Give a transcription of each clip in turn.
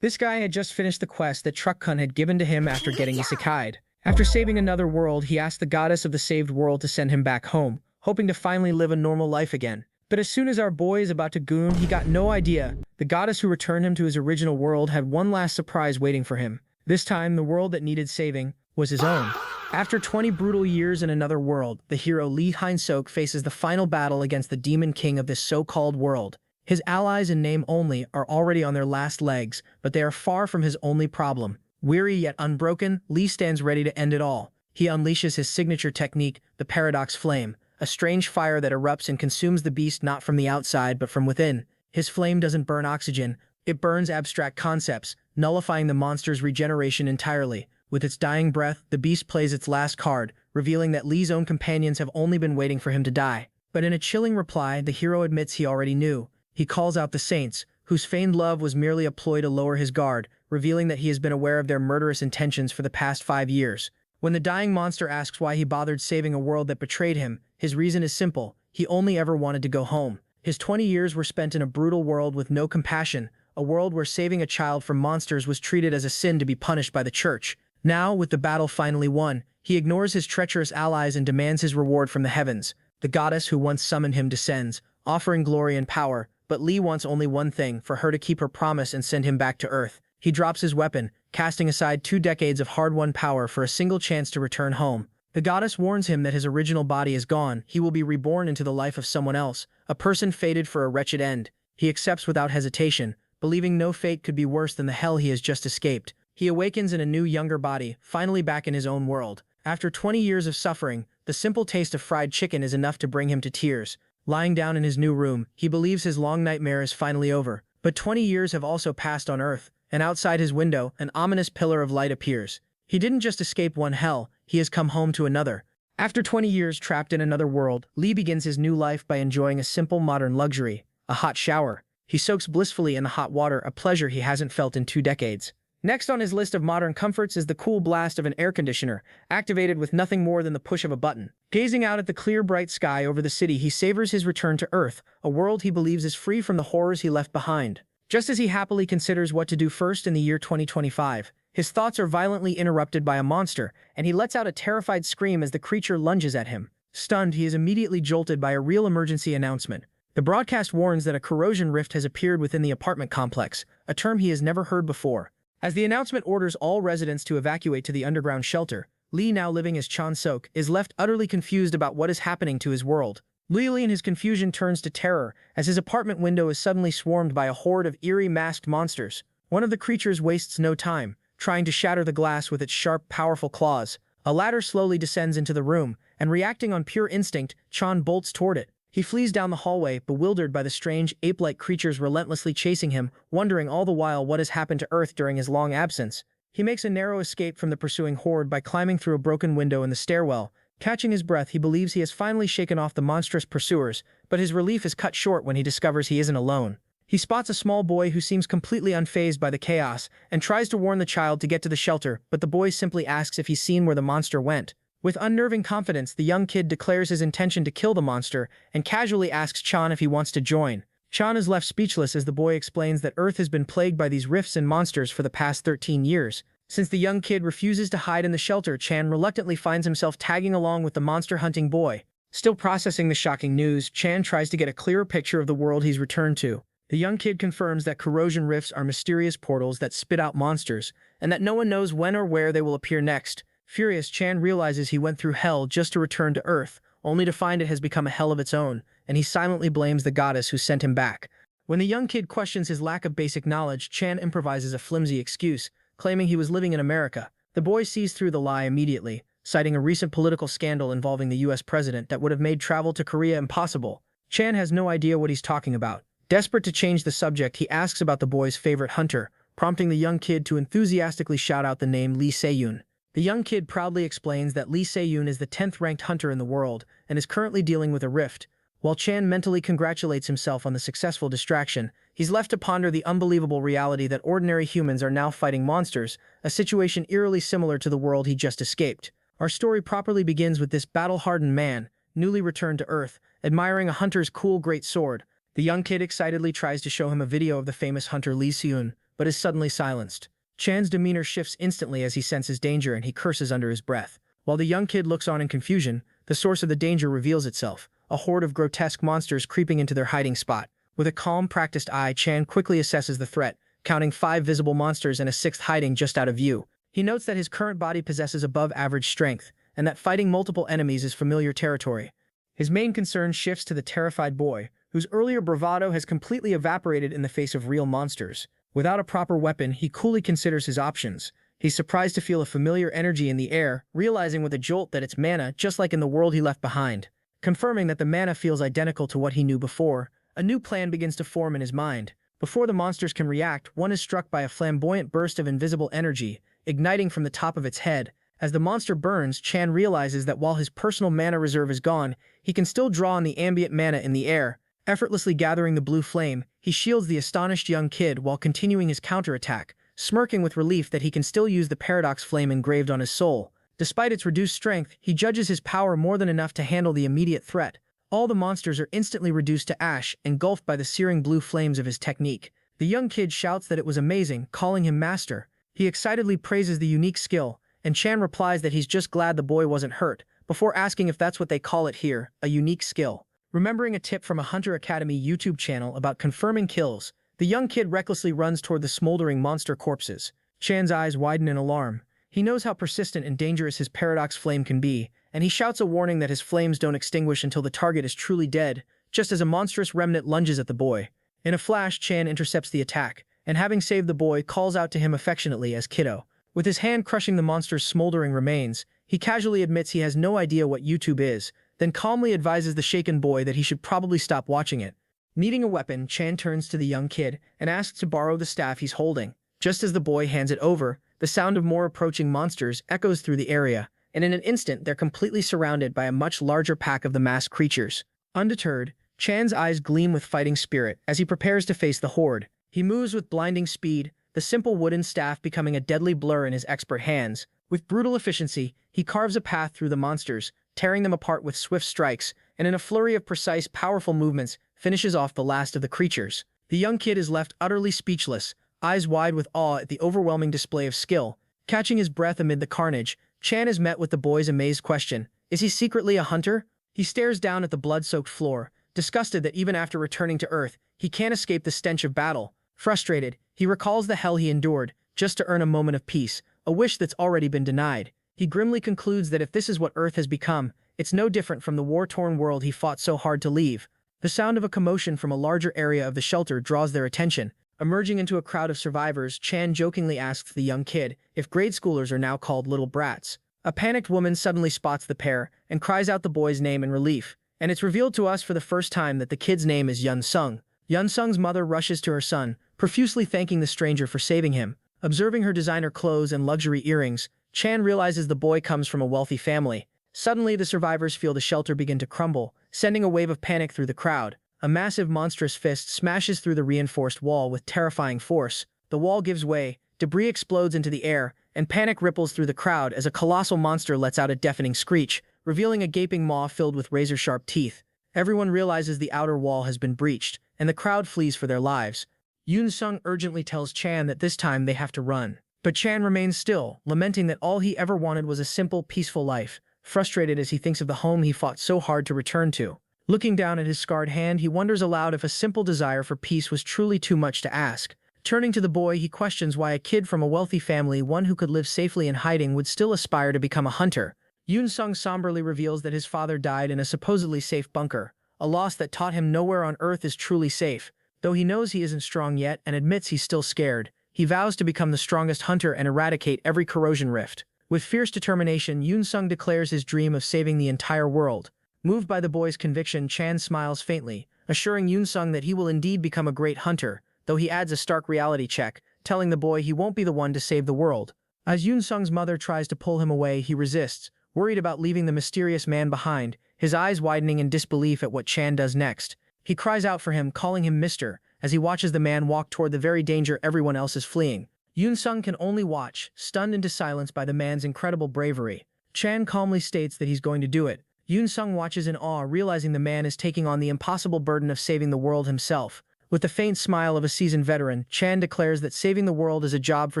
This guy had just finished the quest that Truck-kun had given to him after getting isekai'd. After saving another world, he asked the goddess of the saved world to send him back home, hoping to finally live a normal life again. But as soon as our boy is about to goon, he got no idea. The goddess who returned him to his original world had one last surprise waiting for him. This time, the world that needed saving was his own. After 20 brutal years in another world, the hero Lee Hyun-sok faces the final battle against the demon king of this so-called world. His allies in name only are already on their last legs, but they are far from his only problem. Weary yet unbroken, Lee stands ready to end it all. He unleashes his signature technique, the Paradox Flame, a strange fire that erupts and consumes the beast not from the outside but from within. His flame doesn't burn oxygen, it burns abstract concepts, nullifying the monster's regeneration entirely. With its dying breath, the beast plays its last card, revealing that Lee's own companions have only been waiting for him to die. But in a chilling reply, the hero admits he already knew. He calls out the saints, whose feigned love was merely a ploy to lower his guard, revealing that he has been aware of their murderous intentions for the past 5 years. When the dying monster asks why he bothered saving a world that betrayed him, his reason is simple: he only ever wanted to go home. His 20 years were spent in a brutal world with no compassion, a world where saving a child from monsters was treated as a sin to be punished by the church. Now, with the battle finally won, he ignores his treacherous allies and demands his reward from the heavens. The goddess who once summoned him descends, offering glory and power, but Lee wants only one thing: for her to keep her promise and send him back to Earth. He drops his weapon, casting aside 2 decades of hard-won power for a single chance to return home. The goddess warns him that his original body is gone. He will be reborn into the life of someone else, a person fated for a wretched end. He accepts without hesitation, believing no fate could be worse than the hell he has just escaped. He awakens in a new, younger body, finally back in his own world. After 20 years of suffering, the simple taste of fried chicken is enough to bring him to tears. Lying down in his new room, he believes his long nightmare is finally over. But 20 years have also passed on Earth, and outside his window, an ominous pillar of light appears. He didn't just escape one hell, he has come home to another. After 20 years trapped in another world, Lee begins his new life by enjoying a simple modern luxury: a hot shower. He soaks blissfully in the hot water, a pleasure he hasn't felt in 2 decades. Next on his list of modern comforts is the cool blast of an air conditioner, activated with nothing more than the push of a button. Gazing out at the clear, bright sky over the city, he savors his return to Earth, a world he believes is free from the horrors he left behind. Just as he happily considers what to do first in the year 2025, his thoughts are violently interrupted by a monster, and he lets out a terrified scream as the creature lunges at him. Stunned, he is immediately jolted by a real emergency announcement. The broadcast warns that a corrosion rift has appeared within the apartment complex, a term he has never heard before. As the announcement orders all residents to evacuate to the underground shelter, Lee, now living as Chan-sok, is left utterly confused about what is happening to his world. Lee, in his confusion, turns to terror as his apartment window is suddenly swarmed by a horde of eerie masked monsters. One of the creatures wastes no time, trying to shatter the glass with its sharp, powerful claws. A ladder slowly descends into the room, and reacting on pure instinct, Chan bolts toward it. He flees down the hallway, bewildered by the strange, ape-like creatures relentlessly chasing him, wondering all the while what has happened to Earth during his long absence. He makes a narrow escape from the pursuing horde by climbing through a broken window in the stairwell. Catching his breath, he believes he has finally shaken off the monstrous pursuers, but his relief is cut short when he discovers he isn't alone. He spots a small boy who seems completely unfazed by the chaos, and tries to warn the child to get to the shelter, but the boy simply asks if he's seen where the monster went. With unnerving confidence, the young kid declares his intention to kill the monster, and casually asks Chan if he wants to join. Chan is left speechless as the boy explains that Earth has been plagued by these rifts and monsters for the past 13 years. Since the young kid refuses to hide in the shelter, Chan reluctantly finds himself tagging along with the monster-hunting boy. Still processing the shocking news, Chan tries to get a clearer picture of the world he's returned to. The young kid confirms that corrosion rifts are mysterious portals that spit out monsters, and that no one knows when or where they will appear next. Furious, Chan realizes he went through hell just to return to Earth, only to find it has become a hell of its own, and he silently blames the goddess who sent him back. When the young kid questions his lack of basic knowledge, Chan improvises a flimsy excuse, claiming he was living in America. The boy sees through the lie immediately, citing a recent political scandal involving the US president that would have made travel to Korea impossible. Chan has no idea what he's talking about. Desperate to change the subject, he asks about the boy's favorite hunter, prompting the young kid to enthusiastically shout out the name Lee Se-yoon. The young kid proudly explains that Lee Se-yoon is the 10th-ranked hunter in the world and is currently dealing with a rift. While Chan mentally congratulates himself on the successful distraction, he's left to ponder the unbelievable reality that ordinary humans are now fighting monsters, a situation eerily similar to the world he just escaped. Our story properly begins with this battle-hardened man, newly returned to Earth, admiring a hunter's cool great sword. The young kid excitedly tries to show him a video of the famous hunter Lee Se-yoon, but is suddenly silenced. Chan's demeanor shifts instantly as he senses danger and he curses under his breath. While the young kid looks on in confusion, the source of the danger reveals itself, a horde of grotesque monsters creeping into their hiding spot. With a calm, practiced eye, Chan quickly assesses the threat, counting 5 visible monsters and a 6th hiding just out of view. He notes that his current body possesses above-average strength, and that fighting multiple enemies is familiar territory. His main concern shifts to the terrified boy, whose earlier bravado has completely evaporated in the face of real monsters. Without a proper weapon, he coolly considers his options. He's surprised to feel a familiar energy in the air, realizing with a jolt that it's mana just like in the world he left behind. Confirming that the mana feels identical to what he knew before, a new plan begins to form in his mind. Before the monsters can react, one is struck by a flamboyant burst of invisible energy, igniting from the top of its head. As the monster burns, Chan realizes that while his personal mana reserve is gone, he can still draw on the ambient mana in the air. Effortlessly gathering the blue flame, he shields the astonished young kid while continuing his counterattack, smirking with relief that he can still use the paradox flame engraved on his soul. Despite its reduced strength, he judges his power more than enough to handle the immediate threat. All the monsters are instantly reduced to ash, engulfed by the searing blue flames of his technique. The young kid shouts that it was amazing, calling him master. He excitedly praises the unique skill, and Chan replies that he's just glad the boy wasn't hurt, before asking if that's what they call it here, a unique skill. Remembering a tip from a Hunter Academy YouTube channel about confirming kills, the young kid recklessly runs toward the smoldering monster corpses. Chan's eyes widen in alarm. He knows how persistent and dangerous his paradox flame can be, and he shouts a warning that his flames don't extinguish until the target is truly dead, just as a monstrous remnant lunges at the boy. In a flash, Chan intercepts the attack, and having saved the boy, calls out to him affectionately as Kiddo. With his hand crushing the monster's smoldering remains, he casually admits he has no idea what YouTube is, then calmly advises the shaken boy that he should probably stop watching it. Needing a weapon, Chan turns to the young kid and asks to borrow the staff he's holding. Just as the boy hands it over, the sound of more approaching monsters echoes through the area, and in an instant they're completely surrounded by a much larger pack of the masked creatures. Undeterred, Chan's eyes gleam with fighting spirit as he prepares to face the horde. He moves with blinding speed, the simple wooden staff becoming a deadly blur in his expert hands. With brutal efficiency, he carves a path through the monsters, tearing them apart with swift strikes, and in a flurry of precise, powerful movements, finishes off the last of the creatures. The young kid is left utterly speechless, eyes wide with awe at the overwhelming display of skill. Catching his breath amid the carnage, Chan is met with the boy's amazed question, is he secretly a hunter? He stares down at the blood-soaked floor, disgusted that even after returning to Earth, he can't escape the stench of battle. Frustrated, he recalls the hell he endured, just to earn a moment of peace, a wish that's already been denied. He grimly concludes that if this is what Earth has become, it's no different from the war-torn world he fought so hard to leave. The sound of a commotion from a larger area of the shelter draws their attention. Emerging into a crowd of survivors, Chan jokingly asks the young kid if grade schoolers are now called little brats. A panicked woman suddenly spots the pair and cries out the boy's name in relief, and it's revealed to us for the first time that the kid's name is Yun Sung. Yun Sung's mother rushes to her son, profusely thanking the stranger for saving him. Observing her designer clothes and luxury earrings, Chan realizes the boy comes from a wealthy family. Suddenly, the survivors feel the shelter begin to crumble, sending a wave of panic through the crowd. A massive monstrous fist smashes through the reinforced wall with terrifying force. The wall gives way, debris explodes into the air, and panic ripples through the crowd as a colossal monster lets out a deafening screech, revealing a gaping maw filled with razor-sharp teeth. Everyone realizes the outer wall has been breached, and the crowd flees for their lives. Yun Sung urgently tells Chan that this time they have to run. But Chan remains still, lamenting that all he ever wanted was a simple, peaceful life, frustrated as he thinks of the home he fought so hard to return to. Looking down at his scarred hand, he wonders aloud if a simple desire for peace was truly too much to ask. Turning to the boy, he questions why a kid from a wealthy family, one who could live safely in hiding, would still aspire to become a hunter. Yun Sung somberly reveals that his father died in a supposedly safe bunker, a loss that taught him nowhere on Earth is truly safe. Though he knows he isn't strong yet and admits he's still scared, he vows to become the strongest hunter and eradicate every corrosion rift. With fierce determination, Yun Sung declares his dream of saving the entire world. Moved by the boy's conviction, Chan smiles faintly, assuring Yun Sung that he will indeed become a great hunter, though he adds a stark reality check, telling the boy he won't be the one to save the world. As Yun Sung's mother tries to pull him away, he resists, worried about leaving the mysterious man behind, his eyes widening in disbelief at what Chan does next. He cries out for him, calling him Mister, as he watches the man walk toward the very danger everyone else is fleeing. Yun Sung can only watch, stunned into silence by the man's incredible bravery. Chan calmly states that he's going to do it. Yun Sung watches in awe, realizing the man is taking on the impossible burden of saving the world himself. With the faint smile of a seasoned veteran, Chan declares that saving the world is a job for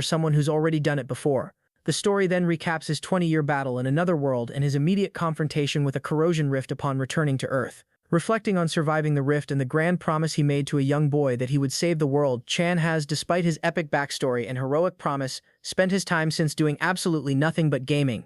someone who's already done it before. The story then recaps his 20-year battle in another world and his immediate confrontation with a corrosion rift upon returning to Earth. Reflecting on surviving the rift and the grand promise he made to a young boy that he would save the world, Chan has, despite his epic backstory and heroic promise, spent his time since doing absolutely nothing but gaming.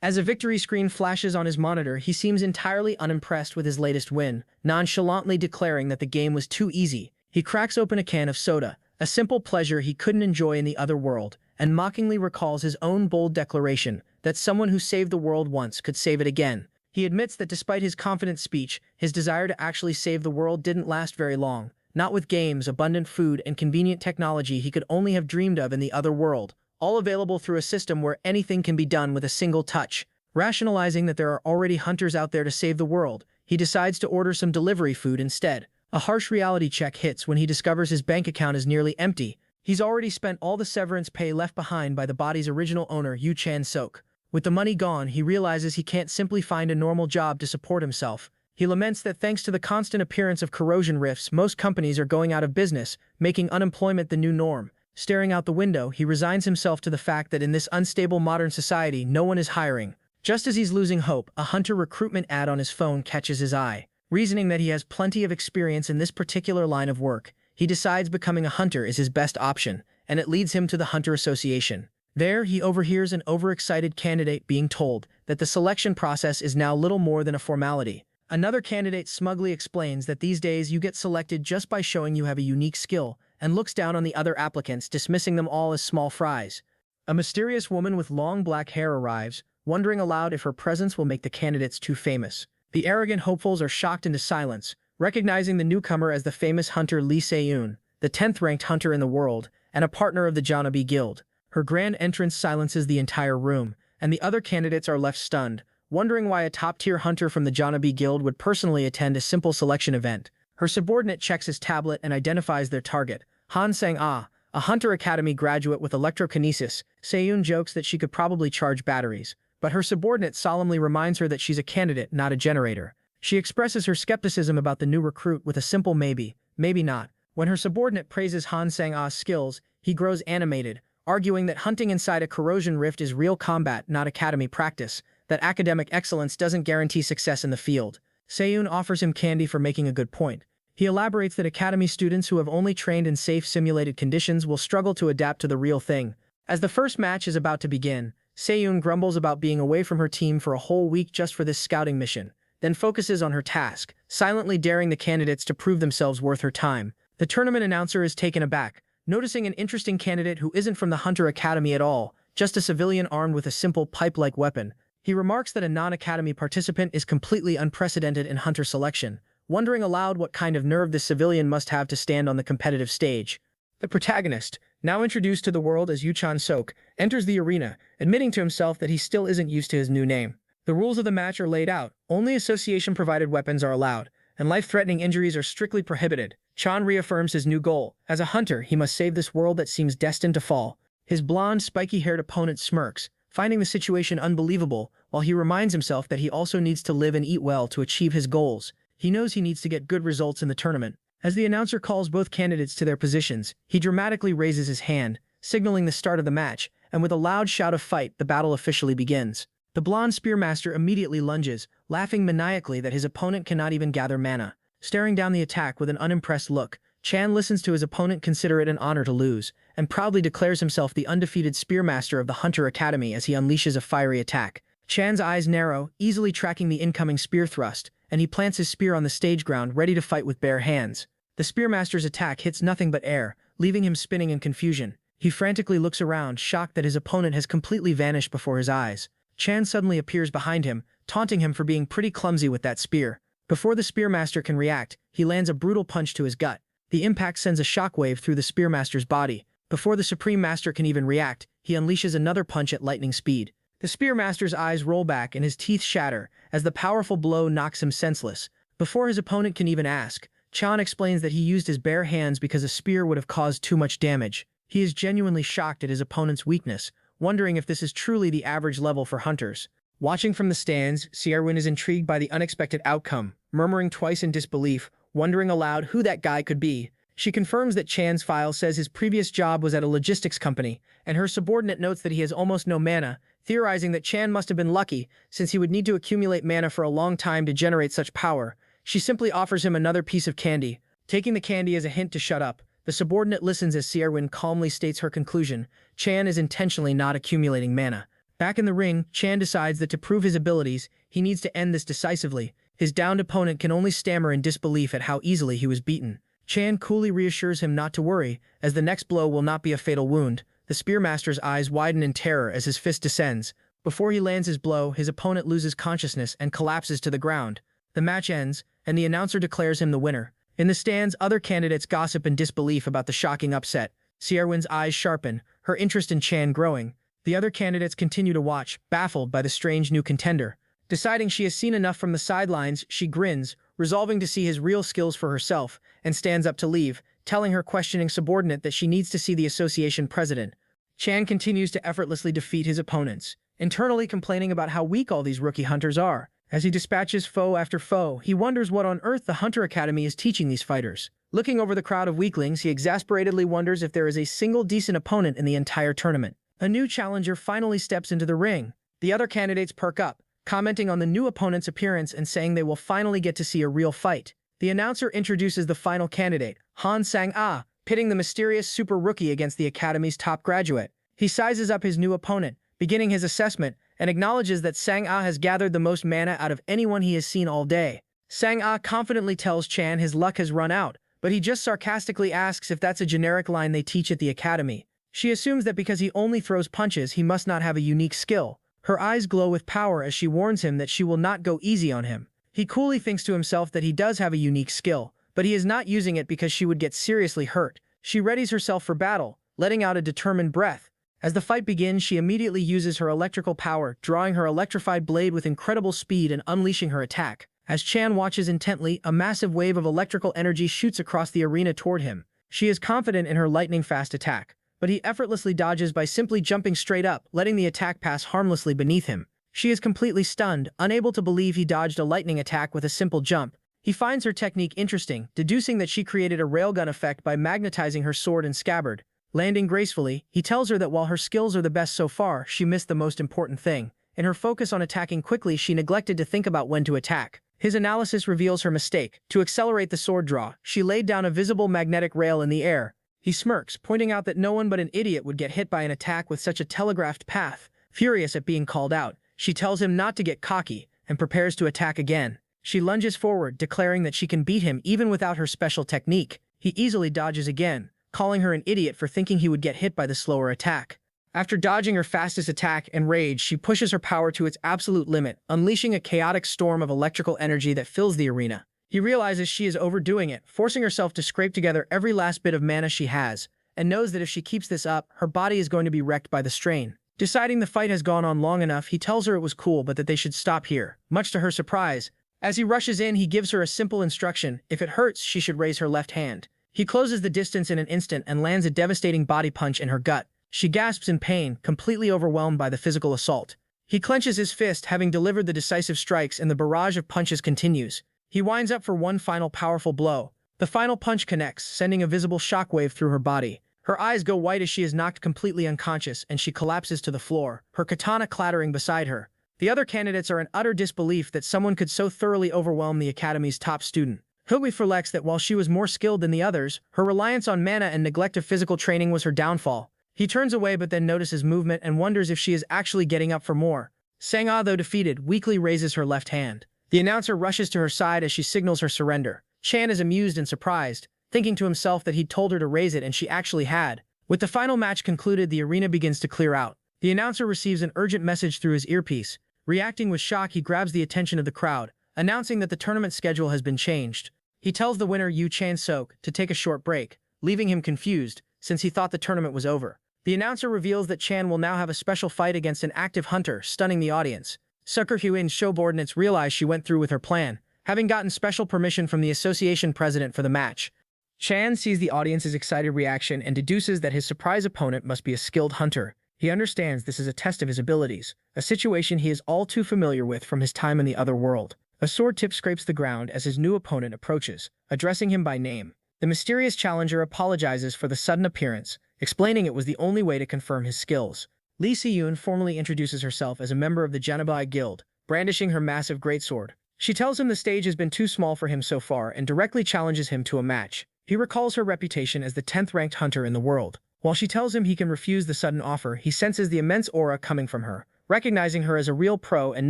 As a victory screen flashes on his monitor, he seems entirely unimpressed with his latest win, nonchalantly declaring that the game was too easy. He cracks open a can of soda, a simple pleasure he couldn't enjoy in the other world, and mockingly recalls his own bold declaration that someone who saved the world once could save it again. He admits that despite his confident speech, his desire to actually save the world didn't last very long, not with games, abundant food, and convenient technology he could only have dreamed of in the other world, all available through a system where anything can be done with a single touch. Rationalizing that there are already hunters out there to save the world, he decides to order some delivery food instead. A harsh reality check hits when he discovers his bank account is nearly empty. He's already spent all the severance pay left behind by the body's original owner, Yu Chan-sok. With the money gone, he realizes he can't simply find a normal job to support himself. He laments that thanks to the constant appearance of corrosion rifts, most companies are going out of business, making unemployment the new norm. Staring out the window, he resigns himself to the fact that in this unstable modern society, no one is hiring. Just as he's losing hope, a hunter recruitment ad on his phone catches his eye. Reasoning that he has plenty of experience in this particular line of work, he decides becoming a hunter is his best option, and it leads him to the Hunter Association. There, he overhears an overexcited candidate being told that the selection process is now little more than a formality. Another candidate smugly explains that these days you get selected just by showing you have a unique skill, and looks down on the other applicants, dismissing them all as small fries. A mysterious woman with long black hair arrives, wondering aloud if her presence will make the candidates too famous. The arrogant hopefuls are shocked into silence, recognizing the newcomer as the famous hunter Lee Se-yoon, the 10th-ranked hunter in the world, and a partner of the Janabi Guild. Her grand entrance silences the entire room, and the other candidates are left stunned, wondering why a top-tier hunter from the Janabi Guild would personally attend a simple selection event. Her subordinate checks his tablet and identifies their target, Han Sang-ah, a Hunter Academy graduate with electrokinesis. Se-yoon jokes that she could probably charge batteries, but her subordinate solemnly reminds her that she's a candidate, not a generator. She expresses her skepticism about the new recruit with a simple maybe, maybe not. When her subordinate praises Han Sang-ah's skills, he grows animated, arguing that hunting inside a corrosion rift is real combat, not academy practice, that academic excellence doesn't guarantee success in the field. Se-yoon offers him candy for making a good point. He elaborates that academy students who have only trained in safe simulated conditions will struggle to adapt to the real thing. As the first match is about to begin, Se-yoon grumbles about being away from her team for a whole week just for this scouting mission, then focuses on her task, silently daring the candidates to prove themselves worth her time. The tournament announcer is taken aback, noticing an interesting candidate who isn't from the Hunter Academy at all, just a civilian armed with a simple pipe-like weapon. He remarks that a non-academy participant is completely unprecedented in hunter selection, wondering aloud what kind of nerve this civilian must have to stand on the competitive stage. The protagonist, now introduced to the world as Yu Chan-sok, enters the arena, admitting to himself that he still isn't used to his new name. The rules of the match are laid out. Only association-provided weapons are allowed, and life-threatening injuries are strictly prohibited. Chan reaffirms his new goal. As a hunter, he must save this world that seems destined to fall. His blonde, spiky-haired opponent smirks, finding the situation unbelievable, while he reminds himself that he also needs to live and eat well to achieve his goals. He knows he needs to get good results in the tournament. As the announcer calls both candidates to their positions, he dramatically raises his hand, signaling the start of the match, and with a loud shout of fight, the battle officially begins. The blonde spearmaster immediately lunges, laughing maniacally that his opponent cannot even gather mana. Staring down the attack with an unimpressed look, Chan listens to his opponent consider it an honor to lose, and proudly declares himself the undefeated spearmaster of the Hunter Academy as he unleashes a fiery attack. Chan's eyes narrow, easily tracking the incoming spear thrust, and he plants his spear on the stage ground, ready to fight with bare hands. The spearmaster's attack hits nothing but air, leaving him spinning in confusion. He frantically looks around, shocked that his opponent has completely vanished before his eyes. Chan suddenly appears behind him, taunting him for being pretty clumsy with that spear. Before the spearmaster can react, he lands a brutal punch to his gut. The impact sends a shockwave through the spearmaster's body. Before the Supreme Master can even react, he unleashes another punch at lightning speed. The spearmaster's eyes roll back and his teeth shatter as the powerful blow knocks him senseless. Before his opponent can even ask, Chan explains that he used his bare hands because a spear would have caused too much damage. He is genuinely shocked at his opponent's weakness, wondering if this is truly the average level for hunters. Watching from the stands, Sierwin is intrigued by the unexpected outcome, murmuring twice in disbelief, wondering aloud who that guy could be. She confirms that Chan's file says his previous job was at a logistics company, and her subordinate notes that he has almost no mana, theorizing that Chan must have been lucky, since he would need to accumulate mana for a long time to generate such power. She simply offers him another piece of candy. Taking the candy as a hint to shut up, the subordinate listens as Sierwin calmly states her conclusion. Chan is intentionally not accumulating mana. Back in the ring, Chan decides that to prove his abilities, he needs to end this decisively. His downed opponent can only stammer in disbelief at how easily he was beaten. Chan coolly reassures him not to worry, as the next blow will not be a fatal wound. The Spearmaster's eyes widen in terror as his fist descends. Before he lands his blow, his opponent loses consciousness and collapses to the ground. The match ends, and the announcer declares him the winner. In the stands, other candidates gossip in disbelief about the shocking upset. Sierwin's eyes sharpen, her interest in Chan growing. The other candidates continue to watch, baffled by the strange new contender. Deciding she has seen enough from the sidelines, she grins, resolving to see his real skills for herself, and stands up to leave, telling her questioning subordinate that she needs to see the association president. Chan continues to effortlessly defeat his opponents, internally complaining about how weak all these rookie hunters are. As he dispatches foe after foe, he wonders what on earth the Hunter Academy is teaching these fighters. Looking over the crowd of weaklings, he exasperatedly wonders if there is a single decent opponent in the entire tournament. A new challenger finally steps into the ring. The other candidates perk up, commenting on the new opponent's appearance and saying they will finally get to see a real fight. The announcer introduces the final candidate, Han Sang-ah, pitting the mysterious super rookie against the Academy's top graduate. He sizes up his new opponent, beginning his assessment, and acknowledges that Sang-ah has gathered the most mana out of anyone he has seen all day. Sang-ah confidently tells Chan his luck has run out, but he just sarcastically asks if that's a generic line they teach at the Academy. She assumes that because he only throws punches, he must not have a unique skill. Her eyes glow with power as she warns him that she will not go easy on him. He coolly thinks to himself that he does have a unique skill, but he is not using it because she would get seriously hurt. She readies herself for battle, letting out a determined breath. As the fight begins, she immediately uses her electrical power, drawing her electrified blade with incredible speed and unleashing her attack. As Chan watches intently, a massive wave of electrical energy shoots across the arena toward him. She is confident in her lightning-fast attack, but he effortlessly dodges by simply jumping straight up, letting the attack pass harmlessly beneath him. She is completely stunned, unable to believe he dodged a lightning attack with a simple jump. He finds her technique interesting, deducing that she created a railgun effect by magnetizing her sword and scabbard. Landing gracefully, he tells her that while her skills are the best so far, she missed the most important thing. In her focus on attacking quickly, she neglected to think about when to attack. His analysis reveals her mistake. To accelerate the sword draw, she laid down a visible magnetic rail in the air. He smirks, pointing out that no one but an idiot would get hit by an attack with such a telegraphed path. Furious at being called out, she tells him not to get cocky, and prepares to attack again. She lunges forward, declaring that she can beat him even without her special technique. He easily dodges again, calling her an idiot for thinking he would get hit by the slower attack. After dodging her fastest attack and rage, she pushes her power to its absolute limit, unleashing a chaotic storm of electrical energy that fills the arena. He realizes she is overdoing it, forcing herself to scrape together every last bit of mana she has, and knows that if she keeps this up, her body is going to be wrecked by the strain. Deciding the fight has gone on long enough, he tells her it was cool but that they should stop here. Much to her surprise, as he rushes in, he gives her a simple instruction: if it hurts, she should raise her left hand. He closes the distance in an instant and lands a devastating body punch in her gut. She gasps in pain, completely overwhelmed by the physical assault. He clenches his fist, having delivered the decisive strikes, and the barrage of punches continues. He winds up for one final powerful blow. The final punch connects, sending a visible shockwave through her body. Her eyes go white as she is knocked completely unconscious, and she collapses to the floor, her katana clattering beside her. The other candidates are in utter disbelief that someone could so thoroughly overwhelm the Academy's top student. Hilgwif reflects that while she was more skilled than the others, her reliance on mana and neglect of physical training was her downfall. He turns away but then notices movement and wonders if she is actually getting up for more. Sang-ah, though defeated, weakly raises her left hand. The announcer rushes to her side as she signals her surrender. Chan is amused and surprised, thinking to himself that he'd told her to raise it and she actually had. With the final match concluded, the arena begins to clear out. The announcer receives an urgent message through his earpiece. Reacting with shock, he grabs the attention of the crowd, announcing that the tournament schedule has been changed. He tells the winner, Yu Chan-sok, to take a short break, leaving him confused, since he thought the tournament was over. The announcer reveals that Chan will now have a special fight against an active hunter, stunning the audience. Sucker Hyun's subordinates realize she went through with her plan, having gotten special permission from the association president for the match. Chan sees the audience's excited reaction and deduces that his surprise opponent must be a skilled hunter. He understands this is a test of his abilities, a situation he is all too familiar with from his time in the other world. A sword tip scrapes the ground as his new opponent approaches, addressing him by name. The mysterious challenger apologizes for the sudden appearance, explaining it was the only way to confirm his skills. Lee Si-yoon formally introduces herself as a member of the Jeonnabai Guild, brandishing her massive greatsword. She tells him the stage has been too small for him so far and directly challenges him to a match. He recalls her reputation as the 10th-ranked hunter in the world. While she tells him he can refuse the sudden offer, he senses the immense aura coming from her, recognizing her as a real pro and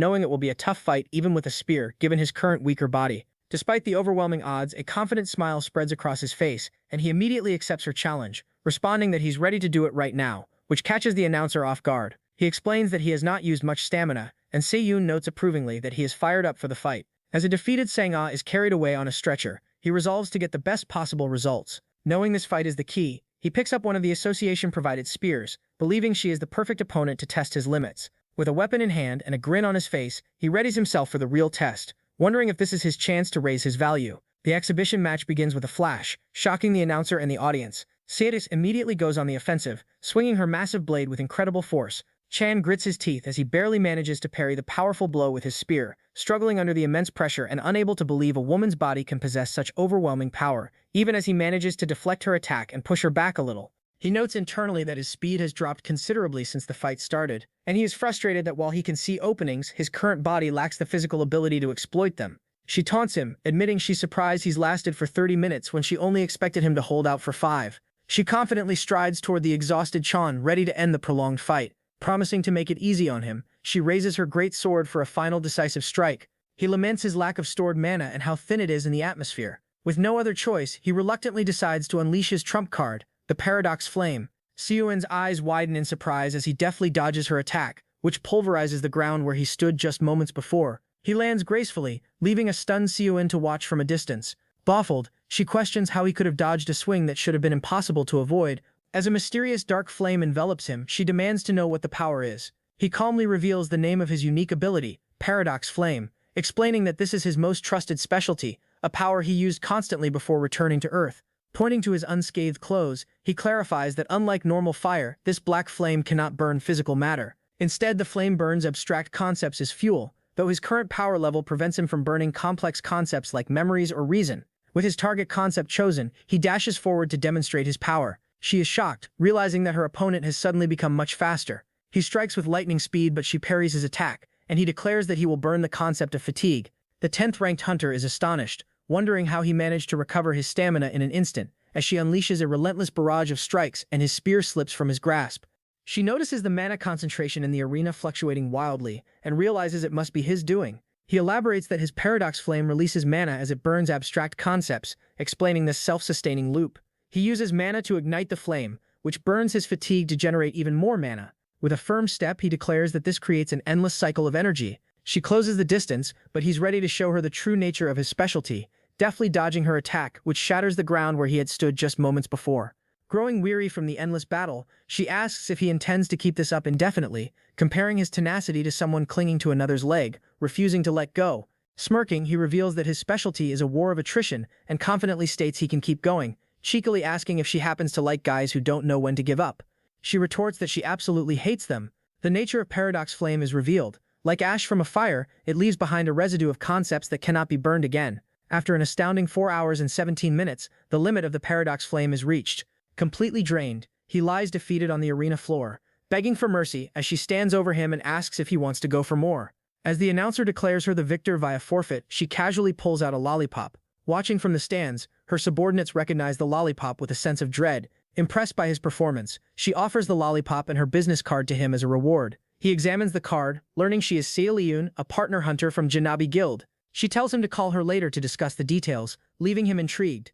knowing it will be a tough fight even with a spear, given his current weaker body. Despite the overwhelming odds, a confident smile spreads across his face, and he immediately accepts her challenge, responding that he's ready to do it right now, which catches the announcer off guard. He explains that he has not used much stamina, and Se-yoon notes approvingly that he is fired up for the fight. As a defeated Sang-ah is carried away on a stretcher, he resolves to get the best possible results. Knowing this fight is the key, he picks up one of the association-provided spears, believing she is the perfect opponent to test his limits. With a weapon in hand and a grin on his face, he readies himself for the real test, wondering if this is his chance to raise his value. The exhibition match begins with a flash, shocking the announcer and the audience. Sadis immediately goes on the offensive, swinging her massive blade with incredible force. Chan grits his teeth as he barely manages to parry the powerful blow with his spear, struggling under the immense pressure and unable to believe a woman's body can possess such overwhelming power, even as he manages to deflect her attack and push her back a little. He notes internally that his speed has dropped considerably since the fight started, and he is frustrated that while he can see openings, his current body lacks the physical ability to exploit them. She taunts him, admitting she's surprised he's lasted for 30 minutes when she only expected him to hold out for 5. She confidently strides toward the exhausted Chan, ready to end the prolonged fight. Promising to make it easy on him, she raises her great sword for a final decisive strike. He laments his lack of stored mana and how thin it is in the atmosphere. With no other choice, he reluctantly decides to unleash his trump card, the Paradox Flame. Se-yoon's eyes widen in surprise as he deftly dodges her attack, which pulverizes the ground where he stood just moments before. He lands gracefully, leaving a stunned Se-yoon to watch from a distance. Baffled, she questions how he could have dodged a swing that should have been impossible to avoid. As a mysterious dark flame envelops him, she demands to know what the power is. He calmly reveals the name of his unique ability, Paradox Flame, explaining that this is his most trusted specialty, a power he used constantly before returning to Earth. Pointing to his unscathed clothes, he clarifies that unlike normal fire, this black flame cannot burn physical matter. Instead, the flame burns abstract concepts as fuel, though his current power level prevents him from burning complex concepts like memories or reason. With his target concept chosen, he dashes forward to demonstrate his power. She is shocked, realizing that her opponent has suddenly become much faster. He strikes with lightning speed, but she parries his attack, and he declares that he will burn the concept of fatigue. The 10th-ranked hunter is astonished, wondering how he managed to recover his stamina in an instant, as she unleashes a relentless barrage of strikes and his spear slips from his grasp. She notices the mana concentration in the arena fluctuating wildly, and realizes it must be his doing. He elaborates that his Paradox Flame releases mana as it burns abstract concepts, explaining this self-sustaining loop. He uses mana to ignite the flame, which burns his fatigue to generate even more mana. With a firm step, he declares that this creates an endless cycle of energy. She closes the distance, but he's ready to show her the true nature of his specialty, deftly dodging her attack, which shatters the ground where he had stood just moments before. Growing weary from the endless battle, she asks if he intends to keep this up indefinitely, comparing his tenacity to someone clinging to another's leg, refusing to let go. Smirking, he reveals that his specialty is a war of attrition and confidently states he can keep going, cheekily asking if she happens to like guys who don't know when to give up. She retorts that she absolutely hates them. The nature of Paradox Flame is revealed. Like ash from a fire, it leaves behind a residue of concepts that cannot be burned again. After an astounding 4 hours and 17 minutes, the limit of the Paradox Flame is reached. Completely drained, he lies defeated on the arena floor, begging for mercy as she stands over him and asks if he wants to go for more. As the announcer declares her the victor via forfeit, she casually pulls out a lollipop. Watching from the stands, her subordinates recognize the lollipop with a sense of dread. Impressed by his performance, she offers the lollipop and her business card to him as a reward. He examines the card, learning she is Se Leun, a partner hunter from Jeonnabai Guild. She tells him to call her later to discuss the details, leaving him intrigued.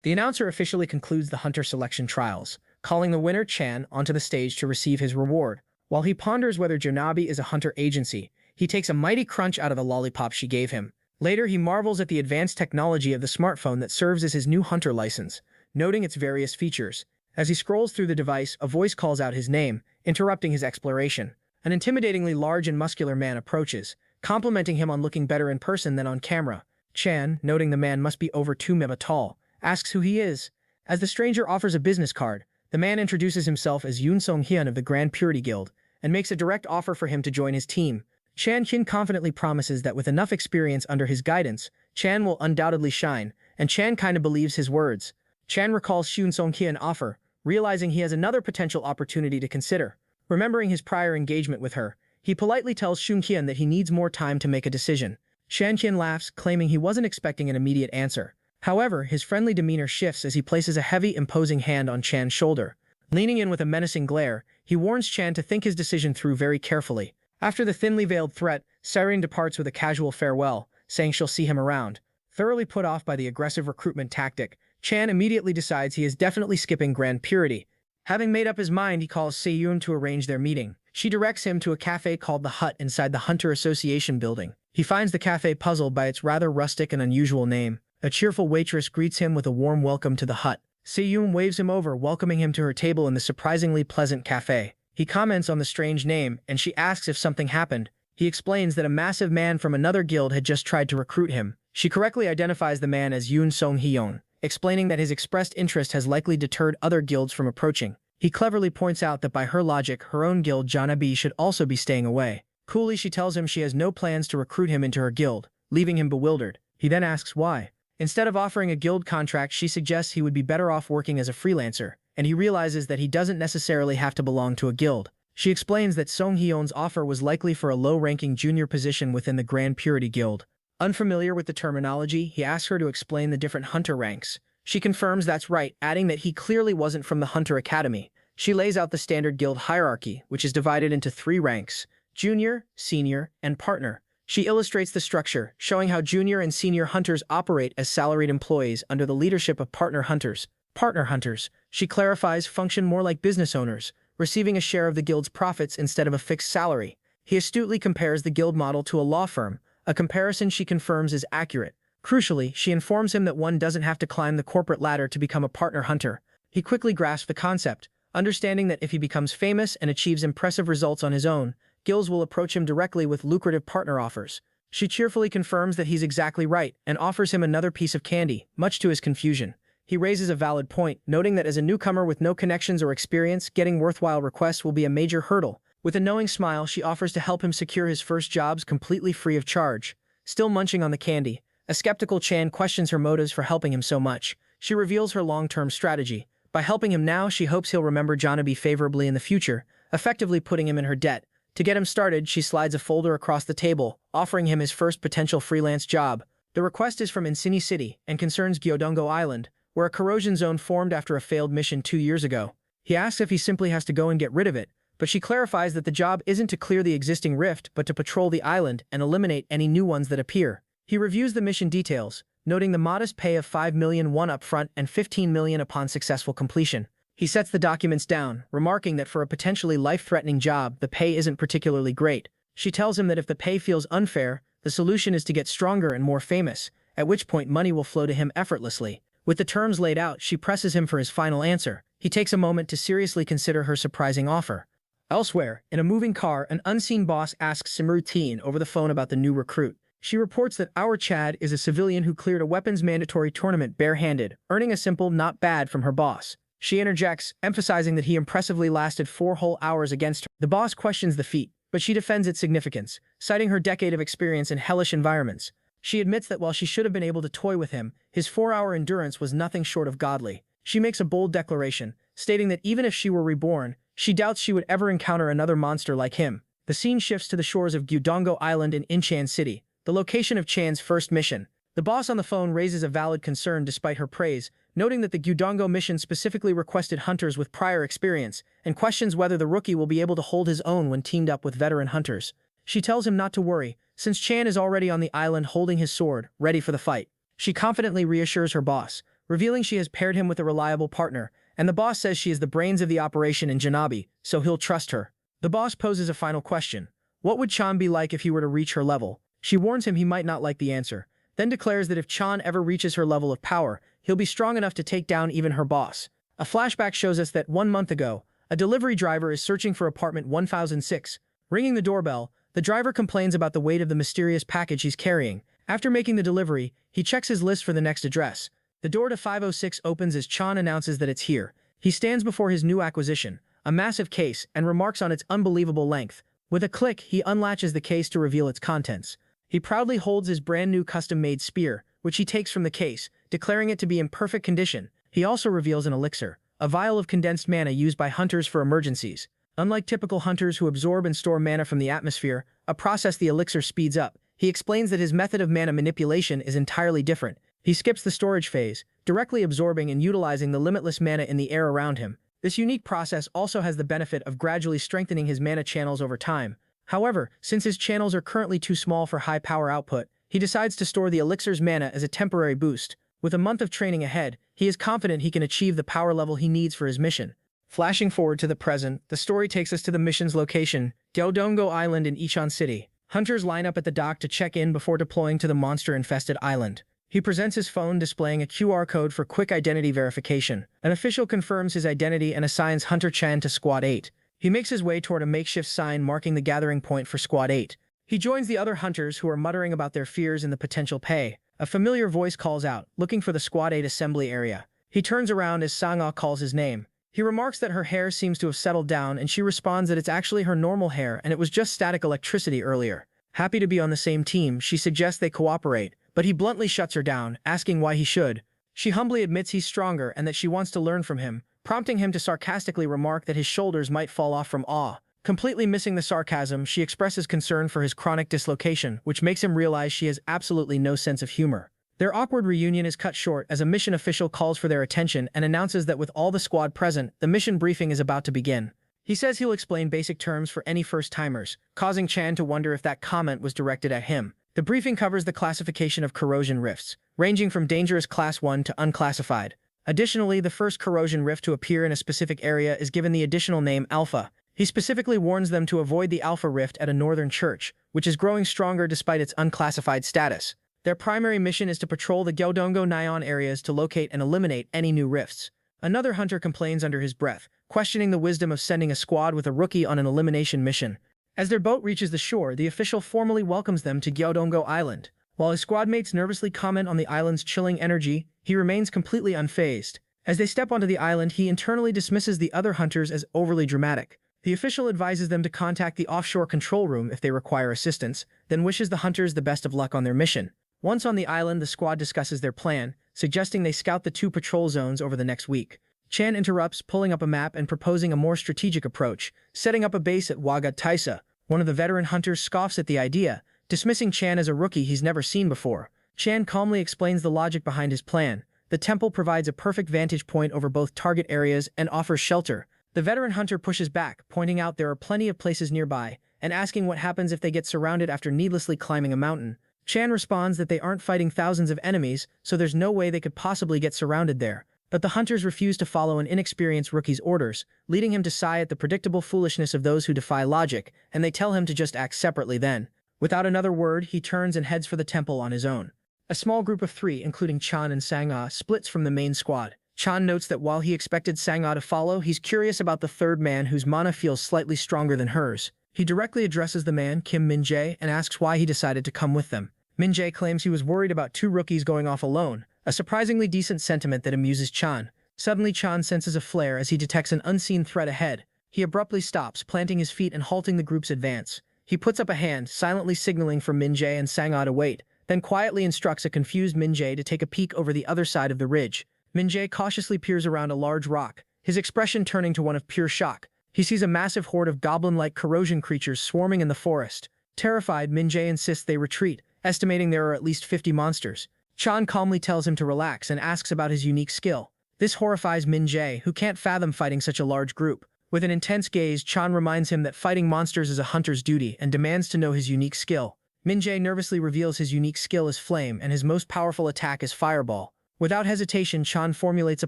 The announcer officially concludes the hunter selection trials, calling the winner Chan onto the stage to receive his reward. While he ponders whether Jeonnabai is a hunter agency, he takes a mighty crunch out of the lollipop she gave him. Later, he marvels at the advanced technology of the smartphone that serves as his new hunter license, noting its various features. As he scrolls through the device, a voice calls out his name, interrupting his exploration. An intimidatingly large and muscular man approaches, complimenting him on looking better in person than on camera. Chan, noting the man must be over 2 m tall, asks who he is. As the stranger offers a business card, the man introduces himself as Yoon Song-hyun of the Grand Purity Guild, and makes a direct offer for him to join his team. Chan Kin confidently promises that with enough experience under his guidance, Chan will undoubtedly shine, and Chan kinda believes his words. Chan recalls Shun Song-hye's offer, realizing he has another potential opportunity to consider. Remembering his prior engagement with her, he politely tells Shun-hyen that he needs more time to make a decision. Shan-hyen laughs, claiming he wasn't expecting an immediate answer. However, his friendly demeanor shifts as he places a heavy, imposing hand on Chan's shoulder. Leaning in with a menacing glare, he warns Chan to think his decision through very carefully. After the thinly veiled threat, Sirene departs with a casual farewell, saying she'll see him around. Thoroughly put off by the aggressive recruitment tactic, Chan immediately decides he is definitely skipping Grand Purity. Having made up his mind, he calls Se-yoon to arrange their meeting. She directs him to a cafe called The Hut inside the Hunter Association building. He finds the cafe puzzled by its rather rustic and unusual name. A cheerful waitress greets him with a warm welcome to the hut. Se-yoon waves him over, welcoming him to her table in the surprisingly pleasant cafe. He comments on the strange name, and she asks if something happened. He explains that a massive man from another guild had just tried to recruit him. She correctly identifies the man as Yoon Song-hyeon, explaining that his expressed interest has likely deterred other guilds from approaching. He cleverly points out that by her logic, her own guild Janabi should also be staying away. Coolly, she tells him she has no plans to recruit him into her guild, leaving him bewildered. He then asks why. Instead of offering a guild contract, she suggests he would be better off working as a freelancer, and he realizes that he doesn't necessarily have to belong to a guild. She explains that Song-hyeon's offer was likely for a low-ranking junior position within the Grand Purity Guild. Unfamiliar with the terminology, he asks her to explain the different hunter ranks. She confirms that's right, adding that he clearly wasn't from the Hunter Academy. She lays out the standard guild hierarchy, which is divided into 3 ranks: junior, senior, and partner. She illustrates the structure, showing how junior and senior hunters operate as salaried employees under the leadership of partner hunters. Partner hunters, she clarifies, function more like business owners, receiving a share of the guild's profits instead of a fixed salary. He astutely compares the guild model to a law firm, a comparison she confirms is accurate. Crucially, she informs him that one doesn't have to climb the corporate ladder to become a partner hunter. He quickly grasps the concept, understanding that if he becomes famous and achieves impressive results on his own, guilds will approach him directly with lucrative partner offers. She cheerfully confirms that he's exactly right and offers him another piece of candy, much to his confusion. He raises a valid point, noting that as a newcomer with no connections or experience, getting worthwhile requests will be a major hurdle. With a knowing smile, she offers to help him secure his first jobs completely free of charge. Still munching on the candy, a skeptical Chan questions her motives for helping him so much. She reveals her long-term strategy. By helping him now, she hopes he'll remember Janabi favorably in the future, effectively putting him in her debt. To get him started, she slides a folder across the table, offering him his first potential freelance job. The request is from Insini City and concerns Gyeodongo Island, where a corrosion zone formed after a failed mission 2 years ago. He asks if he simply has to go and get rid of it, but she clarifies that the job isn't to clear the existing rift but to patrol the island and eliminate any new ones that appear. He reviews the mission details, noting the modest pay of 5 million won up front and 15 million upon successful completion. He sets the documents down, remarking that for a potentially life-threatening job, the pay isn't particularly great. She tells him that if the pay feels unfair, the solution is to get stronger and more famous, at which point money will flow to him effortlessly. With the terms laid out, she presses him for his final answer. He takes a moment to seriously consider her surprising offer. Elsewhere, in a moving car, an unseen boss asks Simru-teen over the phone about the new recruit. She reports that our Chad is a civilian who cleared a weapons mandatory tournament barehanded, earning a simple "not bad" from her boss. She interjects, emphasizing that he impressively lasted 4 whole hours against her. The boss questions the feat, but she defends its significance, citing her decade of experience in hellish environments. She admits that while she should have been able to toy with him, his 4-hour endurance was nothing short of godly. She makes a bold declaration, stating that even if she were reborn, she doubts she would ever encounter another monster like him. The scene shifts to the shores of Gyeodongo Island in Inchan City, the location of Chan's first mission. The boss on the phone raises a valid concern despite her praise, noting that the Gyeodongo mission specifically requested hunters with prior experience, and questions whether the rookie will be able to hold his own when teamed up with veteran hunters. She tells him not to worry, since Chan is already on the island holding his sword, ready for the fight. She confidently reassures her boss, revealing she has paired him with a reliable partner, and the boss says she is the brains of the operation in Janabi, so he'll trust her. The boss poses a final question. What would Chan be like if he were to reach her level? She warns him he might not like the answer, then declares that if Chan ever reaches her level of power, he'll be strong enough to take down even her boss. A flashback shows us that 1 month ago, a delivery driver is searching for apartment 1006. Ringing the doorbell, the driver complains about the weight of the mysterious package he's carrying. After making the delivery, he checks his list for the next address. The door to 506 opens as Chan announces that it's here. He stands before his new acquisition, a massive case, and remarks on its unbelievable length. With a click, he unlatches the case to reveal its contents. He proudly holds his brand new custom-made spear, which he takes from the case, declaring it to be in perfect condition. He also reveals an elixir, a vial of condensed mana used by hunters for emergencies. Unlike typical hunters who absorb and store mana from the atmosphere, a process the elixir speeds up. He explains that his method of mana manipulation is entirely different. He skips the storage phase, directly absorbing and utilizing the limitless mana in the air around him. This unique process also has the benefit of gradually strengthening his mana channels over time. However, since his channels are currently too small for high power output, he decides to store the elixir's mana as a temporary boost. With a month of training ahead, he is confident he can achieve the power level he needs for his mission. Flashing forward to the present, the story takes us to the mission's location, Gyeodongo Island in Icheon City. Hunters line up at the dock to check in before deploying to the monster-infested island. He presents his phone displaying a QR code for quick identity verification. An official confirms his identity and assigns Hunter Chan to Squad 8. He makes his way toward a makeshift sign marking the gathering point for Squad 8. He joins the other hunters who are muttering about their fears and the potential pay. A familiar voice calls out, looking for the Squad 8 assembly area. He turns around as Sang-ah calls his name. He remarks that her hair seems to have settled down and she responds that it's actually her normal hair and it was just static electricity earlier. Happy to be on the same team, she suggests they cooperate, but he bluntly shuts her down, asking why he should. She humbly admits he's stronger and that she wants to learn from him, prompting him to sarcastically remark that his shoulders might fall off from awe. Completely missing the sarcasm, she expresses concern for his chronic dislocation, which makes him realize she has absolutely no sense of humor. Their awkward reunion is cut short as a mission official calls for their attention and announces that with all the squad present, the mission briefing is about to begin. He says he'll explain basic terms for any first-timers, causing Chan to wonder if that comment was directed at him. The briefing covers the classification of corrosion rifts, ranging from dangerous Class 1 to unclassified. Additionally, the first corrosion rift to appear in a specific area is given the additional name Alpha. He specifically warns them to avoid the Alpha rift at a northern church, which is growing stronger despite its unclassified status. Their primary mission is to patrol the Gyeodongo Nyon areas to locate and eliminate any new rifts. Another hunter complains under his breath, questioning the wisdom of sending a squad with a rookie on an elimination mission. As their boat reaches the shore, the official formally welcomes them to Gyeodongo Island. While his squad mates nervously comment on the island's chilling energy, he remains completely unfazed. As they step onto the island, he internally dismisses the other hunters as overly dramatic. The official advises them to contact the offshore control room if they require assistance, then wishes the hunters the best of luck on their mission. Once on the island, the squad discusses their plan, suggesting they scout the 2 patrol zones over the next week. Chan interrupts, pulling up a map and proposing a more strategic approach, setting up a base at Wagat Taisa. One of the veteran hunters scoffs at the idea, dismissing Chan as a rookie he's never seen before. Chan calmly explains the logic behind his plan. The temple provides a perfect vantage point over both target areas and offers shelter. The veteran hunter pushes back, pointing out there are plenty of places nearby, and asking what happens if they get surrounded after needlessly climbing a mountain. Chan responds that they aren't fighting thousands of enemies, so there's no way they could possibly get surrounded there. But the hunters refuse to follow an inexperienced rookie's orders, leading him to sigh at the predictable foolishness of those who defy logic, and they tell him to just act separately then. Without another word, he turns and heads for the temple on his own. A small group of 3, including Chan and Sang-ah, splits from the main squad. Chan notes that while he expected Sang-ah to follow, he's curious about the third man whose mana feels slightly stronger than hers. He directly addresses the man, Kim Min-jae, and asks why he decided to come with them. Min-jae claims he was worried about 2 rookies going off alone, a surprisingly decent sentiment that amuses Chan. Suddenly, Chan senses a flare as he detects an unseen threat ahead. He abruptly stops, planting his feet and halting the group's advance. He puts up a hand, silently signaling for Min-jae and Sang-ah to wait, then quietly instructs a confused Min-jae to take a peek over the other side of the ridge. Min-jae cautiously peers around a large rock, his expression turning to one of pure shock. He sees a massive horde of goblin-like corrosion creatures swarming in the forest. Terrified, Min-jae insists they retreat, estimating there are at least 50 monsters. Chan calmly tells him to relax and asks about his unique skill. This horrifies Min-jae, who can't fathom fighting such a large group. With an intense gaze, Chan reminds him that fighting monsters is a hunter's duty and demands to know his unique skill. Min-jae nervously reveals his unique skill is Flame and his most powerful attack is Fireball. Without hesitation, Chan formulates a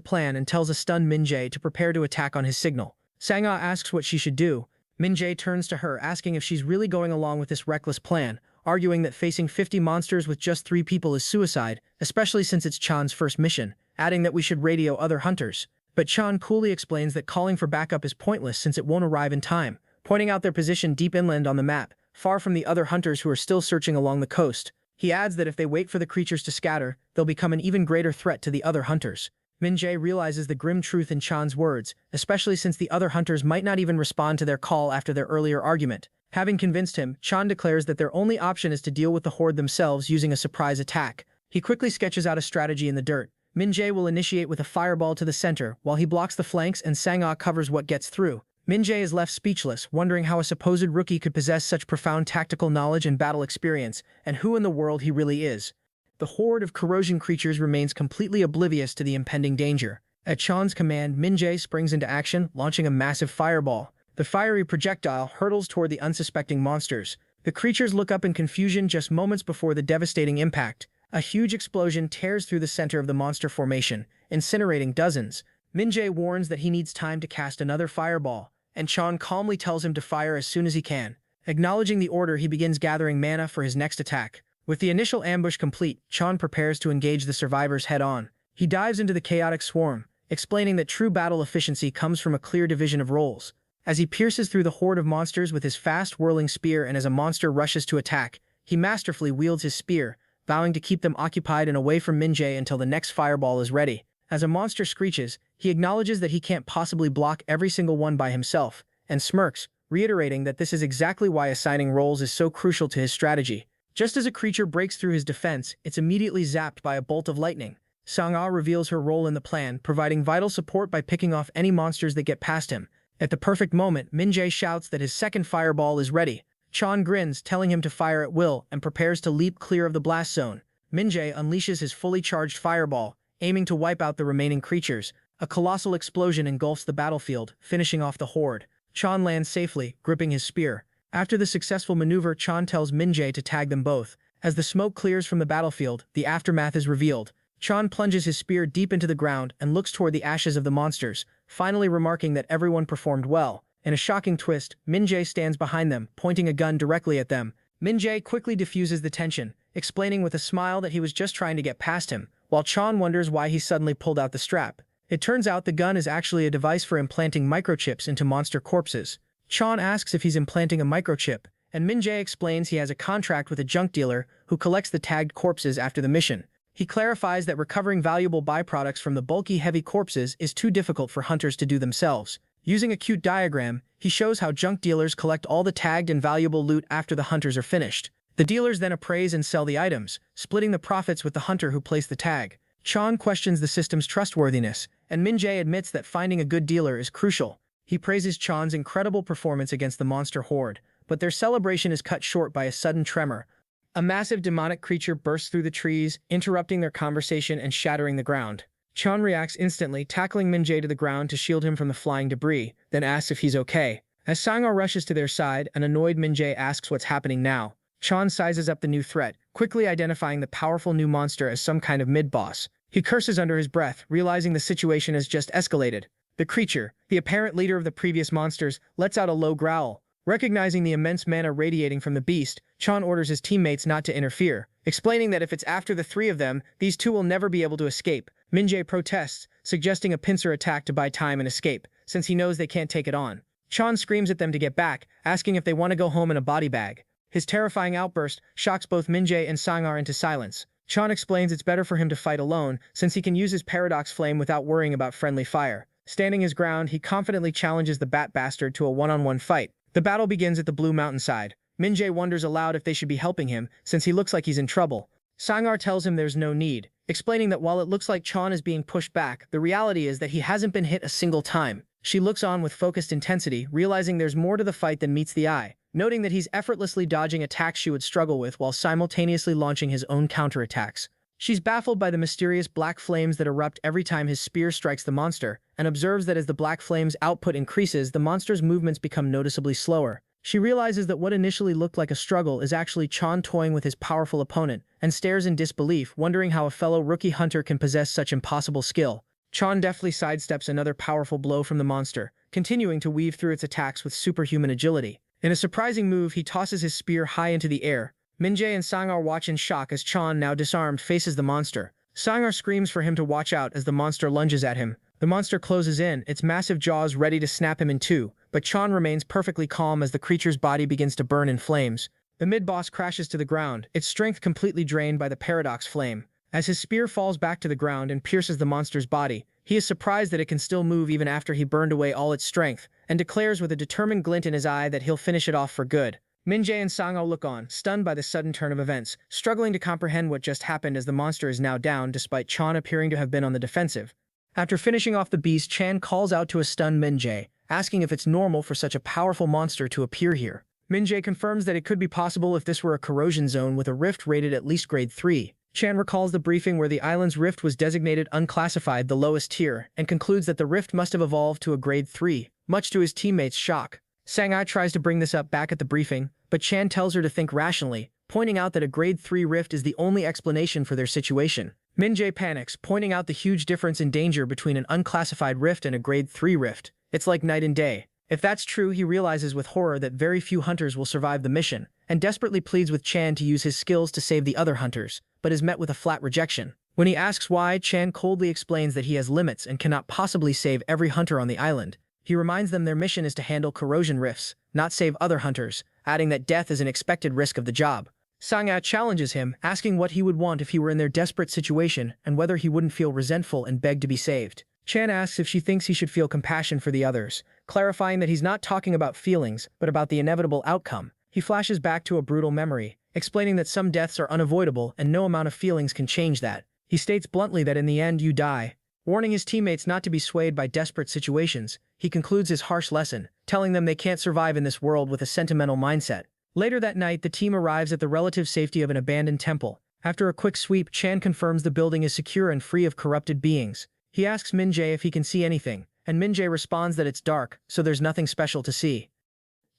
plan and tells a stunned Min-jae to prepare to attack on his signal. Sang-ah asks what she should do. Min-jae turns to her, asking if she's really going along with this reckless plan, arguing that facing 50 monsters with just 3 people is suicide, especially since it's Chan's first mission, adding that we should radio other hunters. But Chan coolly explains that calling for backup is pointless since it won't arrive in time, pointing out their position deep inland on the map, far from the other hunters who are still searching along the coast. He adds that if they wait for the creatures to scatter, they'll become an even greater threat to the other hunters. Min-jae realizes the grim truth in Chan's words, especially since the other hunters might not even respond to their call after their earlier argument. Having convinced him, Chan declares that their only option is to deal with the horde themselves using a surprise attack. He quickly sketches out a strategy in the dirt, Min-jae will initiate with a fireball to the center, while he blocks the flanks and Sang-ah covers what gets through. Min-jae is left speechless, wondering how a supposed rookie could possess such profound tactical knowledge and battle experience, and who in the world he really is. The horde of corrosion creatures remains completely oblivious to the impending danger. At Chan's command, Min-jae springs into action, launching a massive fireball. The fiery projectile hurtles toward the unsuspecting monsters. The creatures look up in confusion just moments before the devastating impact. A huge explosion tears through the center of the monster formation, incinerating dozens. Min-jae warns that he needs time to cast another fireball, and Chan calmly tells him to fire as soon as he can. Acknowledging the order, he begins gathering mana for his next attack. With the initial ambush complete, Chan prepares to engage the survivors head-on. He dives into the chaotic swarm, explaining that true battle efficiency comes from a clear division of roles. As he pierces through the horde of monsters with his fast whirling spear and as a monster rushes to attack, he masterfully wields his spear, vowing to keep them occupied and away from Min-jae until the next fireball is ready. As a monster screeches, he acknowledges that he can't possibly block every single one by himself, and smirks, reiterating that this is exactly why assigning roles is so crucial to his strategy. Just as a creature breaks through his defense, it's immediately zapped by a bolt of lightning. Sang-ah reveals her role in the plan, providing vital support by picking off any monsters that get past him. At the perfect moment, Min-jae shouts that his second fireball is ready. Chan grins, telling him to fire at will, and prepares to leap clear of the blast zone. Min-jae unleashes his fully charged fireball, aiming to wipe out the remaining creatures. A colossal explosion engulfs the battlefield, finishing off the horde. Chan lands safely, gripping his spear. After the successful maneuver, Chan tells Min-jae to tag them both. As the smoke clears from the battlefield, the aftermath is revealed. Chan plunges his spear deep into the ground and looks toward the ashes of the monsters, finally remarking that everyone performed well. In a shocking twist, Min-jae stands behind them, pointing a gun directly at them. Min-jae quickly diffuses the tension, explaining with a smile that he was just trying to get past him, while Chan wonders why he suddenly pulled out the strap. It turns out the gun is actually a device for implanting microchips into monster corpses. Chan asks if he's implanting a microchip, and Min-jae explains he has a contract with a junk dealer who collects the tagged corpses after the mission. He clarifies that recovering valuable byproducts from the bulky heavy corpses is too difficult for hunters to do themselves. Using a cute diagram, he shows how junk dealers collect all the tagged and valuable loot after the hunters are finished. The dealers then appraise and sell the items, splitting the profits with the hunter who placed the tag. Chan questions the system's trustworthiness, and Min-jae admits that finding a good dealer is crucial. He praises Chan's incredible performance against the monster horde, but their celebration is cut short by a sudden tremor. A massive demonic creature bursts through the trees, interrupting their conversation and shattering the ground. Chan reacts instantly, tackling Min-jae to the ground to shield him from the flying debris, then asks if he's okay. As Sang-ah rushes to their side, an annoyed Min-jae asks what's happening now. Chan sizes up the new threat, quickly identifying the powerful new monster as some kind of mid-boss. He curses under his breath, realizing the situation has just escalated. The creature, the apparent leader of the previous monsters, lets out a low growl. Recognizing the immense mana radiating from the beast, Chan orders his teammates not to interfere, explaining that if it's after the three of them, these two will never be able to escape. Min-jae protests, suggesting a pincer attack to buy time and escape, since he knows they can't take it on. Chan screams at them to get back, asking if they want to go home in a body bag. His terrifying outburst shocks both Min-jae and Sang-ah into silence. Chan explains it's better for him to fight alone, since he can use his paradox flame without worrying about friendly fire. Standing his ground, he confidently challenges the bat bastard to a one-on-one fight. The battle begins at the Blue Mountainside. Min-jae wonders aloud if they should be helping him, since he looks like he's in trouble. Sang-ah tells him there's no need, explaining that while it looks like Chan is being pushed back, the reality is that he hasn't been hit a single time. She looks on with focused intensity, realizing there's more to the fight than meets the eye, noting that he's effortlessly dodging attacks she would struggle with while simultaneously launching his own counterattacks. She's baffled by the mysterious black flames that erupt every time his spear strikes the monster, and observes that as the black flames' output increases, the monster's movements become noticeably slower. She realizes that what initially looked like a struggle is actually Chan toying with his powerful opponent, and stares in disbelief, wondering how a fellow rookie hunter can possess such impossible skill. Chan deftly sidesteps another powerful blow from the monster, continuing to weave through its attacks with superhuman agility. In a surprising move, he tosses his spear high into the air. Min-jae and Sang-ah watch in shock as Chan, now disarmed, faces the monster. Sang-ah screams for him to watch out as the monster lunges at him. The monster closes in, its massive jaws ready to snap him in two, but Chan remains perfectly calm as the creature's body begins to burn in flames. The mid-boss crashes to the ground, its strength completely drained by the paradox flame. As his spear falls back to the ground and pierces the monster's body, he is surprised that it can still move even after he burned away all its strength, and declares with a determined glint in his eye that he'll finish it off for good. Min-jae and Sang-ho look on, stunned by the sudden turn of events, struggling to comprehend what just happened as the monster is now down despite Chan appearing to have been on the defensive. After finishing off the beast, Chan calls out to a stunned Min-jae, asking if it's normal for such a powerful monster to appear here. Min-jae confirms that it could be possible if this were a corrosion zone with a rift rated at least grade 3. Chan recalls the briefing where the island's rift was designated unclassified, the lowest tier, and concludes that the rift must have evolved to a grade 3, much to his teammates' shock. Sang-ai tries to bring this up back at the briefing, but Chan tells her to think rationally, pointing out that a grade 3 rift is the only explanation for their situation. Min-jae panics, pointing out the huge difference in danger between an unclassified rift and a grade 3 rift. It's like night and day. If that's true, he realizes with horror that very few hunters will survive the mission, and desperately pleads with Chan to use his skills to save the other hunters, but is met with a flat rejection. When he asks why, Chan coldly explains that he has limits and cannot possibly save every hunter on the island. He reminds them their mission is to handle corrosion rifts, not save other hunters, adding that death is an expected risk of the job. Sang-ho challenges him, asking what he would want if he were in their desperate situation and whether he wouldn't feel resentful and beg to be saved. Chan asks if she thinks he should feel compassion for the others, clarifying that he's not talking about feelings, but about the inevitable outcome. He flashes back to a brutal memory, explaining that some deaths are unavoidable and no amount of feelings can change that. He states bluntly that in the end you die. Warning his teammates not to be swayed by desperate situations, he concludes his harsh lesson, telling them they can't survive in this world with a sentimental mindset. Later that night, the team arrives at the relative safety of an abandoned temple. After a quick sweep, Chan confirms the building is secure and free of corrupted beings. He asks Min-jae if he can see anything, and Min-jae responds that it's dark, so there's nothing special to see.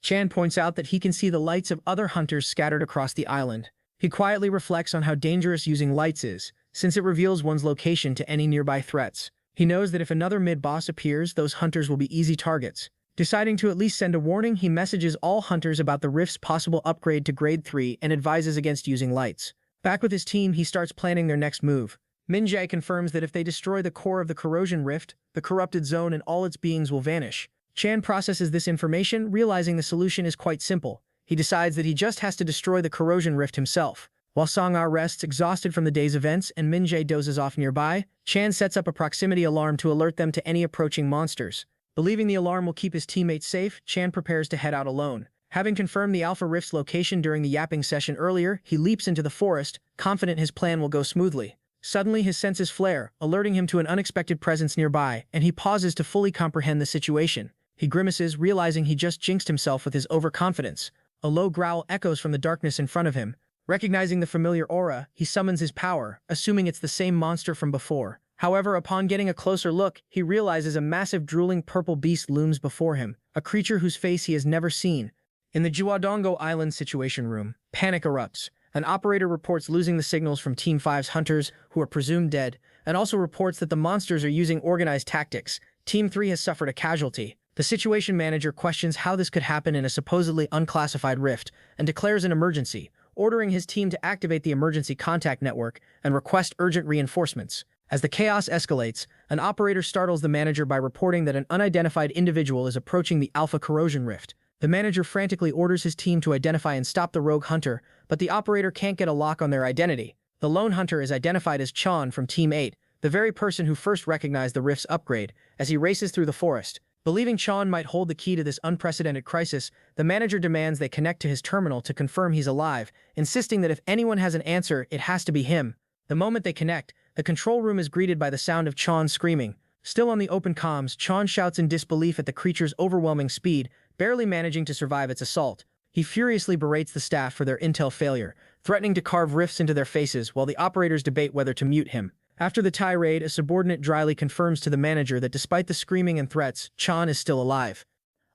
Chan points out that he can see the lights of other hunters scattered across the island. He quietly reflects on how dangerous using lights is, since it reveals one's location to any nearby threats. He knows that if another mid-boss appears, those hunters will be easy targets. Deciding to at least send a warning, he messages all hunters about the rift's possible upgrade to grade 3 and advises against using lights. Back with his team, he starts planning their next move. Min-jae confirms that if they destroy the core of the corrosion rift, the corrupted zone and all its beings will vanish. Chan processes this information, realizing the solution is quite simple. He decides that he just has to destroy the corrosion rift himself. While Sang-ho rests exhausted from the day's events and Min-jae dozes off nearby, Chan sets up a proximity alarm to alert them to any approaching monsters. Believing the alarm will keep his teammates safe, Chan prepares to head out alone. Having confirmed the Alpha Rift's location during the yapping session earlier, he leaps into the forest, confident his plan will go smoothly. Suddenly, his senses flare, alerting him to an unexpected presence nearby, and he pauses to fully comprehend the situation. He grimaces, realizing he just jinxed himself with his overconfidence. A low growl echoes from the darkness in front of him. Recognizing the familiar aura, he summons his power, assuming it's the same monster from before. However, upon getting a closer look, he realizes a massive drooling purple beast looms before him, a creature whose face he has never seen. In the Juadongo Island Situation Room, panic erupts. An operator reports losing the signals from Team 5's hunters, who are presumed dead, and also reports that the monsters are using organized tactics. Team 3 has suffered a casualty. The situation manager questions how this could happen in a supposedly unclassified rift, and declares an emergency, ordering his team to activate the emergency contact network and request urgent reinforcements. As the chaos escalates, an operator startles the manager by reporting that an unidentified individual is approaching the Alpha Corrosion Rift. The manager frantically orders his team to identify and stop the rogue hunter, but the operator can't get a lock on their identity. The lone hunter is identified as Chan from Team 8, the very person who first recognized the rift's upgrade, as he races through the forest. Believing Chan might hold the key to this unprecedented crisis, the manager demands they connect to his terminal to confirm he's alive, insisting that if anyone has an answer, it has to be him. The moment they connect, the control room is greeted by the sound of Chan screaming. Still on the open comms, Chan shouts in disbelief at the creature's overwhelming speed, barely managing to survive its assault. He furiously berates the staff for their intel failure, threatening to carve rifts into their faces while the operators debate whether to mute him. After the tirade, a subordinate dryly confirms to the manager that despite the screaming and threats, Chan is still alive.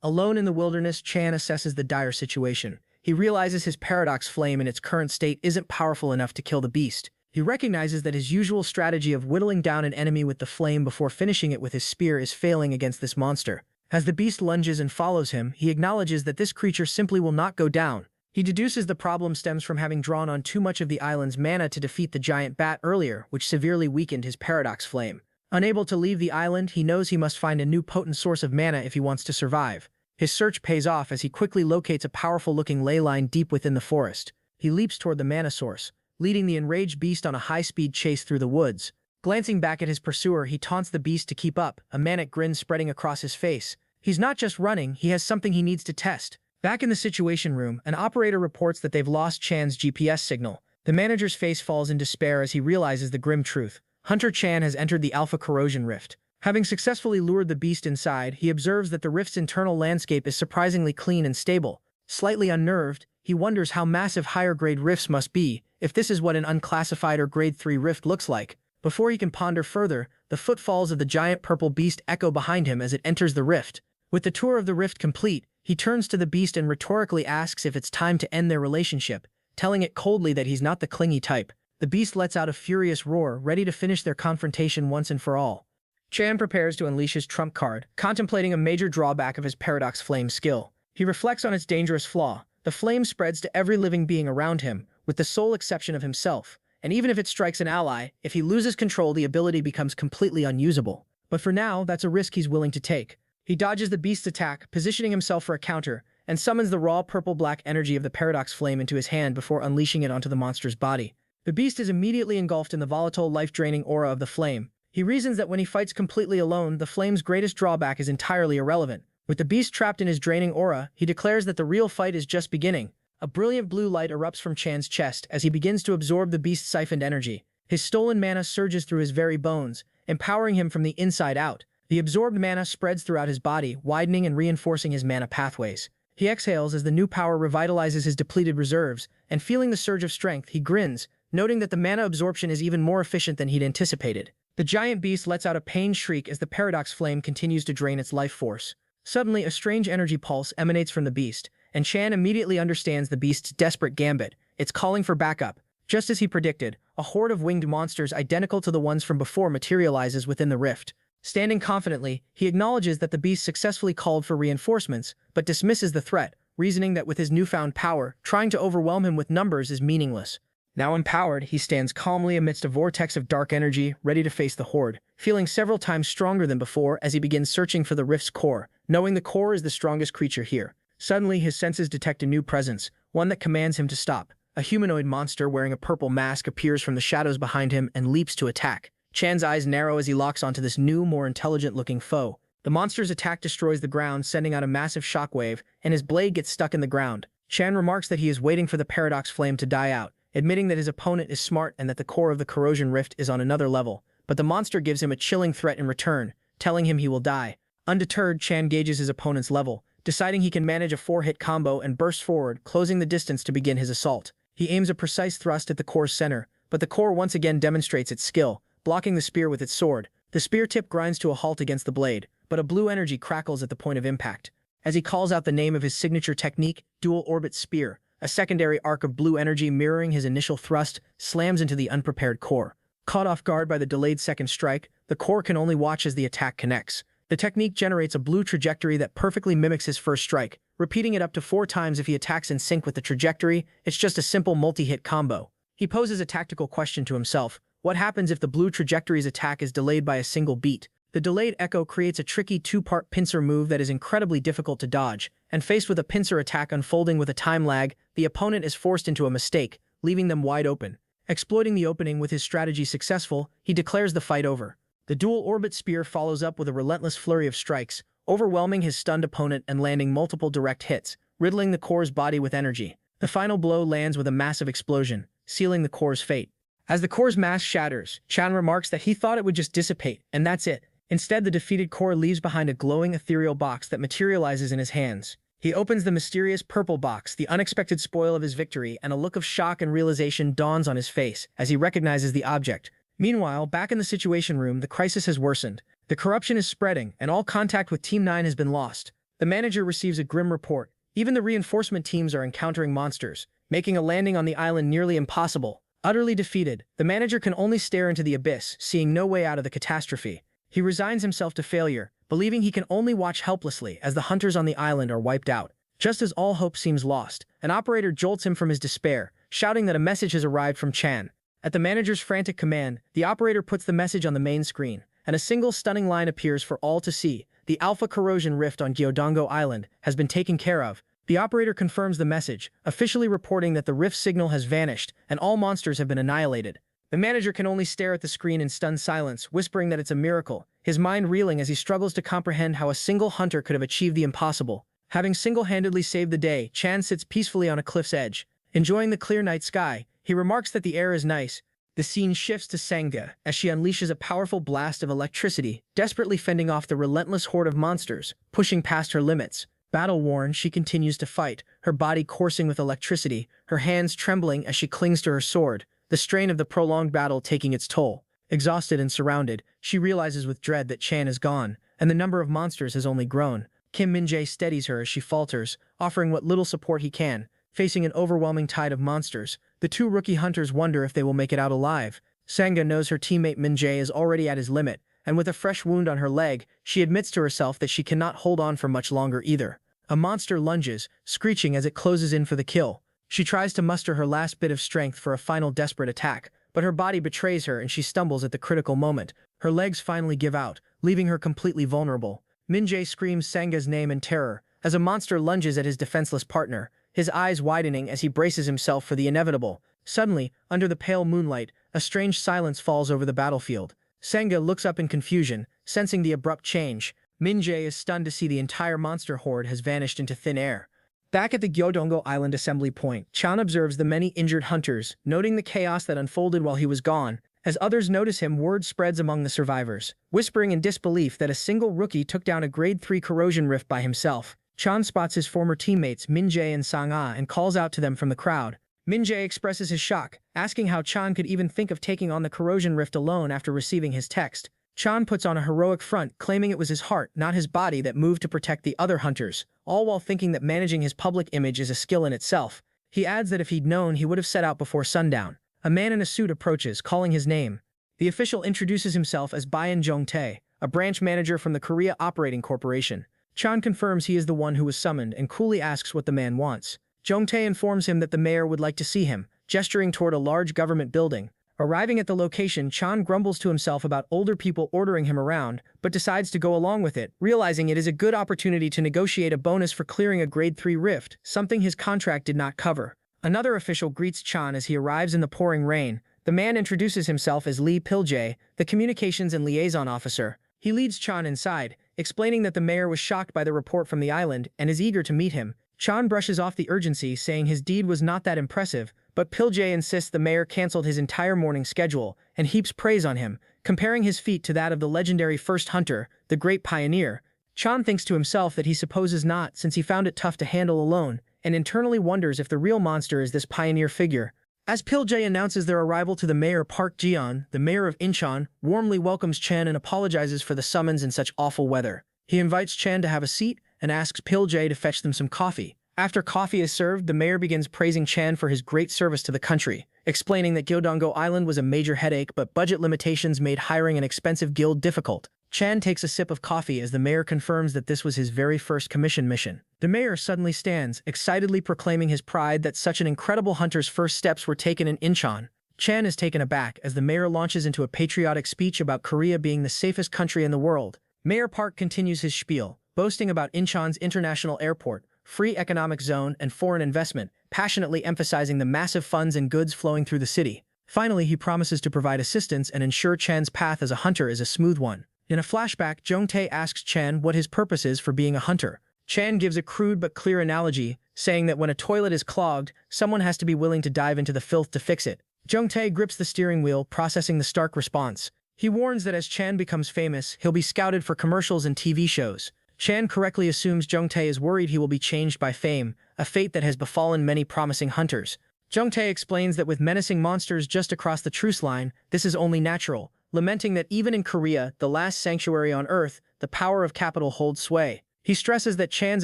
Alone in the wilderness, Chan assesses the dire situation. He realizes his paradox flame in its current state isn't powerful enough to kill the beast. He recognizes that his usual strategy of whittling down an enemy with the flame before finishing it with his spear is failing against this monster. As the beast lunges and follows him, he acknowledges that this creature simply will not go down. He deduces the problem stems from having drawn on too much of the island's mana to defeat the giant bat earlier, which severely weakened his paradox flame. Unable to leave the island, he knows he must find a new potent source of mana if he wants to survive. His search pays off as he quickly locates a powerful-looking ley line deep within the forest. He leaps toward the mana source, leading the enraged beast on a high-speed chase through the woods. Glancing back at his pursuer, he taunts the beast to keep up, a manic grin spreading across his face. He's not just running, he has something he needs to test. Back in the situation room, an operator reports that they've lost Chan's GPS signal. The manager's face falls in despair as he realizes the grim truth. Hunter Chan has entered the Alpha Corrosion Rift. Having successfully lured the beast inside, he observes that the rift's internal landscape is surprisingly clean and stable. Slightly unnerved, he wonders how massive higher-grade rifts must be, if this is what an unclassified or Grade 3 rift looks like. Before he can ponder further, the footfalls of the giant purple beast echo behind him as it enters the rift. With the tour of the rift complete, he turns to the beast and rhetorically asks if it's time to end their relationship, telling it coldly that he's not the clingy type. The beast lets out a furious roar, ready to finish their confrontation once and for all. Chan prepares to unleash his trump card, contemplating a major drawback of his Paradox Flame skill. He reflects on its dangerous flaw. The flame spreads to every living being around him, with the sole exception of himself, and even if it strikes an ally, if he loses control, the ability becomes completely unusable. But for now, that's a risk he's willing to take. He dodges the beast's attack, positioning himself for a counter, and summons the raw purple-black energy of the Paradox Flame into his hand before unleashing it onto the monster's body. The beast is immediately engulfed in the volatile, life-draining aura of the flame. He reasons that when he fights completely alone, the flame's greatest drawback is entirely irrelevant. With the beast trapped in his draining aura, he declares that the real fight is just beginning. A brilliant blue light erupts from Chan's chest as he begins to absorb the beast's siphoned energy. His stolen mana surges through his very bones, empowering him from the inside out. The absorbed mana spreads throughout his body, widening and reinforcing his mana pathways. He exhales as the new power revitalizes his depleted reserves, and feeling the surge of strength, he grins, noting that the mana absorption is even more efficient than he'd anticipated. The giant beast lets out a pained shriek as the Paradox Flame continues to drain its life force. Suddenly, a strange energy pulse emanates from the beast, and Chan immediately understands the beast's desperate gambit. It's calling for backup. Just as he predicted, a horde of winged monsters identical to the ones from before materializes within the rift. Standing confidently, he acknowledges that the beast successfully called for reinforcements, but dismisses the threat, reasoning that with his newfound power, trying to overwhelm him with numbers is meaningless. Now empowered, he stands calmly amidst a vortex of dark energy, ready to face the horde, feeling several times stronger than before as he begins searching for the rift's core, knowing the core is the strongest creature here. Suddenly, his senses detect a new presence, one that commands him to stop. A humanoid monster wearing a purple mask appears from the shadows behind him and leaps to attack. Chan's eyes narrow as he locks onto this new, more intelligent-looking foe. The monster's attack destroys the ground, sending out a massive shockwave, and his blade gets stuck in the ground. Chan remarks that he is waiting for the Paradox Flame to die out, admitting that his opponent is smart and that the core of the Corrosion Rift is on another level. But the monster gives him a chilling threat in return, telling him he will die. Undeterred, Chan gauges his opponent's level, deciding he can manage a 4-hit combo and bursts forward, closing the distance to begin his assault. He aims a precise thrust at the core's center, but the core once again demonstrates its skill, blocking the spear with its sword. The spear tip grinds to a halt against the blade, but a blue energy crackles at the point of impact. As he calls out the name of his signature technique, Dual Orbit Spear, a secondary arc of blue energy mirroring his initial thrust slams into the unprepared core. Caught off guard by the delayed second strike, the core can only watch as the attack connects. The technique generates a blue trajectory that perfectly mimics his first strike, repeating it up to 4 times if he attacks in sync with the trajectory. It's just a simple multi-hit combo. He poses a tactical question to himself. What happens if the blue trajectory's attack is delayed by a single beat? The delayed echo creates a tricky 2-part pincer move that is incredibly difficult to dodge, and faced with a pincer attack unfolding with a time lag, the opponent is forced into a mistake, leaving them wide open. Exploiting the opening with his strategy successful, he declares the fight over. The Dual Orbit Spear follows up with a relentless flurry of strikes, overwhelming his stunned opponent and landing multiple direct hits, riddling the core's body with energy. The final blow lands with a massive explosion, sealing the core's fate. As the core's mass shatters, Chan remarks that he thought it would just dissipate, and that's it. Instead, the defeated core leaves behind a glowing ethereal box that materializes in his hands. He opens the mysterious purple box, the unexpected spoil of his victory, and a look of shock and realization dawns on his face as he recognizes the object. Meanwhile, back in the situation room, the crisis has worsened. The corruption is spreading, and all contact with Team 9 has been lost. The manager receives a grim report. Even the reinforcement teams are encountering monsters, making a landing on the island nearly impossible. Utterly defeated, the manager can only stare into the abyss, seeing no way out of the catastrophe. He resigns himself to failure, believing he can only watch helplessly as the hunters on the island are wiped out. Just as all hope seems lost, an operator jolts him from his despair, shouting that a message has arrived from Chan. At the manager's frantic command, the operator puts the message on the main screen, and a single stunning line appears for all to see. The Alpha Corrosion Rift on Gyeodongo Island has been taken care of. The operator confirms the message, officially reporting that the rift signal has vanished and all monsters have been annihilated. The manager can only stare at the screen in stunned silence, whispering that it's a miracle, his mind reeling as he struggles to comprehend how a single hunter could have achieved the impossible. Having single-handedly saved the day, Chan sits peacefully on a cliff's edge. Enjoying the clear night sky, he remarks that the air is nice. The scene shifts to Sangha as she unleashes a powerful blast of electricity, desperately fending off the relentless horde of monsters, pushing past her limits. Battle-worn, she continues to fight, her body coursing with electricity, her hands trembling as she clings to her sword, the strain of the prolonged battle taking its toll. Exhausted and surrounded, she realizes with dread that Chan is gone, and the number of monsters has only grown. Kim Min-jae steadies her as she falters, offering what little support he can. Facing an overwhelming tide of monsters, the two rookie hunters wonder if they will make it out alive. Sangha knows her teammate Min-jae is already at his limit, and with a fresh wound on her leg, she admits to herself that she cannot hold on for much longer either. A monster lunges, screeching as it closes in for the kill. She tries to muster her last bit of strength for a final desperate attack, but her body betrays her and she stumbles at the critical moment. Her legs finally give out, leaving her completely vulnerable. Min-jae screams Sangha's name in terror, as a monster lunges at his defenseless partner, his eyes widening as he braces himself for the inevitable. Suddenly, under the pale moonlight, a strange silence falls over the battlefield. Sangha looks up in confusion, sensing the abrupt change. Min-jae is stunned to see the entire monster horde has vanished into thin air. Back at the Gyodongo Island assembly point, Chan observes the many injured hunters, noting the chaos that unfolded while he was gone. As others notice him, word spreads among the survivors, whispering in disbelief that a single rookie took down a grade 3 corrosion rift by himself. Chan spots his former teammates Min-jae and Sang-ah and calls out to them from the crowd. Min-jae expresses his shock, asking how Chan could even think of taking on the corrosion rift alone after receiving his text. Chan puts on a heroic front, claiming it was his heart, not his body, that moved to protect the other hunters, all while thinking that managing his public image is a skill in itself. He adds that if he'd known, he would have set out before sundown. A man in a suit approaches, calling his name. The official introduces himself as Bayan Jong-tae, a branch manager from the Korea Operating Corporation. Chan confirms he is the one who was summoned and coolly asks what the man wants. Jong-tae informs him that the mayor would like to see him, gesturing toward a large government building. Arriving at the location, Chan grumbles to himself about older people ordering him around, but decides to go along with it, realizing it is a good opportunity to negotiate a bonus for clearing a grade 3 rift, something his contract did not cover. Another official greets Chan as he arrives in the pouring rain. The man introduces himself as Lee Pil-jae, the communications and liaison officer. He leads Chan inside, explaining that the mayor was shocked by the report from the island and is eager to meet him. Chan brushes off the urgency, saying his deed was not that impressive, but Pil-jae insists the mayor canceled his entire morning schedule and heaps praise on him, comparing his feat to that of the legendary first hunter, the great pioneer. Chan thinks to himself that he supposes not, since he found it tough to handle alone, and internally wonders if the real monster is this pioneer figure. As Pil-jae announces their arrival to the mayor, Park Ji-yeon, the mayor of Incheon, warmly welcomes Chan and apologizes for the summons in such awful weather. He invites Chan to have a seat and asks Pil-jae to fetch them some coffee. After coffee is served, the mayor begins praising Chan for his great service to the country, explaining that Gyodongo Island was a major headache but budget limitations made hiring an expensive guild difficult. Chan takes a sip of coffee as the mayor confirms that this was his very first commission mission. The mayor suddenly stands, excitedly proclaiming his pride that such an incredible hunter's first steps were taken in Incheon. Chan is taken aback as the mayor launches into a patriotic speech about Korea being the safest country in the world. Mayor Park continues his spiel, boasting about Incheon's international airport, free economic zone, and foreign investment, passionately emphasizing the massive funds and goods flowing through the city. Finally, he promises to provide assistance and ensure Chan's path as a hunter is a smooth one. In a flashback, Jong-tae asks Chan what his purpose is for being a hunter. Chan gives a crude but clear analogy, saying that when a toilet is clogged, someone has to be willing to dive into the filth to fix it. Jong-tae grips the steering wheel, processing the stark response. He warns that as Chan becomes famous, he'll be scouted for commercials and TV shows. Chan correctly assumes Jong-tae is worried he will be changed by fame, a fate that has befallen many promising hunters. Jong-tae explains that with menacing monsters just across the truce line, this is only natural, lamenting that even in Korea, the last sanctuary on Earth, the power of capital holds sway. He stresses that Chan's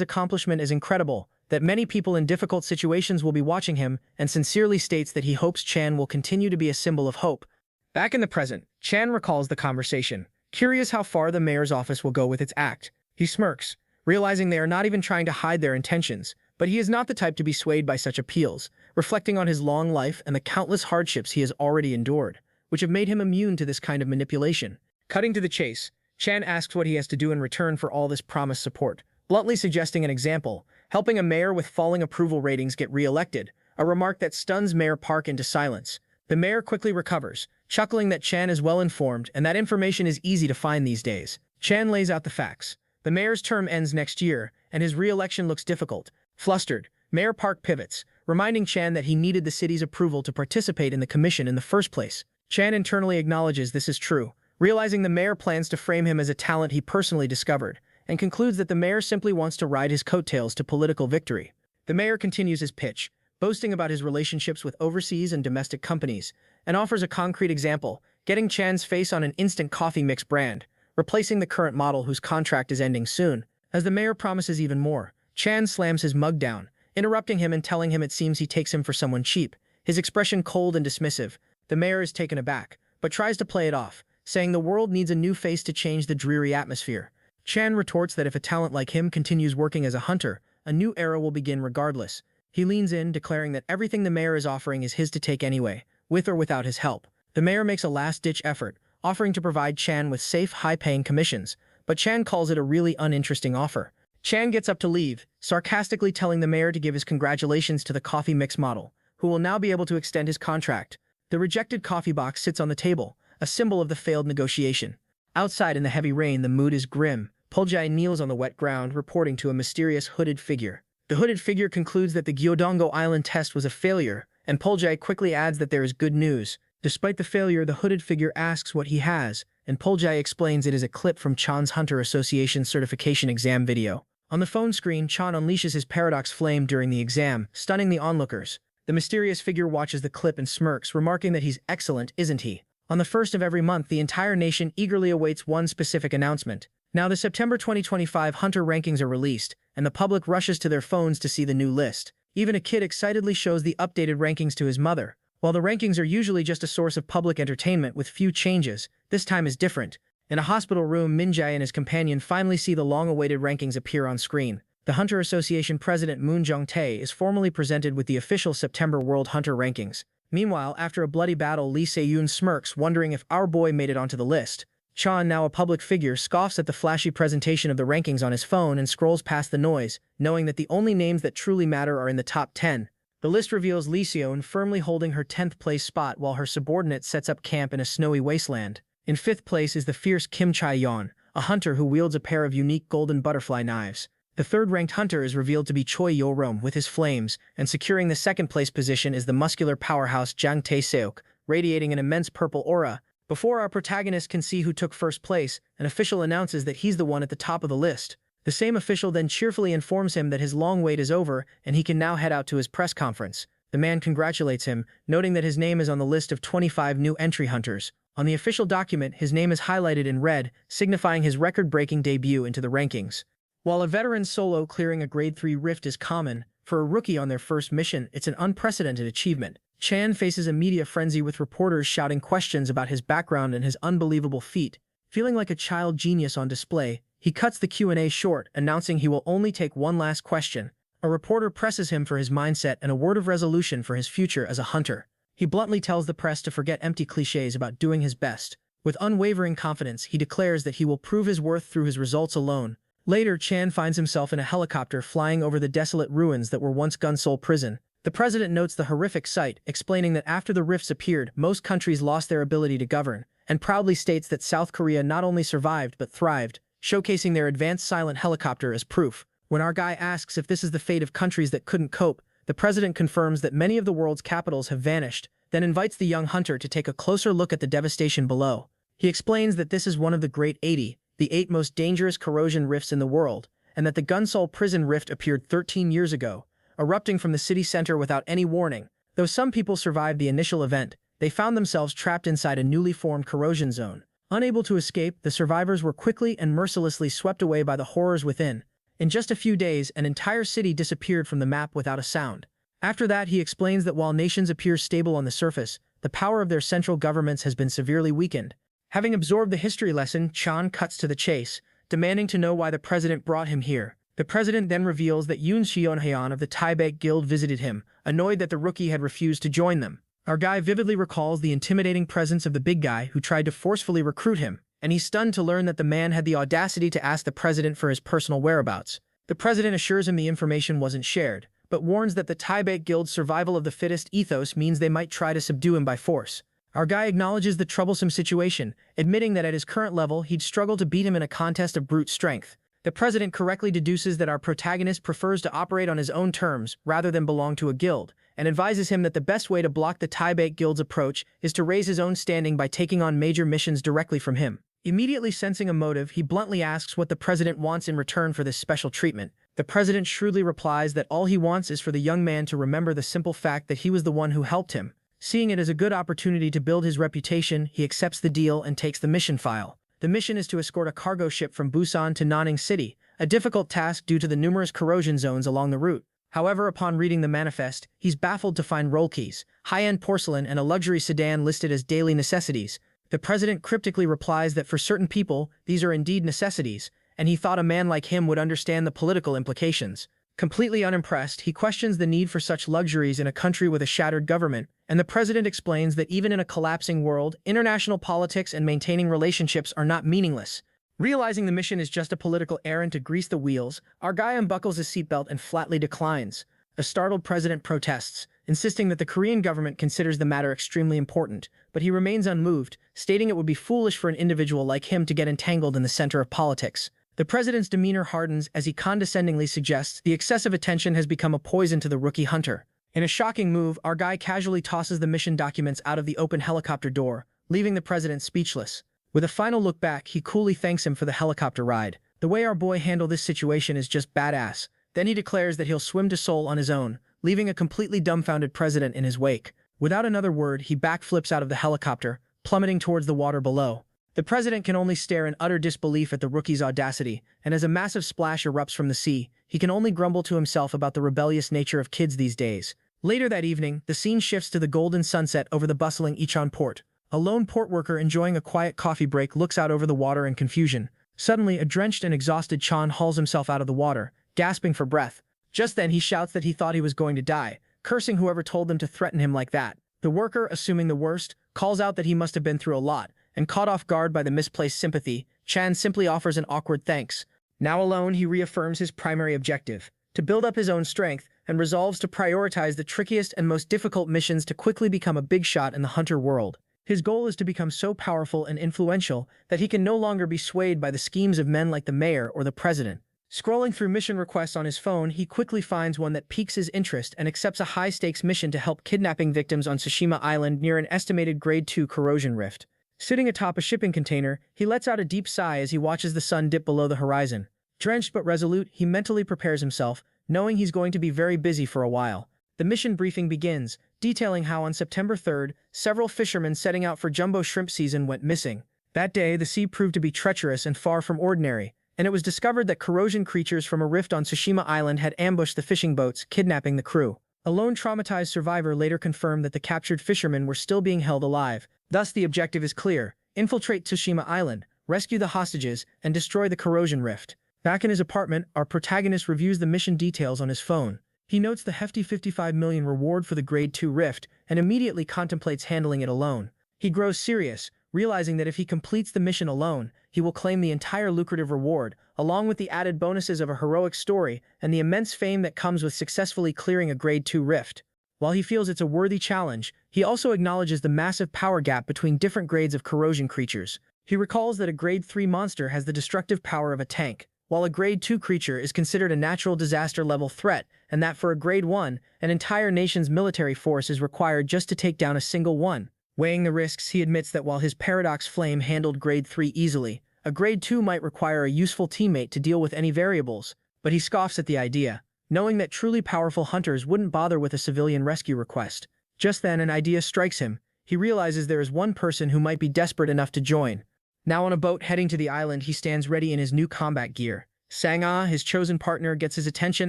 accomplishment is incredible, that many people in difficult situations will be watching him, and sincerely states that he hopes Chan will continue to be a symbol of hope. Back in the present, Chan recalls the conversation, curious how far the mayor's office will go with its act. He smirks, realizing they are not even trying to hide their intentions, but he is not the type to be swayed by such appeals, reflecting on his long life and the countless hardships he has already endured, which have made him immune to this kind of manipulation. Cutting to the chase, Chan asks what he has to do in return for all this promised support, bluntly suggesting an example, helping a mayor with falling approval ratings get re-elected, a remark that stuns Mayor Park into silence. The mayor quickly recovers, chuckling that Chan is well-informed and that information is easy to find these days. Chan lays out the facts. The mayor's term ends next year, and his re-election looks difficult. Flustered, Mayor Park pivots, reminding Chan that he needed the city's approval to participate in the commission in the first place. Chan internally acknowledges this is true, realizing the mayor plans to frame him as a talent he personally discovered, and concludes that the mayor simply wants to ride his coattails to political victory. The mayor continues his pitch, boasting about his relationships with overseas and domestic companies, and offers a concrete example, getting Chan's face on an instant coffee mix brand, replacing the current model whose contract is ending soon. As the mayor promises even more, Chan slams his mug down, interrupting him and telling him it seems he takes him for someone cheap, his expression cold and dismissive. The mayor is taken aback, but tries to play it off, saying the world needs a new face to change the dreary atmosphere. Chan retorts that if a talent like him continues working as a hunter, a new era will begin regardless. He leans in, declaring that everything the mayor is offering is his to take anyway, with or without his help. The mayor makes a last-ditch effort, offering to provide Chan with safe, high-paying commissions, but Chan calls it a really uninteresting offer. Chan gets up to leave, sarcastically telling the mayor to give his congratulations to the coffee mix model, who will now be able to extend his contract. The rejected coffee box sits on the table, a symbol of the failed negotiation. Outside in the heavy rain, the mood is grim. Poljai kneels on the wet ground, reporting to a mysterious hooded figure. The hooded figure concludes that the Gyodongo Island test was a failure, and Poljai quickly adds that there is good news. Despite the failure, the hooded figure asks what he has, and Poljai explains it is a clip from Chan's Hunter Association certification exam video. On the phone screen, Chan unleashes his paradox flame during the exam, stunning the onlookers. The mysterious figure watches the clip and smirks, remarking that he's excellent, isn't he? On the first of every month, the entire nation eagerly awaits one specific announcement. Now the September 2025 Hunter rankings are released, and the public rushes to their phones to see the new list. Even a kid excitedly shows the updated rankings to his mother. While the rankings are usually just a source of public entertainment with few changes, this time is different. In a hospital room, Minjae and his companion finally see the long-awaited rankings appear on screen. The Hunter Association president Moon Jong-tae is formally presented with the official September World Hunter rankings. Meanwhile, after a bloody battle, Lee Se-yoon smirks, wondering if our boy made it onto the list. Chan, now a public figure, scoffs at the flashy presentation of the rankings on his phone and scrolls past the noise, knowing that the only names that truly matter are in the top 10. The list reveals Lee Se-yoon firmly holding her 10th place spot while her subordinate sets up camp in a snowy wasteland. In 5th place is the fierce Kim Chae-yeon, a hunter who wields a pair of unique golden butterfly knives. The third-ranked hunter is revealed to be Choi Yo-rom with his flames, and securing the second-place position is the muscular powerhouse Jang Tae-seok, radiating an immense purple aura. Before our protagonist can see who took first place, an official announces that he's the one at the top of the list. The same official then cheerfully informs him that his long wait is over and he can now head out to his press conference. The man congratulates him, noting that his name is on the list of 25 new entry hunters. On the official document, his name is highlighted in red, signifying his record-breaking debut into the rankings. While a veteran solo clearing a Grade 3 rift is common, for a rookie on their first mission, it's an unprecedented achievement. Chan faces a media frenzy with reporters shouting questions about his background and his unbelievable feat. Feeling like a child genius on display, he cuts the Q&A short, announcing he will only take one last question. A reporter presses him for his mindset and a word of resolution for his future as a hunter. He bluntly tells the press to forget empty cliches about doing his best. With unwavering confidence, he declares that he will prove his worth through his results alone. Later, Chan finds himself in a helicopter flying over the desolate ruins that were once Gunsol Prison. The president notes the horrific sight, explaining that after the rifts appeared, most countries lost their ability to govern, and proudly states that South Korea not only survived but thrived, showcasing their advanced silent helicopter as proof. When our guy asks if this is the fate of countries that couldn't cope, the president confirms that many of the world's capitals have vanished, then invites the young hunter to take a closer look at the devastation below. He explains that this is one of the Great 80, the 8 most dangerous corrosion rifts in the world, and that the Gunsol Prison rift appeared 13 years ago, erupting from the city center without any warning. Though some people survived the initial event, they found themselves trapped inside a newly formed corrosion zone. Unable to escape, the survivors were quickly and mercilessly swept away by the horrors within. In just a few days, an entire city disappeared from the map without a sound. After that, he explains that while nations appear stable on the surface, the power of their central governments has been severely weakened. Having absorbed the history lesson, Chan cuts to the chase, demanding to know why the president brought him here. The president then reveals that Yoon Seon-haeon of the Taebaek Guild visited him, annoyed that the rookie had refused to join them. Our guy vividly recalls the intimidating presence of the big guy who tried to forcefully recruit him, and he's stunned to learn that the man had the audacity to ask the president for his personal whereabouts. The president assures him the information wasn't shared, but warns that the Taebaek Guild's survival of the fittest ethos means they might try to subdue him by force. Our guy acknowledges the troublesome situation, admitting that at his current level he'd struggle to beat him in a contest of brute strength. The president correctly deduces that our protagonist prefers to operate on his own terms rather than belong to a guild, and advises him that the best way to block the Tibet Guild's approach is to raise his own standing by taking on major missions directly from him. Immediately sensing a motive, he bluntly asks what the president wants in return for this special treatment. The president shrewdly replies that all he wants is for the young man to remember the simple fact that he was the one who helped him. Seeing it as a good opportunity to build his reputation, he accepts the deal and takes the mission file. The mission is to escort a cargo ship from Busan to Nanning City, a difficult task due to the numerous corrosion zones along the route. However, upon reading the manifest, he's baffled to find roll keys, high-end porcelain, and a luxury sedan listed as daily necessities. The president cryptically replies that for certain people, these are indeed necessities, and he thought a man like him would understand the political implications. Completely unimpressed, he questions the need for such luxuries in a country with a shattered government, and the president explains that even in a collapsing world, international politics and maintaining relationships are not meaningless. Realizing the mission is just a political errand to grease the wheels, our guy unbuckles his seatbelt and flatly declines. A startled president protests, insisting that the Korean government considers the matter extremely important, but he remains unmoved, stating it would be foolish for an individual like him to get entangled in the center of politics. The president's demeanor hardens as he condescendingly suggests the excessive attention has become a poison to the rookie hunter. In a shocking move, our guy casually tosses the mission documents out of the open helicopter door, leaving the president speechless. With a final look back, he coolly thanks him for the helicopter ride. The way our boy handled this situation is just badass. Then he declares that he'll swim to Seoul on his own, leaving a completely dumbfounded president in his wake. Without another word, he backflips out of the helicopter, plummeting towards the water below. The president can only stare in utter disbelief at the rookie's audacity, and as a massive splash erupts from the sea, he can only grumble to himself about the rebellious nature of kids these days. Later that evening, the scene shifts to the golden sunset over the bustling Icheon port. A lone port worker enjoying a quiet coffee break looks out over the water in confusion. Suddenly, a drenched and exhausted Chan hauls himself out of the water, gasping for breath. Just then, he shouts that he thought he was going to die, cursing whoever told them to threaten him like that. The worker, assuming the worst, calls out that he must have been through a lot, and caught off guard by the misplaced sympathy, Chan simply offers an awkward thanks. Now alone, he reaffirms his primary objective, to build up his own strength, and resolves to prioritize the trickiest and most difficult missions to quickly become a big shot in the hunter world. His goal is to become so powerful and influential that he can no longer be swayed by the schemes of men like the mayor or the president. Scrolling through mission requests on his phone, he quickly finds one that piques his interest and accepts a high-stakes mission to help kidnapping victims on Tsushima Island near an estimated Grade 2 corrosion rift. Sitting atop a shipping container, he lets out a deep sigh as he watches the sun dip below the horizon. Drenched but resolute, he mentally prepares himself, knowing he's going to be very busy for a while. The mission briefing begins, detailing how on September 3rd, several fishermen setting out for jumbo shrimp season went missing. That day, the sea proved to be treacherous and far from ordinary, and it was discovered that corrosion creatures from a rift on Tsushima Island had ambushed the fishing boats, kidnapping the crew. A lone traumatized survivor later confirmed that the captured fishermen were still being held alive. Thus, the objective is clear: infiltrate Tsushima Island, rescue the hostages, and destroy the corrosion rift. Back in his apartment, our protagonist reviews the mission details on his phone. He notes the hefty 55 million reward for the Grade 2 rift and immediately contemplates handling it alone. He grows serious, realizing that if he completes the mission alone, he will claim the entire lucrative reward, along with the added bonuses of a heroic story and the immense fame that comes with successfully clearing a Grade 2 rift. While he feels it's a worthy challenge, he also acknowledges the massive power gap between different grades of corrosion creatures. He recalls that a Grade 3 monster has the destructive power of a tank, while a Grade 2 creature is considered a natural disaster-level threat, and that for a Grade 1, an entire nation's military force is required just to take down a single one. Weighing the risks, he admits that while his Paradox Flame handled Grade 3 easily, a Grade 2 might require a useful teammate to deal with any variables, but he scoffs at the idea, knowing that truly powerful hunters wouldn't bother with a civilian rescue request. Just then, an idea strikes him. He realizes there is one person who might be desperate enough to join. Now on a boat heading to the island, he stands ready in his new combat gear. Sang-ah, his chosen partner, gets his attention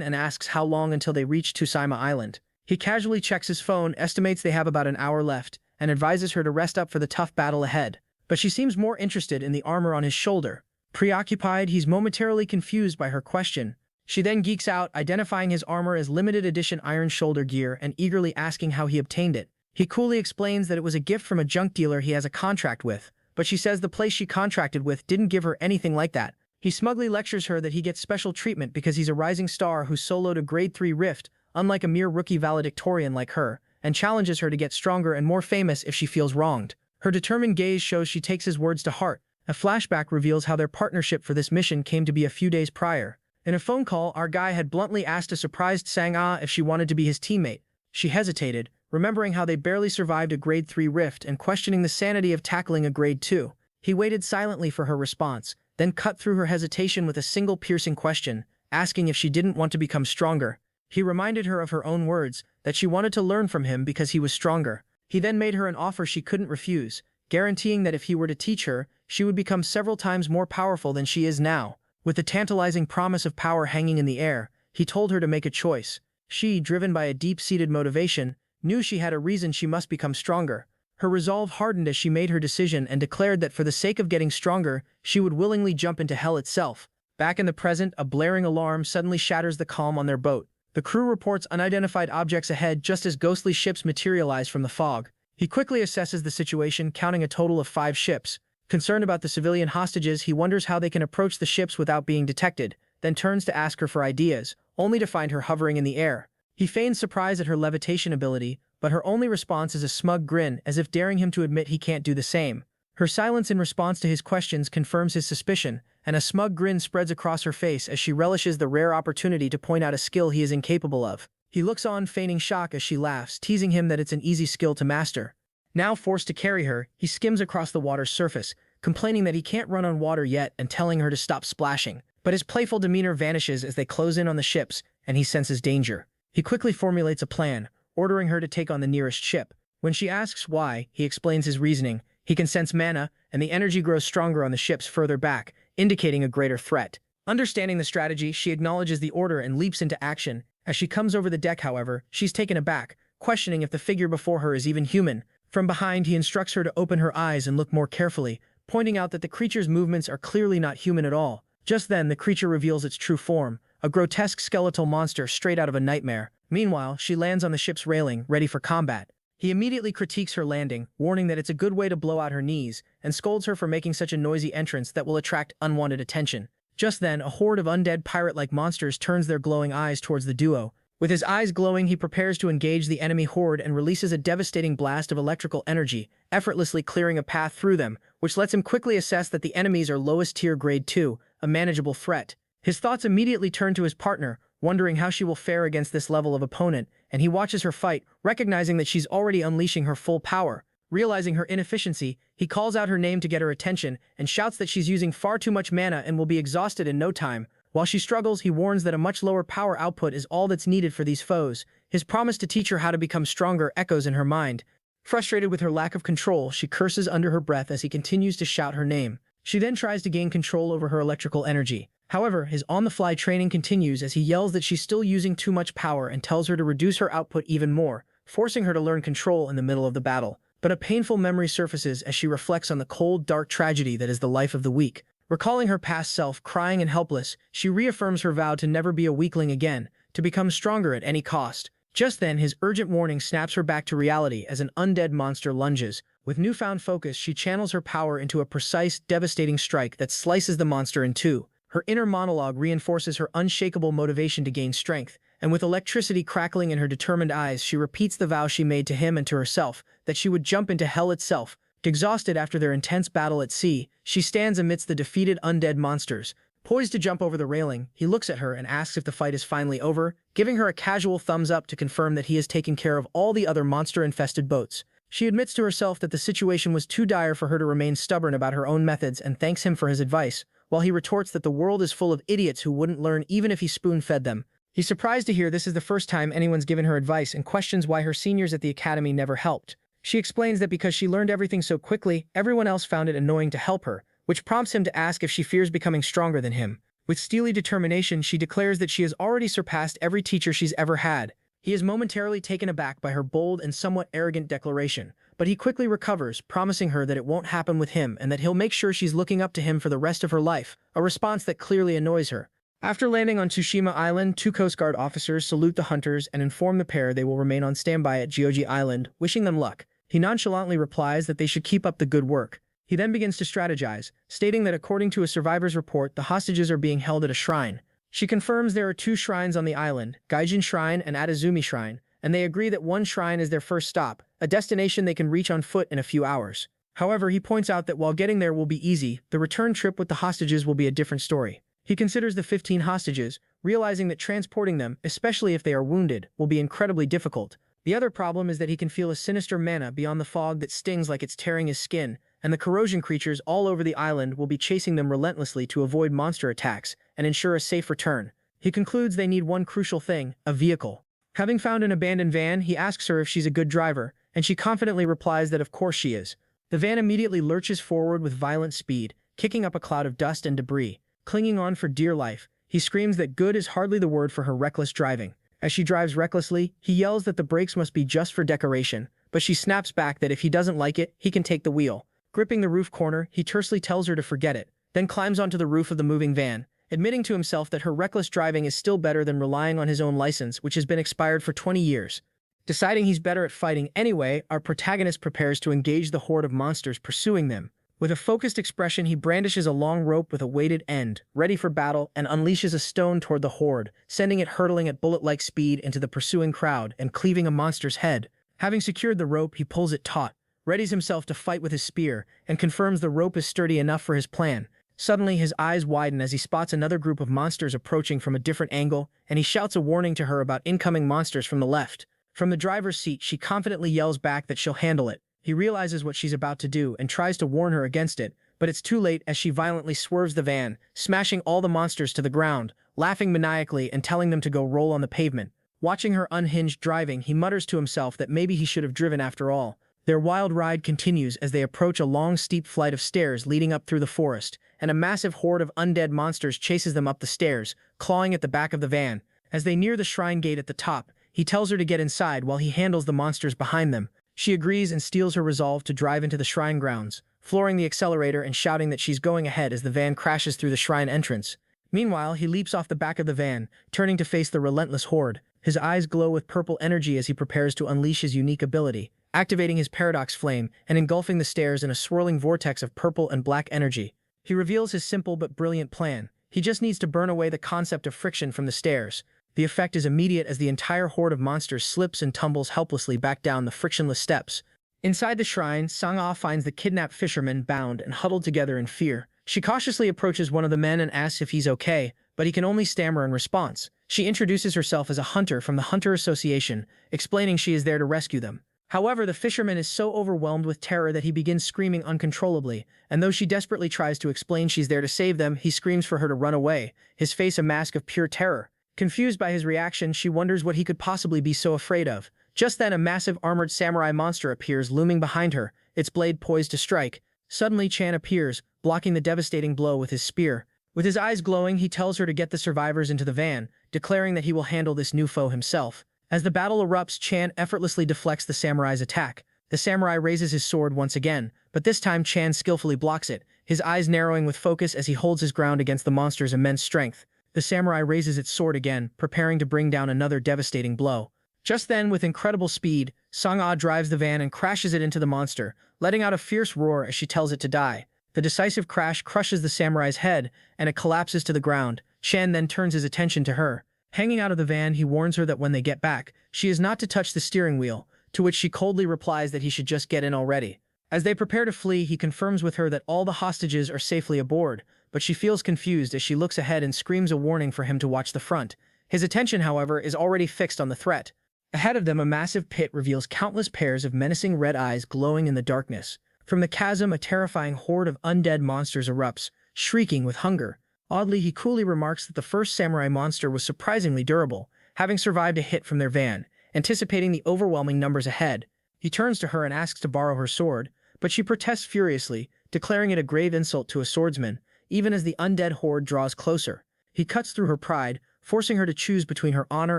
and asks how long until they reach Tsushima Island. He casually checks his phone, estimates they have about an hour left, and advises her to rest up for the tough battle ahead. But she seems more interested in the armor on his shoulder. Preoccupied, he's momentarily confused by her question. She then geeks out, identifying his armor as limited edition iron shoulder gear and eagerly asking how he obtained it. He coolly explains that it was a gift from a junk dealer he has a contract with, but she says the place she contracted with didn't give her anything like that. He smugly lectures her that he gets special treatment because he's a rising star who soloed a Grade 3 rift, unlike a mere rookie valedictorian like her, and challenges her to get stronger and more famous if she feels wronged. Her determined gaze shows she takes his words to heart, A flashback reveals how their partnership for this mission came to be a few days prior. In a phone call, our guy had bluntly asked a surprised Sang-ah if she wanted to be his teammate. She hesitated, remembering how they barely survived a grade 3 rift and questioning the sanity of tackling a grade 2. He waited silently for her response, then cut through her hesitation with a single piercing question, asking if she didn't want to become stronger. He reminded her of her own words, that she wanted to learn from him because he was stronger. He then made her an offer she couldn't refuse, guaranteeing that if he were to teach her, she would become several times more powerful than she is now. With the tantalizing promise of power hanging in the air, he told her to make a choice. She, driven by a deep-seated motivation, knew she had a reason she must become stronger. Her resolve hardened as she made her decision and declared that for the sake of getting stronger, she would willingly jump into hell itself. Back in the present, a blaring alarm suddenly shatters the calm on their boat. The crew reports unidentified objects ahead just as ghostly ships materialize from the fog. He quickly assesses the situation, counting a total of 5 ships. Concerned about the civilian hostages, he wonders how they can approach the ships without being detected, then turns to ask her for ideas, only to find her hovering in the air. He feigns surprise at her levitation ability, but her only response is a smug grin, as if daring him to admit he can't do the same. Her silence in response to his questions confirms his suspicion, and a smug grin spreads across her face as she relishes the rare opportunity to point out a skill he is incapable of. He looks on, feigning shock as she laughs, teasing him that it's an easy skill to master. Now forced to carry her, he skims across the water's surface, complaining that he can't run on water yet and telling her to stop splashing. But his playful demeanor vanishes as they close in on the ships, and he senses danger. He quickly formulates a plan, ordering her to take on the nearest ship. When she asks why, he explains his reasoning. He can sense mana, and the energy grows stronger on the ships further back, indicating a greater threat. Understanding the strategy, she acknowledges the order and leaps into action. As she comes over the deck, however, she's taken aback, questioning if the figure before her is even human. From behind, he instructs her to open her eyes and look more carefully, pointing out that the creature's movements are clearly not human at all. Just then, the creature reveals its true form, a grotesque skeletal monster straight out of a nightmare. Meanwhile, she lands on the ship's railing, ready for combat. He immediately critiques her landing, warning that it's a good way to blow out her knees, and scolds her for making such a noisy entrance that will attract unwanted attention. Just then, a horde of undead pirate-like monsters turns their glowing eyes towards the duo. With his eyes glowing, he prepares to engage the enemy horde and releases a devastating blast of electrical energy, effortlessly clearing a path through them, which lets him quickly assess that the enemies are lowest tier grade 2, a manageable threat. His thoughts immediately turn to his partner, wondering how she will fare against this level of opponent, and he watches her fight, recognizing that she's already unleashing her full power. Realizing her inefficiency, he calls out her name to get her attention and shouts that she's using far too much mana and will be exhausted in no time. While she struggles, he warns that a much lower power output is all that's needed for these foes. His promise to teach her how to become stronger echoes in her mind. Frustrated with her lack of control, she curses under her breath as he continues to shout her name. She then tries to gain control over her electrical energy. However, his on-the-fly training continues as he yells that she's still using too much power and tells her to reduce her output even more, forcing her to learn control in the middle of the battle. But a painful memory surfaces as she reflects on the cold, dark tragedy that is the life of the weak. Recalling her past self, crying and helpless, she reaffirms her vow to never be a weakling again, to become stronger at any cost. Just then, his urgent warning snaps her back to reality as an undead monster lunges. With newfound focus, she channels her power into a precise, devastating strike that slices the monster in two. Her inner monologue reinforces her unshakable motivation to gain strength, and with electricity crackling in her determined eyes, she repeats the vow she made to him and to herself, that she would jump into hell itself. Exhausted after their intense battle at sea, she stands amidst the defeated undead monsters. Poised to jump over the railing, he looks at her and asks if the fight is finally over, giving her a casual thumbs up to confirm that he has taken care of all the other monster-infested boats. She admits to herself that the situation was too dire for her to remain stubborn about her own methods and thanks him for his advice, while he retorts that the world is full of idiots who wouldn't learn even if he spoon-fed them. He's surprised to hear this is the first time anyone's given her advice and questions why her seniors at the academy never helped. She explains that because she learned everything so quickly, everyone else found it annoying to help her, which prompts him to ask if she fears becoming stronger than him. With steely determination, she declares that she has already surpassed every teacher she's ever had. He is momentarily taken aback by her bold and somewhat arrogant declaration, but he quickly recovers, promising her that it won't happen with him and that he'll make sure she's looking up to him for the rest of her life, a response that clearly annoys her. After landing on Tsushima Island, 2 Coast Guard officers salute the hunters and inform the pair they will remain on standby at Gyoji Island, wishing them luck. He nonchalantly replies that they should keep up the good work. He then begins to strategize, stating that according to a survivor's report, the hostages are being held at a shrine. She confirms there are 2 shrines on the island, Gaijin Shrine and Adazumi Shrine, and they agree that one shrine is their first stop, a destination they can reach on foot in a few hours. However, he points out that while getting there will be easy, the return trip with the hostages will be a different story. He considers the 15 hostages, realizing that transporting them, especially if they are wounded, will be incredibly difficult. The other problem is that he can feel a sinister mana beyond the fog that stings like it's tearing his skin, and the corrosion creatures all over the island will be chasing them relentlessly to avoid monster attacks and ensure a safe return. He concludes they need one crucial thing, a vehicle. Having found an abandoned van, he asks her if she's a good driver, and she confidently replies that of course she is. The van immediately lurches forward with violent speed, kicking up a cloud of dust and debris. Clinging on for dear life, he screams that good is hardly the word for her reckless driving. As she drives recklessly, he yells that the brakes must be just for decoration, but she snaps back that if he doesn't like it, he can take the wheel. Gripping the roof corner, he tersely tells her to forget it, then climbs onto the roof of the moving van, admitting to himself that her reckless driving is still better than relying on his own license, which has been expired for 20 years. Deciding he's better at fighting anyway, our protagonist prepares to engage the horde of monsters pursuing them. With a focused expression, he brandishes a long rope with a weighted end, ready for battle, and unleashes a stone toward the horde, sending it hurtling at bullet-like speed into the pursuing crowd and cleaving a monster's head. Having secured the rope, he pulls it taut, readies himself to fight with his spear, and confirms the rope is sturdy enough for his plan. Suddenly, his eyes widen as he spots another group of monsters approaching from a different angle, and he shouts a warning to her about incoming monsters from the left. From the driver's seat, she confidently yells back that she'll handle it. He realizes what she's about to do and tries to warn her against it, but it's too late as she violently swerves the van, smashing all the monsters to the ground, laughing maniacally and telling them to go roll on the pavement. Watching her unhinged driving, he mutters to himself that maybe he should have driven after all. Their wild ride continues as they approach a long, steep flight of stairs leading up through the forest, and a massive horde of undead monsters chases them up the stairs, clawing at the back of the van. As they near the shrine gate at the top, he tells her to get inside while he handles the monsters behind them. She agrees and steals her resolve to drive into the shrine grounds, flooring the accelerator and shouting that she's going ahead as the van crashes through the shrine entrance. Meanwhile, he leaps off the back of the van, turning to face the relentless horde. His eyes glow with purple energy as he prepares to unleash his unique ability, activating his paradox flame and engulfing the stairs in a swirling vortex of purple and black energy. He reveals his simple but brilliant plan. He just needs to burn away the concept of friction from the stairs. The effect is immediate as the entire horde of monsters slips and tumbles helplessly back down the frictionless steps. Inside the shrine, Sang-ah finds the kidnapped fishermen bound and huddled together in fear. She cautiously approaches one of the men and asks if he's okay, but he can only stammer in response. She introduces herself as a hunter from the Hunter Association, explaining she is there to rescue them. However, the fisherman is so overwhelmed with terror that he begins screaming uncontrollably, and though she desperately tries to explain she's there to save them, he screams for her to run away, his face a mask of pure terror. Confused by his reaction, she wonders what he could possibly be so afraid of. Just then, a massive armored samurai monster appears looming behind her, its blade poised to strike. Suddenly, Chan appears, blocking the devastating blow with his spear. With his eyes glowing, he tells her to get the survivors into the van, declaring that he will handle this new foe himself. As the battle erupts, Chan effortlessly deflects the samurai's attack. The samurai raises his sword once again, but this time Chan skillfully blocks it, his eyes narrowing with focus as he holds his ground against the monster's immense strength. The samurai raises its sword again, preparing to bring down another devastating blow. Just then, with incredible speed, Sang-ah drives the van and crashes it into the monster, letting out a fierce roar as she tells it to die. The decisive crash crushes the samurai's head, and it collapses to the ground. Chan then turns his attention to her. Hanging out of the van, he warns her that when they get back, she is not to touch the steering wheel, to which she coldly replies that he should just get in already. As they prepare to flee, he confirms with her that all the hostages are safely aboard, but she feels confused as she looks ahead and screams a warning for him to watch the front. His attention, however, is already fixed on the threat. Ahead of them, a massive pit reveals countless pairs of menacing red eyes glowing in the darkness. From the chasm, a terrifying horde of undead monsters erupts, shrieking with hunger. Oddly, he coolly remarks that the first samurai monster was surprisingly durable, having survived a hit from their van, anticipating the overwhelming numbers ahead. He turns to her and asks to borrow her sword, but she protests furiously, declaring it a grave insult to a swordsman, even as the undead horde draws closer. He cuts through her pride, forcing her to choose between her honor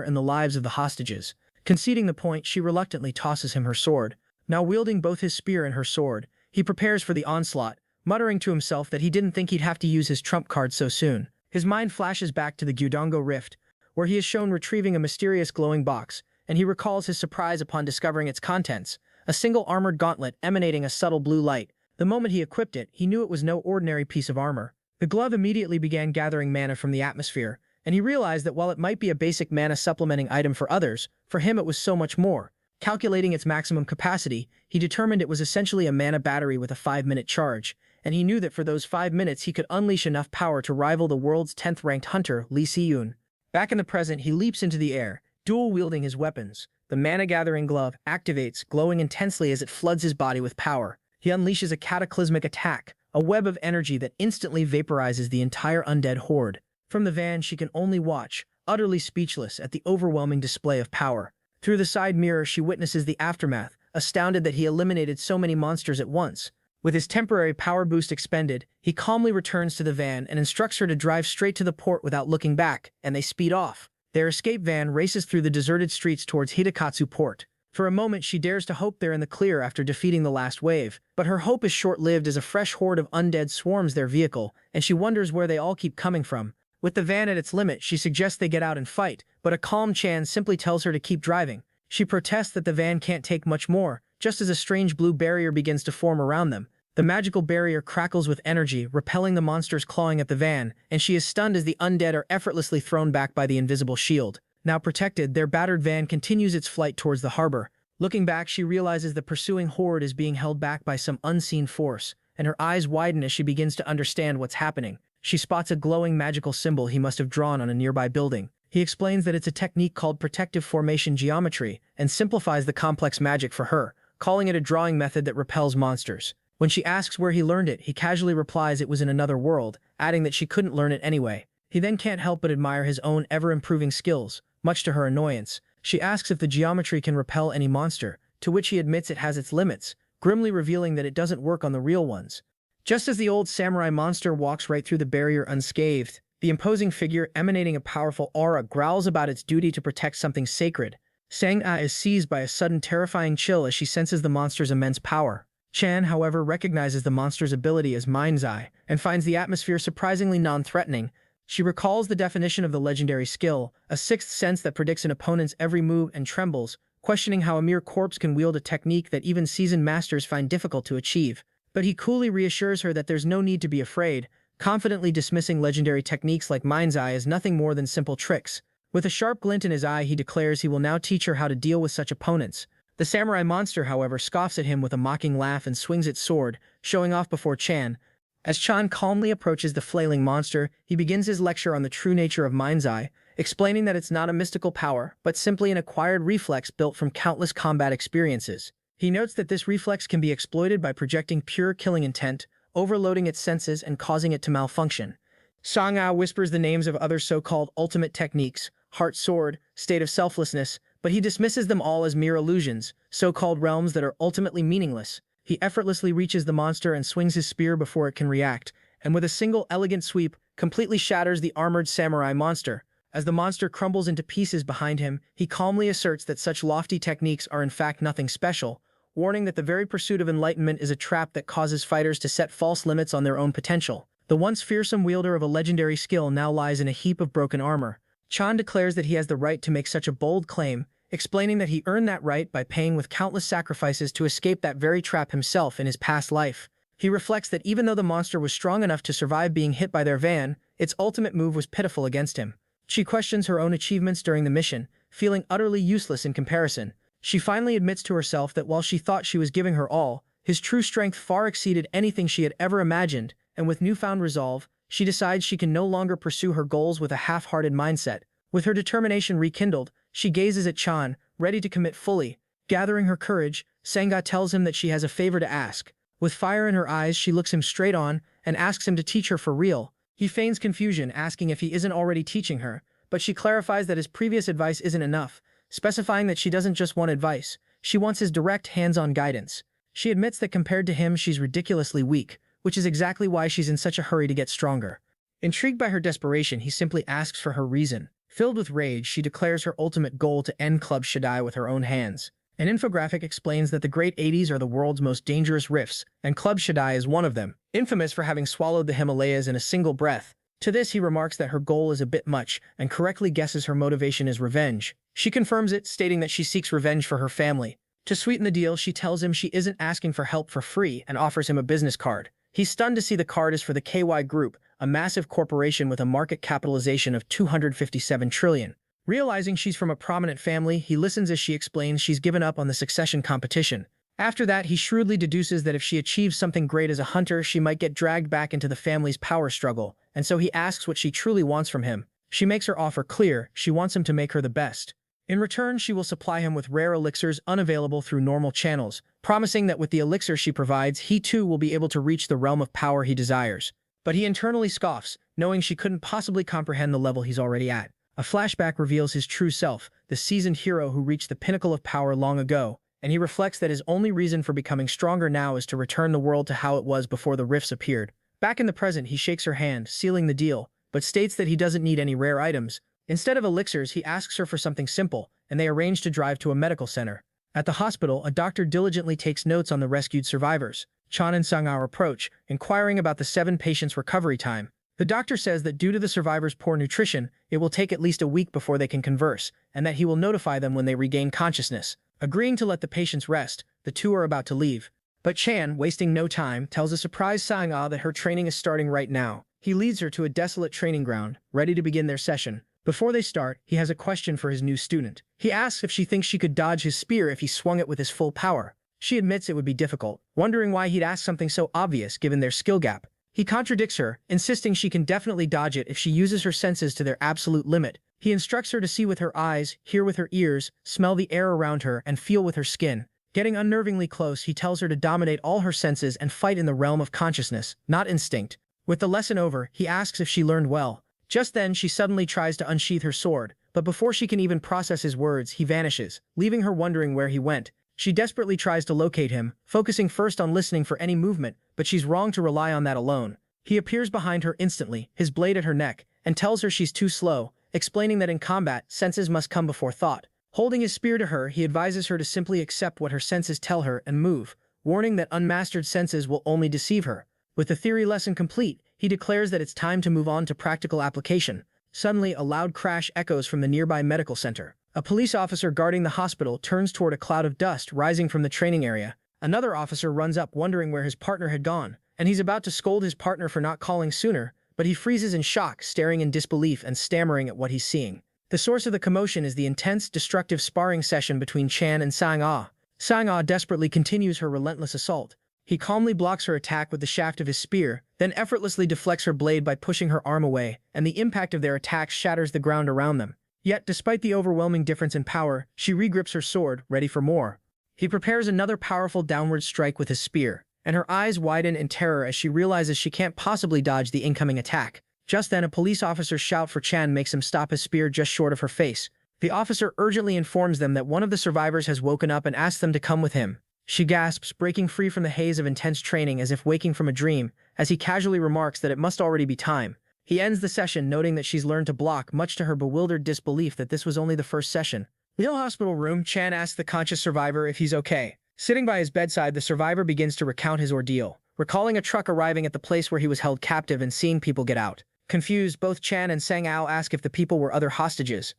and the lives of the hostages. Conceding the point, she reluctantly tosses him her sword. Now wielding both his spear and her sword, he prepares for the onslaught, muttering to himself that he didn't think he'd have to use his trump card so soon. His mind flashes back to the Gyudongo Rift, where he is shown retrieving a mysterious glowing box, and he recalls his surprise upon discovering its contents, a single armored gauntlet emanating a subtle blue light. The moment he equipped it, he knew it was no ordinary piece of armor. The glove immediately began gathering mana from the atmosphere, and he realized that while it might be a basic mana supplementing item for others, for him it was so much more. Calculating its maximum capacity, he determined it was essentially a mana battery with a 5-minute charge, and he knew that for those 5 minutes he could unleash enough power to rival the world's 10th-ranked hunter, Lee Si-yoon. Back in the present, he leaps into the air, dual-wielding his weapons. The mana-gathering glove activates, glowing intensely as it floods his body with power. He unleashes a cataclysmic attack, a web of energy that instantly vaporizes the entire undead horde. From the van, she can only watch, utterly speechless at the overwhelming display of power. Through the side mirror, she witnesses the aftermath, astounded that he eliminated so many monsters at once. With his temporary power boost expended, he calmly returns to the van and instructs her to drive straight to the port without looking back, and they speed off. Their escape van races through the deserted streets towards Hidakatsu Port. For a moment, she dares to hope they're in the clear after defeating the last wave, but her hope is short-lived as a fresh horde of undead swarms their vehicle, and she wonders where they all keep coming from. With the van at its limit, she suggests they get out and fight, but a calm Chan simply tells her to keep driving. She protests that the van can't take much more, just as a strange blue barrier begins to form around them. The magical barrier crackles with energy, repelling the monsters clawing at the van, and she is stunned as the undead are effortlessly thrown back by the invisible shield. Now protected, their battered van continues its flight towards the harbor. Looking back, she realizes the pursuing horde is being held back by some unseen force, and her eyes widen as she begins to understand what's happening. She spots a glowing magical symbol he must have drawn on a nearby building. He explains that it's a technique called protective formation geometry and simplifies the complex magic for her, calling it a drawing method that repels monsters. When she asks where he learned it, he casually replies it was in another world, adding that she couldn't learn it anyway. He then can't help but admire his own ever-improving skills, much to her annoyance. She asks if the geometry can repel any monster, to which he admits it has its limits, grimly revealing that it doesn't work on the real ones. Just as the old samurai monster walks right through the barrier unscathed, the imposing figure emanating a powerful aura growls about its duty to protect something sacred. Sang-ah is seized by a sudden terrifying chill as she senses the monster's immense power. Chan, however, recognizes the monster's ability as mind's eye and finds the atmosphere surprisingly non-threatening. She recalls the definition of the legendary skill, a sixth sense that predicts an opponent's every move, and trembles, questioning how a mere corpse can wield a technique that even seasoned masters find difficult to achieve. But he coolly reassures her that there's no need to be afraid, confidently dismissing legendary techniques like mind's eye as nothing more than simple tricks. With a sharp glint in his eye, he declares he will now teach her how to deal with such opponents. The samurai monster, however, scoffs at him with a mocking laugh and swings its sword, showing off before Chan. As Chan calmly approaches the flailing monster, he begins his lecture on the true nature of mind's eye, explaining that it's not a mystical power, but simply an acquired reflex built from countless combat experiences. He notes that this reflex can be exploited by projecting pure killing intent, overloading its senses, and causing it to malfunction. Sang-ah whispers the names of other so-called ultimate techniques, heart sword, state of selflessness, but he dismisses them all as mere illusions, so-called realms that are ultimately meaningless. He effortlessly reaches the monster and swings his spear before it can react, and with a single elegant sweep, completely shatters the armored samurai monster. As the monster crumbles into pieces behind him, he calmly asserts that such lofty techniques are in fact nothing special, warning that the very pursuit of enlightenment is a trap that causes fighters to set false limits on their own potential. The once fearsome wielder of a legendary skill now lies in a heap of broken armor. Chan declares that he has the right to make such a bold claim, explaining that he earned that right by paying with countless sacrifices to escape that very trap himself in his past life. He reflects that even though the monster was strong enough to survive being hit by their van, its ultimate move was pitiful against him. She questions her own achievements during the mission, feeling utterly useless in comparison. She finally admits to herself that while she thought she was giving her all, his true strength far exceeded anything she had ever imagined, and with newfound resolve, she decides she can no longer pursue her goals with a half-hearted mindset. With her determination rekindled, she gazes at Chan, ready to commit fully. Gathering her courage, Sang-ah tells him that she has a favor to ask. With fire in her eyes, she looks him straight on and asks him to teach her for real. He feigns confusion, asking if he isn't already teaching her, but she clarifies that his previous advice isn't enough, specifying that she doesn't just want advice, she wants his direct hands-on guidance. She admits that compared to him, she's ridiculously weak, which is exactly why she's in such a hurry to get stronger. Intrigued by her desperation, he simply asks for her reason. Filled with rage, she declares her ultimate goal to end Club Shaddai with her own hands. An infographic explains that the Great 80s are the world's most dangerous rifts, and Club Shaddai is one of them, infamous for having swallowed the Himalayas in a single breath. To this, he remarks that her goal is a bit much, and correctly guesses her motivation is revenge. She confirms it, stating that she seeks revenge for her family. To sweeten the deal, she tells him she isn't asking for help for free and offers him a business card. He's stunned to see the card is for the KY Group, a massive corporation with a market capitalization of 257 trillion. Realizing she's from a prominent family, he listens as she explains she's given up on the succession competition. After that, he shrewdly deduces that if she achieves something great as a hunter, she might get dragged back into the family's power struggle, and so he asks what she truly wants from him. She makes her offer clear: she wants him to make her the best. In return, she will supply him with rare elixirs unavailable through normal channels, promising that with the elixir she provides, he too will be able to reach the realm of power he desires. But he internally scoffs, knowing she couldn't possibly comprehend the level he's already at. A flashback reveals his true self, the seasoned hero who reached the pinnacle of power long ago, and he reflects that his only reason for becoming stronger now is to return the world to how it was before the rifts appeared. Back in the present, he shakes her hand, sealing the deal, but states that he doesn't need any rare items. Instead of elixirs, he asks her for something simple, and they arrange to drive to a medical center. At the hospital, a doctor diligently takes notes on the rescued survivors. Chan and Sang-ah approach, inquiring about the 7 patients' recovery time. The doctor says that due to the survivors' poor nutrition, it will take at least a week before they can converse, and that he will notify them when they regain consciousness. Agreeing to let the patients rest, the two are about to leave. But Chan, wasting no time, tells a surprised Sang-ah that her training is starting right now. He leads her to a desolate training ground, ready to begin their session. Before they start, he has a question for his new student. He asks if she thinks she could dodge his spear if he swung it with his full power. She admits it would be difficult, wondering why he'd ask something so obvious given their skill gap. He contradicts her, insisting she can definitely dodge it if she uses her senses to their absolute limit. He instructs her to see with her eyes, hear with her ears, smell the air around her, and feel with her skin. Getting unnervingly close, he tells her to dominate all her senses and fight in the realm of consciousness, not instinct. With the lesson over, he asks if she learned well. Just then, she suddenly tries to unsheath her sword, but before she can even process his words, he vanishes, leaving her wondering where he went. She desperately tries to locate him, focusing first on listening for any movement, but she's wrong to rely on that alone. He appears behind her instantly, his blade at her neck, and tells her she's too slow, explaining that in combat, senses must come before thought. Holding his spear to her, he advises her to simply accept what her senses tell her and move, warning that unmastered senses will only deceive her. With the theory lesson complete, he declares that it's time to move on to practical application. Suddenly, a loud crash echoes from the nearby medical center. A police officer guarding the hospital turns toward a cloud of dust rising from the training area. Another officer runs up wondering where his partner had gone, and he's about to scold his partner for not calling sooner, but he freezes in shock, staring in disbelief and stammering at what he's seeing. The source of the commotion is the intense, destructive sparring session between Chan and Sang-ah. Sang-ah desperately continues her relentless assault. He calmly blocks her attack with the shaft of his spear, then effortlessly deflects her blade by pushing her arm away, and the impact of their attack shatters the ground around them. Yet, despite the overwhelming difference in power, she regrips her sword, ready for more. He prepares another powerful downward strike with his spear, and her eyes widen in terror as she realizes she can't possibly dodge the incoming attack. Just then, a police officer's shout for Chan makes him stop his spear just short of her face. The officer urgently informs them that one of the survivors has woken up and asks them to come with him. She gasps, breaking free from the haze of intense training as if waking from a dream, as he casually remarks that it must already be time. He ends the session noting that she's learned to block, much to her bewildered disbelief that this was only the first session. In the hospital room, Chan asks the conscious survivor if he's okay. Sitting by his bedside, the survivor begins to recount his ordeal, recalling a truck arriving at the place where he was held captive and seeing people get out. Confused, both Chan and Sang-ao ask if the people were other hostages.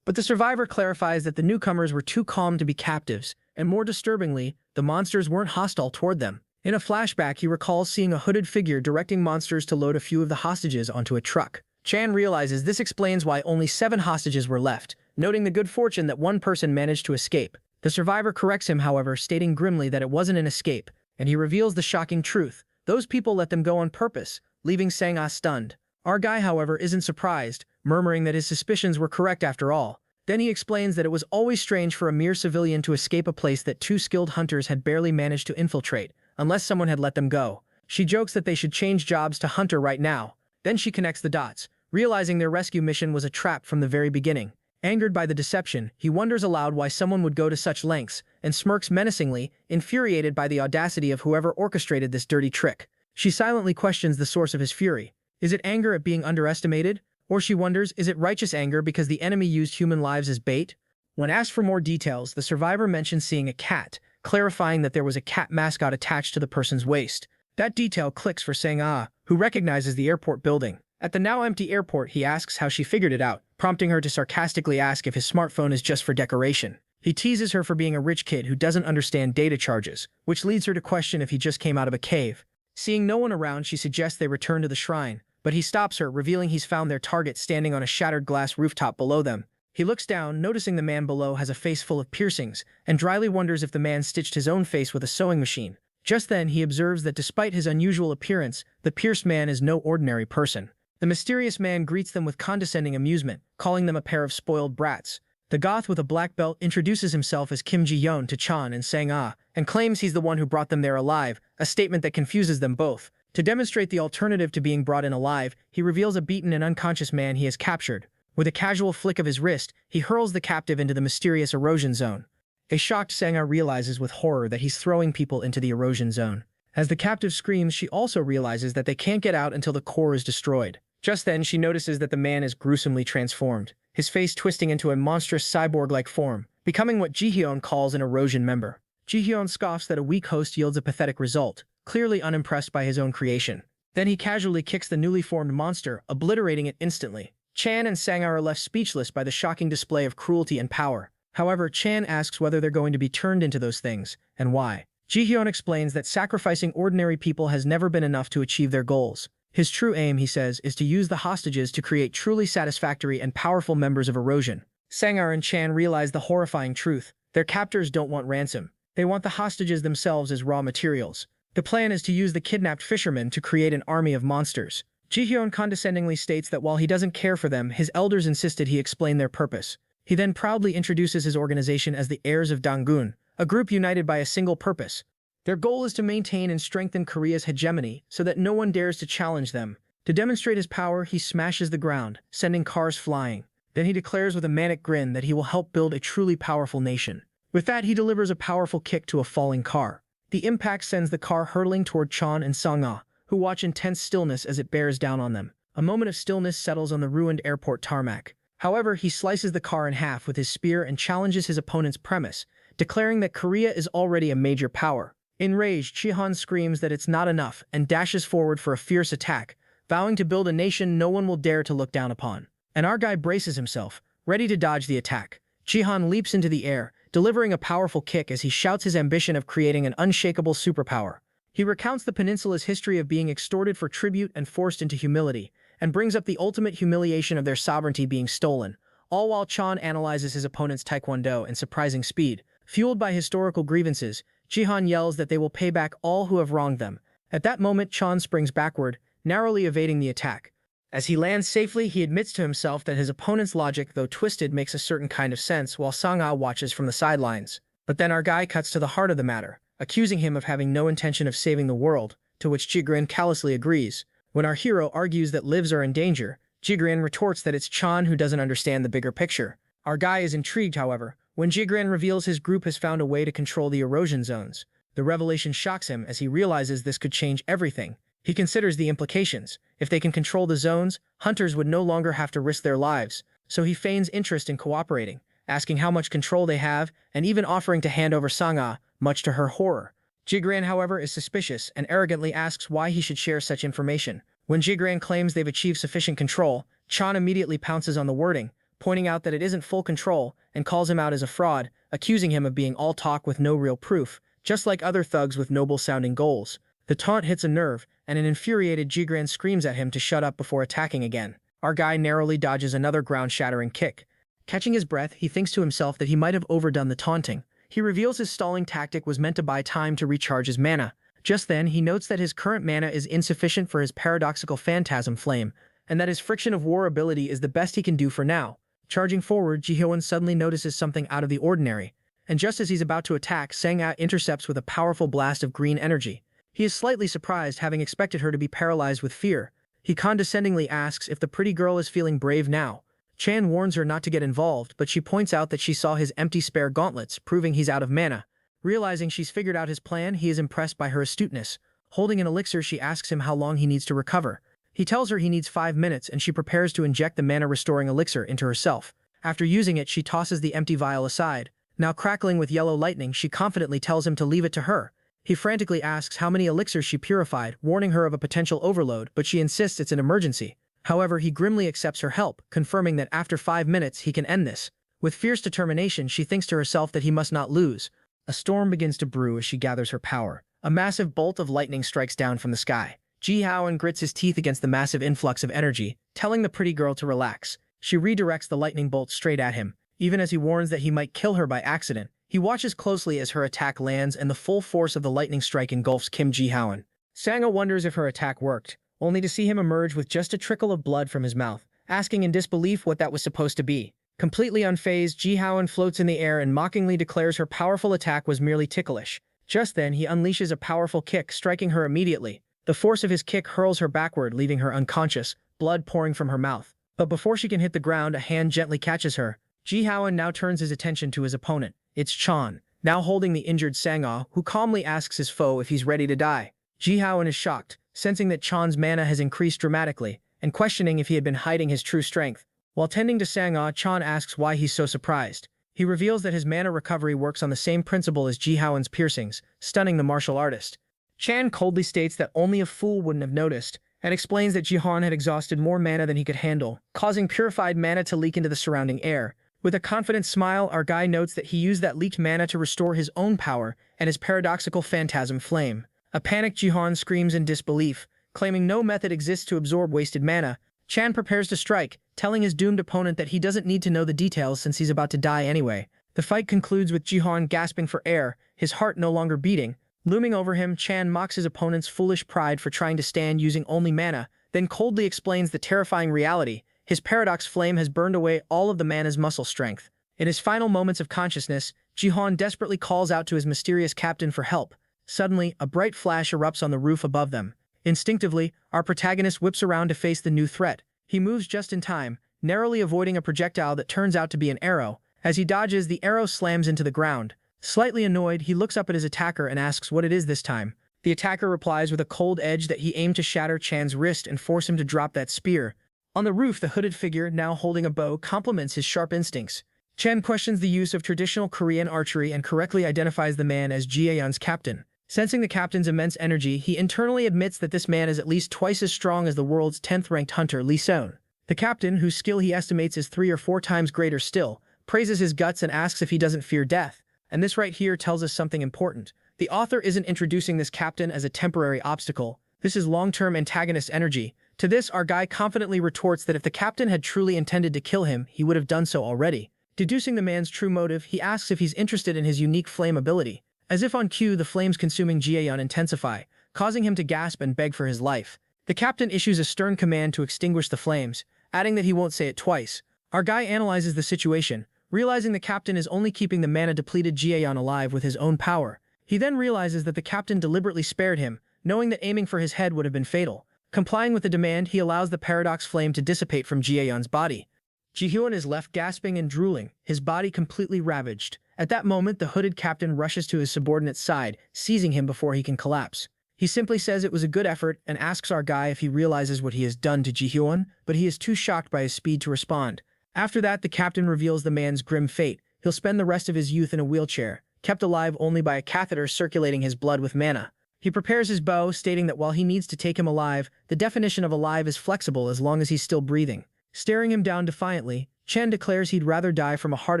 But the survivor clarifies that the newcomers were too calm to be captives, and more disturbingly, the monsters weren't hostile toward them. In a flashback, he recalls seeing a hooded figure directing monsters to load a few of the hostages onto a truck. Chan realizes this explains why only 7 hostages were left, noting the good fortune that one person managed to escape. The survivor corrects him, however, stating grimly that it wasn't an escape, and he reveals the shocking truth. Those people let them go on purpose, leaving Sang-ah stunned. Our guy, however, isn't surprised, murmuring that his suspicions were correct after all. Then he explains that it was always strange for a mere civilian to escape a place that 2 skilled hunters had barely managed to infiltrate, unless someone had let them go. She jokes that they should change jobs to hunter right now. Then she connects the dots, realizing their rescue mission was a trap from the very beginning. Angered by the deception, he wonders aloud why someone would go to such lengths, and smirks menacingly, infuriated by the audacity of whoever orchestrated this dirty trick. She silently questions the source of his fury. Is it anger at being underestimated? Or she wonders, is it righteous anger because the enemy used human lives as bait? When asked for more details, the survivor mentions seeing a cat, clarifying that there was a cat mascot attached to the person's waist. That detail clicks for Sang-ah, who recognizes the airport building. At the now empty airport, he asks how she figured it out, prompting her to sarcastically ask if his smartphone is just for decoration. He teases her for being a rich kid who doesn't understand data charges, which leads her to question if he just came out of a cave. Seeing no one around, she suggests they return to the shrine, but he stops her, revealing he's found their target standing on a shattered glass rooftop below them. He looks down, noticing the man below has a face full of piercings, and dryly wonders if the man stitched his own face with a sewing machine. Just then, he observes that despite his unusual appearance, the pierced man is no ordinary person. The mysterious man greets them with condescending amusement, calling them a pair of spoiled brats. The goth with a black belt introduces himself as Kim Ji-yeon to Chan and Sang-ah, and claims he's the one who brought them there alive, a statement that confuses them both. To demonstrate the alternative to being brought in alive, he reveals a beaten and unconscious man he has captured. With a casual flick of his wrist, he hurls the captive into the mysterious erosion zone. A shocked Sang-ah realizes with horror that he's throwing people into the erosion zone. As the captive screams, she also realizes that they can't get out until the core is destroyed. Just then, she notices that the man is gruesomely transformed, his face twisting into a monstrous cyborg-like form, becoming what Ji-hyun calls an erosion member. Ji-hyun scoffs that a weak host yields a pathetic result, clearly unimpressed by his own creation. Then he casually kicks the newly formed monster, obliterating it instantly. Chan and Sang-ah are left speechless by the shocking display of cruelty and power. However, Chan asks whether they're going to be turned into those things, and why. Ji-hyun explains that sacrificing ordinary people has never been enough to achieve their goals. His true aim, he says, is to use the hostages to create truly satisfactory and powerful members of erosion. Sang-ah and Chan realize the horrifying truth. Their captors don't want ransom. They want the hostages themselves as raw materials. The plan is to use the kidnapped fishermen to create an army of monsters. Ji-hyun condescendingly states that while he doesn't care for them, his elders insisted he explain their purpose. He then proudly introduces his organization as the Heirs of Dangun, a group united by a single purpose. Their goal is to maintain and strengthen Korea's hegemony so that no one dares to challenge them. To demonstrate his power, he smashes the ground, sending cars flying. Then he declares with a manic grin that he will help build a truly powerful nation. With that, he delivers a powerful kick to a falling car. The impact sends the car hurtling toward Chan and Sang-ah, who watch in tense stillness as it bears down on them. A moment of stillness settles on the ruined airport tarmac. However, he slices the car in half with his spear and challenges his opponent's premise, declaring that Korea is already a major power. Enraged, Chihan screams that it's not enough and dashes forward for a fierce attack, vowing to build a nation no one will dare to look down upon. And our guy braces himself, ready to dodge the attack. Chihan leaps into the air, delivering a powerful kick as he shouts his ambition of creating an unshakable superpower. He recounts the peninsula's history of being extorted for tribute and forced into humility, and brings up the ultimate humiliation of their sovereignty being stolen, all while Chan analyzes his opponent's taekwondo in surprising speed. Fueled by historical grievances, Jihan yells that they will pay back all who have wronged them. At that moment, Chan springs backward, narrowly evading the attack. As he lands safely, he admits to himself that his opponent's logic, though twisted, makes a certain kind of sense, while Sang-ah watches from the sidelines. But then our guy cuts to the heart of the matter, accusing him of having no intention of saving the world, to which Jigrin callously agrees. When our hero argues that lives are in danger, Jigrin retorts that it's Chan who doesn't understand the bigger picture. Our guy is intrigued, however, when Jigrin reveals his group has found a way to control the erosion zones. The revelation shocks him as he realizes this could change everything. He considers the implications. If they can control the zones, hunters would no longer have to risk their lives, so he feigns interest in cooperating, asking how much control they have, and even offering to hand over Sang-ah, much to her horror. Jigran, however, is suspicious and arrogantly asks why he should share such information. When Jigran claims they've achieved sufficient control, Chan immediately pounces on the wording, pointing out that it isn't full control, and calls him out as a fraud, accusing him of being all talk with no real proof, just like other thugs with noble-sounding goals. The taunt hits a nerve, and an infuriated Jigran screams at him to shut up before attacking again. Our guy narrowly dodges another ground-shattering kick. Catching his breath, he thinks to himself that he might have overdone the taunting. He reveals his stalling tactic was meant to buy time to recharge his mana. Just then, he notes that his current mana is insufficient for his paradoxical phantasm flame, and that his friction of war ability is the best he can do for now. Charging forward, Ji-hyun suddenly notices something out of the ordinary, and just as he's about to attack, Sang-ah intercepts with a powerful blast of green energy. He is slightly surprised, having expected her to be paralyzed with fear. He condescendingly asks if the pretty girl is feeling brave now. Chan warns her not to get involved, but she points out that she saw his empty spare gauntlets, proving he's out of mana. Realizing she's figured out his plan, he is impressed by her astuteness. Holding an elixir, she asks him how long he needs to recover. He tells her he needs 5 minutes, and she prepares to inject the mana-restoring elixir into herself. After using it, she tosses the empty vial aside. Now crackling with yellow lightning, she confidently tells him to leave it to her. He frantically asks how many elixirs she purified, warning her of a potential overload, but she insists it's an emergency. However, he grimly accepts her help, confirming that after 5 minutes he can end this. With fierce determination, she thinks to herself that he must not lose. A storm begins to brew as she gathers her power. A massive bolt of lightning strikes down from the sky. Ji-hyun grits his teeth against the massive influx of energy, telling the pretty girl to relax. she redirects the lightning bolt straight at him. Even as he warns that he might kill her by accident, he watches closely as her attack lands and the full force of the lightning strike engulfs Kim Ji-hoon. Sang-ah wonders if her attack worked, only to see him emerge with just a trickle of blood from his mouth, asking in disbelief what that was supposed to be. Completely unfazed, Ji-hoon floats in the air and mockingly declares her powerful attack was merely ticklish. Just then, he unleashes a powerful kick, striking her immediately. The force of his kick hurls her backward, leaving her unconscious, blood pouring from her mouth. But before she can hit the ground, a hand gently catches her. Ji-hoon now turns his attention to his opponent. It's Chan, now holding the injured Sang-ah, who calmly asks his foe if he's ready to die. Ji-hoon is shocked, sensing that Chan's mana has increased dramatically, and questioning if he had been hiding his true strength. While tending to Sang-ah, Chan asks why he's so surprised. He reveals that his mana recovery works on the same principle as Ji-hoon's piercings, stunning the martial artist. Chan coldly states that only a fool wouldn't have noticed, and explains that Ji-hoon had exhausted more mana than he could handle, causing purified mana to leak into the surrounding air. With a confident smile, our guy notes that he used that leaked mana to restore his own power and his paradoxical phantasm flame. A panicked Ji-hoon screams in disbelief, claiming no method exists to absorb wasted mana. Chan prepares to strike, telling his doomed opponent that he doesn't need to know the details since he's about to die anyway. The fight concludes with Ji-hoon gasping for air, his heart no longer beating. Looming over him, Chan mocks his opponent's foolish pride for trying to stand using only mana, then coldly explains the terrifying reality. His paradox flame has burned away all of the mana's muscle strength. In his final moments of consciousness, Ji-hoon desperately calls out to his mysterious captain for help. Suddenly, a bright flash erupts on the roof above them. Instinctively, our protagonist whips around to face the new threat. He moves just in time, narrowly avoiding a projectile that turns out to be an arrow. As he dodges, the arrow slams into the ground. Slightly annoyed, he looks up at his attacker and asks what it is this time. The attacker replies with a cold edge that he aimed to shatter Chan's wrist and force him to drop that spear. On the roof, the hooded figure, now holding a bow, compliments his sharp instincts. Chan questions the use of traditional Korean archery and correctly identifies the man as Ji-hoon's captain. Sensing the captain's immense energy, he internally admits that this man is at least twice as strong as the world's 10th-ranked hunter Lee Seon. The captain, whose skill he estimates is 3 or 4 times greater still, praises his guts and asks if he doesn't fear death. And this right here tells us something important. The author isn't introducing this captain as a temporary obstacle. This is long-term antagonist energy. To this, our guy confidently retorts that if the captain had truly intended to kill him, he would have done so already. Deducing the man's true motive, he asks if he's interested in his unique flame ability. As if on cue, the flames consuming Ji-hoon intensify, causing him to gasp and beg for his life. The captain issues a stern command to extinguish the flames, adding that he won't say it twice. Our guy analyzes the situation, realizing the captain is only keeping the mana-depleted Ji-hoon alive with his own power. He then realizes that the captain deliberately spared him, knowing that aiming for his head would have been fatal. Complying with the demand, he allows the paradox flame to dissipate from Ji-hoon's body. Ji-hoon is left gasping and drooling, his body completely ravaged. At that moment, the hooded captain rushes to his subordinate's side, seizing him before he can collapse. He simply says it was a good effort and asks our guy if he realizes what he has done to Ji-hoon, but he is too shocked by his speed to respond. After that, the captain reveals the man's grim fate. He'll spend the rest of his youth in a wheelchair, kept alive only by a catheter circulating his blood with mana. He prepares his bow, stating that while he needs to take him alive, the definition of alive is flexible as long as he's still breathing. Staring him down defiantly, Chen declares he'd rather die from a heart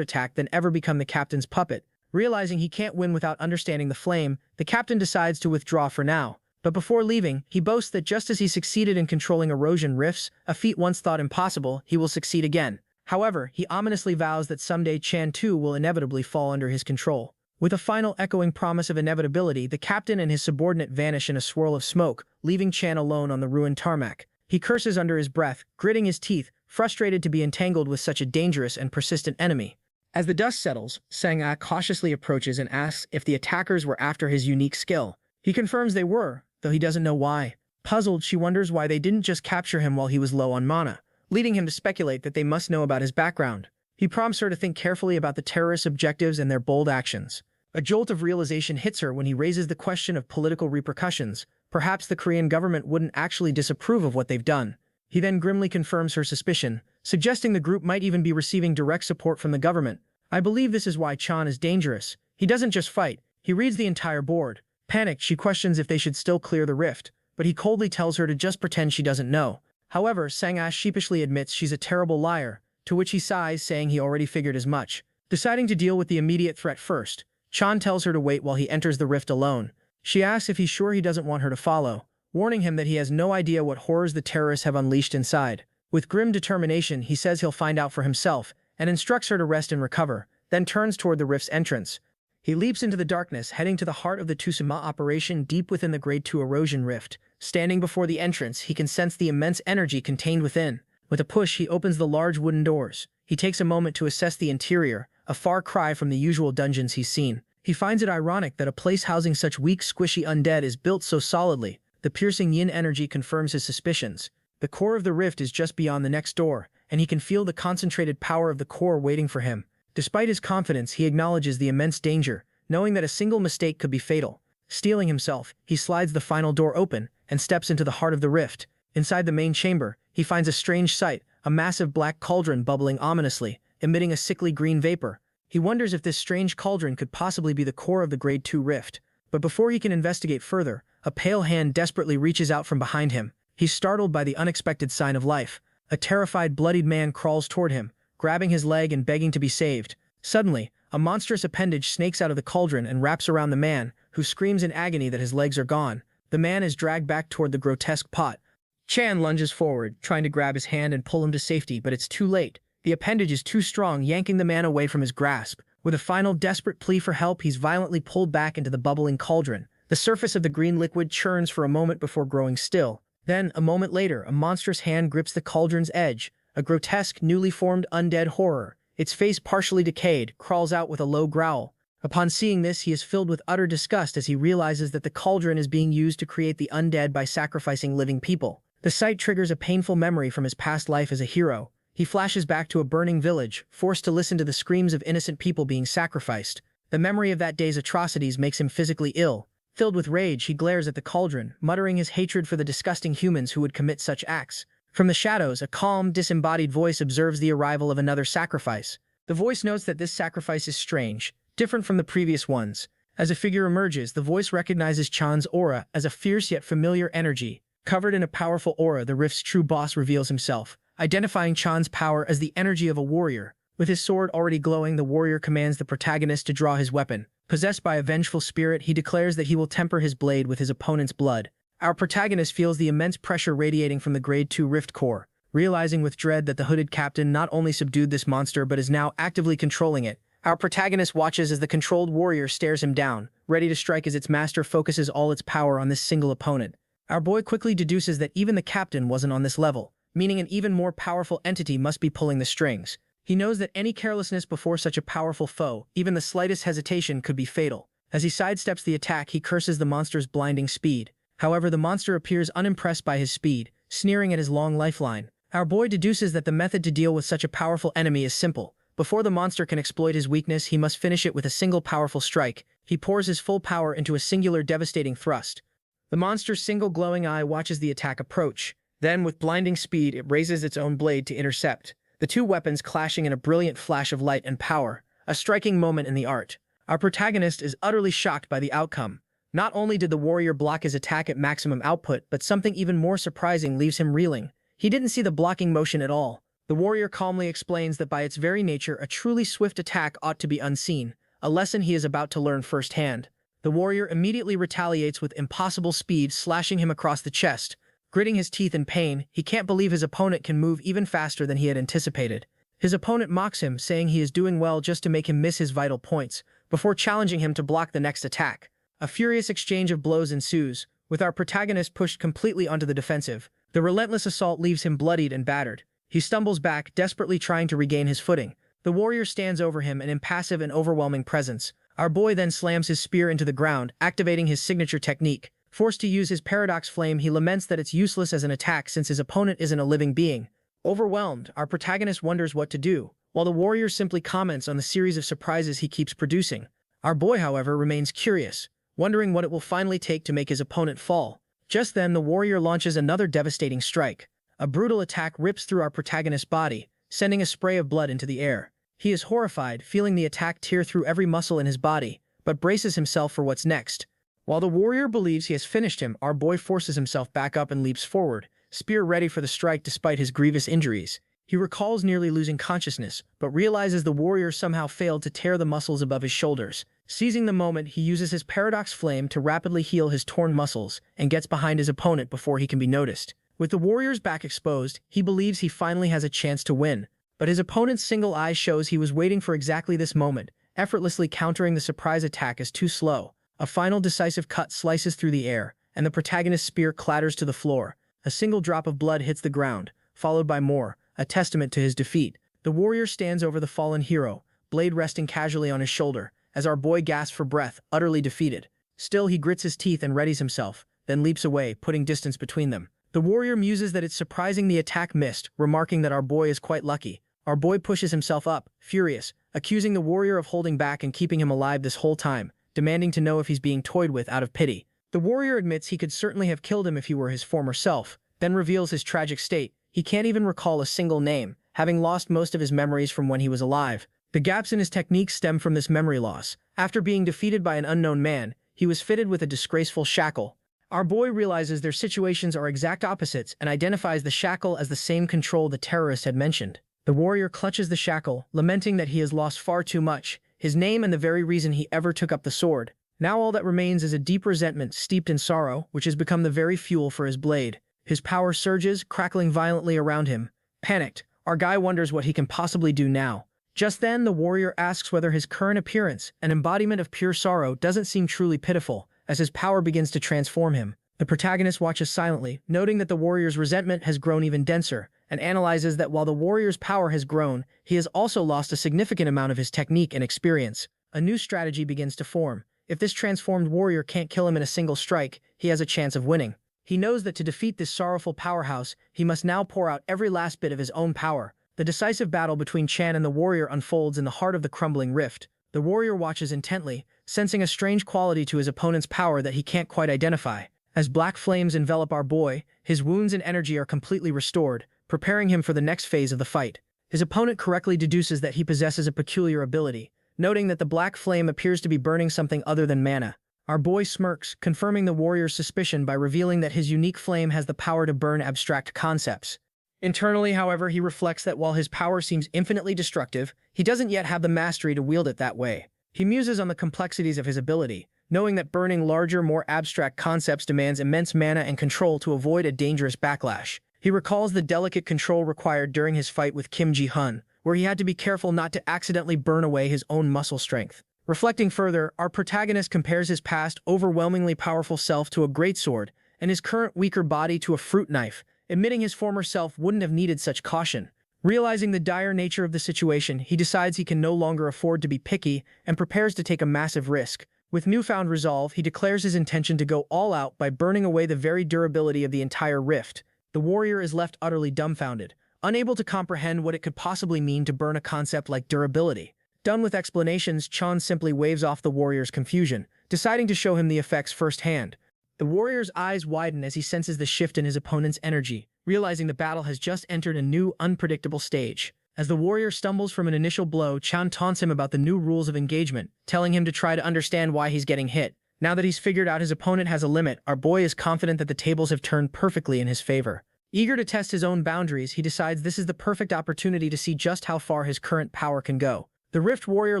attack than ever become the captain's puppet. Realizing he can't win without understanding the flame, the captain decides to withdraw for now. But before leaving, he boasts that just as he succeeded in controlling erosion rifts, a feat once thought impossible, he will succeed again. However, he ominously vows that someday Chan too will inevitably fall under his control. With a final echoing promise of inevitability, the captain and his subordinate vanish in a swirl of smoke, leaving Chan alone on the ruined tarmac. He curses under his breath, gritting his teeth, frustrated to be entangled with such a dangerous and persistent enemy. As the dust settles, Sang-ah cautiously approaches and asks if the attackers were after his unique skill. He confirms they were, though he doesn't know why. Puzzled, she wonders why they didn't just capture him while he was low on mana, leading him to speculate that they must know about his background. He prompts her to think carefully about the terrorists' objectives and their bold actions. A jolt of realization hits her when he raises the question of political repercussions. Perhaps the Korean government wouldn't actually disapprove of what they've done. He then grimly confirms her suspicion, suggesting the group might even be receiving direct support from the government. I believe this is why Chan is dangerous. He doesn't just fight, he reads the entire board. Panicked, she questions if they should still clear the rift, but he coldly tells her to just pretend she doesn't know. However, Sang-ah sheepishly admits she's a terrible liar, to which he sighs, saying he already figured as much. Deciding to deal with the immediate threat first, Chan tells her to wait while he enters the rift alone. She asks if he's sure he doesn't want her to follow, warning him that he has no idea what horrors the terrorists have unleashed inside. With grim determination, he says he'll find out for himself and instructs her to rest and recover, then turns toward the rift's entrance. He leaps into the darkness, heading to the heart of the Tsusuma operation deep within the Grade 2 erosion rift. Standing before the entrance, he can sense the immense energy contained within. With a push, he opens the large wooden doors. He takes a moment to assess the interior, a far cry from the usual dungeons he's seen. He finds it ironic that a place housing such weak, squishy undead is built so solidly. The piercing yin energy confirms his suspicions. The core of the rift is just beyond the next door, and he can feel the concentrated power of the core waiting for him. Despite his confidence, he acknowledges the immense danger, knowing that a single mistake could be fatal. Steeling himself, he slides the final door open and steps into the heart of the rift. Inside the main chamber, he finds a strange sight, a massive black cauldron bubbling ominously, emitting a sickly green vapor. He wonders if this strange cauldron could possibly be the core of the Grade 2 rift. But before he can investigate further, a pale hand desperately reaches out from behind him. He's startled by the unexpected sign of life. A terrified, bloodied man crawls toward him, grabbing his leg and begging to be saved. Suddenly, a monstrous appendage snakes out of the cauldron and wraps around the man, who screams in agony that his legs are gone. The man is dragged back toward the grotesque pot. Chan lunges forward, trying to grab his hand and pull him to safety, but it's too late. The appendage is too strong, yanking the man away from his grasp. With a final desperate plea for help, he's violently pulled back into the bubbling cauldron. The surface of the green liquid churns for a moment before growing still. Then, a moment later, a monstrous hand grips the cauldron's edge. A grotesque, newly formed undead horror, its face partially decayed, crawls out with a low growl. Upon seeing this, he is filled with utter disgust as he realizes that the cauldron is being used to create the undead by sacrificing living people. The sight triggers a painful memory from his past life as a hero. He flashes back to a burning village, forced to listen to the screams of innocent people being sacrificed. The memory of that day's atrocities makes him physically ill. Filled with rage, he glares at the cauldron, muttering his hatred for the disgusting humans who would commit such acts. From the shadows, a calm, disembodied voice observes the arrival of another sacrifice. The voice notes that this sacrifice is strange, different from the previous ones. As a figure emerges, the voice recognizes Chan's aura as a fierce yet familiar energy. Covered in a powerful aura, the rift's true boss reveals himself, identifying Chan's power as the energy of a warrior. With his sword already glowing, the warrior commands the protagonist to draw his weapon. Possessed by a vengeful spirit, he declares that he will temper his blade with his opponent's blood. Our protagonist feels the immense pressure radiating from the Grade 2 rift core, realizing with dread that the hooded captain not only subdued this monster but is now actively controlling it. Our protagonist watches as the controlled warrior stares him down, ready to strike as its master focuses all its power on this single opponent. Our boy quickly deduces that even the captain wasn't on this level, meaning an even more powerful entity must be pulling the strings. He knows that any carelessness before such a powerful foe, even the slightest hesitation, could be fatal. As he sidesteps the attack, he curses the monster's blinding speed. However, the monster appears unimpressed by his speed, sneering at his long lifeline. Our boy deduces that the method to deal with such a powerful enemy is simple. Before the monster can exploit his weakness, he must finish it with a single powerful strike. He pours his full power into a singular devastating thrust. The monster's single glowing eye watches the attack approach. Then, with blinding speed, it raises its own blade to intercept. The two weapons clashing in a brilliant flash of light and power, a striking moment in the art. Our protagonist is utterly shocked by the outcome. Not only did the warrior block his attack at maximum output, but something even more surprising leaves him reeling. He didn't see the blocking motion at all. The warrior calmly explains that by its very nature, a truly swift attack ought to be unseen, a lesson he is about to learn firsthand. The warrior immediately retaliates with impossible speed, slashing him across the chest. Gritting his teeth in pain, he can't believe his opponent can move even faster than he had anticipated. His opponent mocks him, saying he is doing well just to make him miss his vital points, before challenging him to block the next attack. A furious exchange of blows ensues, with our protagonist pushed completely onto the defensive. The relentless assault leaves him bloodied and battered. He stumbles back, desperately trying to regain his footing. The warrior stands over him, an impassive and overwhelming presence. Our boy then slams his spear into the ground, activating his signature technique. Forced to use his paradox flame, he laments that it's useless as an attack since his opponent isn't a living being. Overwhelmed, our protagonist wonders what to do, while the warrior simply comments on the series of surprises he keeps producing. Our boy, however, remains curious, wondering what it will finally take to make his opponent fall. Just then, the warrior launches another devastating strike. A brutal attack rips through our protagonist's body, sending a spray of blood into the air. He is horrified, feeling the attack tear through every muscle in his body, but braces himself for what's next. While the warrior believes he has finished him, our boy forces himself back up and leaps forward, spear ready for the strike despite his grievous injuries. He recalls nearly losing consciousness, but realizes the warrior somehow failed to tear the muscles above his shoulders. Seizing the moment, he uses his paradox flame to rapidly heal his torn muscles and gets behind his opponent before he can be noticed. With the warrior's back exposed, he believes he finally has a chance to win. But his opponent's single eye shows he was waiting for exactly this moment, effortlessly countering the surprise attack as too slow. A final decisive cut slices through the air, and the protagonist's spear clatters to the floor. A single drop of blood hits the ground, followed by more, a testament to his defeat. The warrior stands over the fallen hero, blade resting casually on his shoulder, as our boy gasps for breath, utterly defeated. Still, he grits his teeth and readies himself, then leaps away, putting distance between them. The warrior muses that it's surprising the attack missed, remarking that our boy is quite lucky. Our boy pushes himself up, furious, accusing the warrior of holding back and keeping him alive this whole time, demanding to know if he's being toyed with out of pity. The warrior admits he could certainly have killed him if he were his former self, then reveals his tragic state. He can't even recall a single name, having lost most of his memories from when he was alive. The gaps in his techniques stem from this memory loss. After being defeated by an unknown man, he was fitted with a disgraceful shackle. Our boy realizes their situations are exact opposites and identifies the shackle as the same control the terrorist had mentioned. The warrior clutches the shackle, lamenting that he has lost far too much, his name and the very reason he ever took up the sword. Now all that remains is a deep resentment steeped in sorrow, which has become the very fuel for his blade. His power surges, crackling violently around him. Panicked, our guy wonders what he can possibly do now. Just then, the warrior asks whether his current appearance, an embodiment of pure sorrow, doesn't seem truly pitiful, as his power begins to transform him. The protagonist watches silently, noting that the warrior's resentment has grown even denser, and analyzes that while the warrior's power has grown, he has also lost a significant amount of his technique and experience. A new strategy begins to form. If this transformed warrior can't kill him in a single strike, he has a chance of winning. He knows that to defeat this sorrowful powerhouse, he must now pour out every last bit of his own power. The decisive battle between Chan and the warrior unfolds in the heart of the crumbling rift. The warrior watches intently, sensing a strange quality to his opponent's power that he can't quite identify. As black flames envelop our boy, his wounds and energy are completely restored, preparing him for the next phase of the fight. His opponent correctly deduces that he possesses a peculiar ability, noting that the black flame appears to be burning something other than mana. Our boy smirks, confirming the warrior's suspicion by revealing that his unique flame has the power to burn abstract concepts. Internally, however, he reflects that while his power seems infinitely destructive, he doesn't yet have the mastery to wield it that way. He muses on the complexities of his ability, knowing that burning larger, more abstract concepts demands immense mana and control to avoid a dangerous backlash. He recalls the delicate control required during his fight with Kim Ji-hun, where he had to be careful not to accidentally burn away his own muscle strength. Reflecting further, our protagonist compares his past, overwhelmingly powerful self to a greatsword, and his current weaker body to a fruit knife, admitting his former self wouldn't have needed such caution. Realizing the dire nature of the situation, he decides he can no longer afford to be picky and prepares to take a massive risk. With newfound resolve, he declares his intention to go all out by burning away the very durability of the entire rift. The warrior is left utterly dumbfounded, unable to comprehend what it could possibly mean to burn a concept like durability. Done with explanations, Chan simply waves off the warrior's confusion, deciding to show him the effects firsthand. The warrior's eyes widen as he senses the shift in his opponent's energy, realizing the battle has just entered a new, unpredictable stage. As the warrior stumbles from an initial blow, Chan taunts him about the new rules of engagement, telling him to try to understand why he's getting hit. Now that he's figured out his opponent has a limit, our boy is confident that the tables have turned perfectly in his favor. Eager to test his own boundaries, he decides this is the perfect opportunity to see just how far his current power can go. The Rift Warrior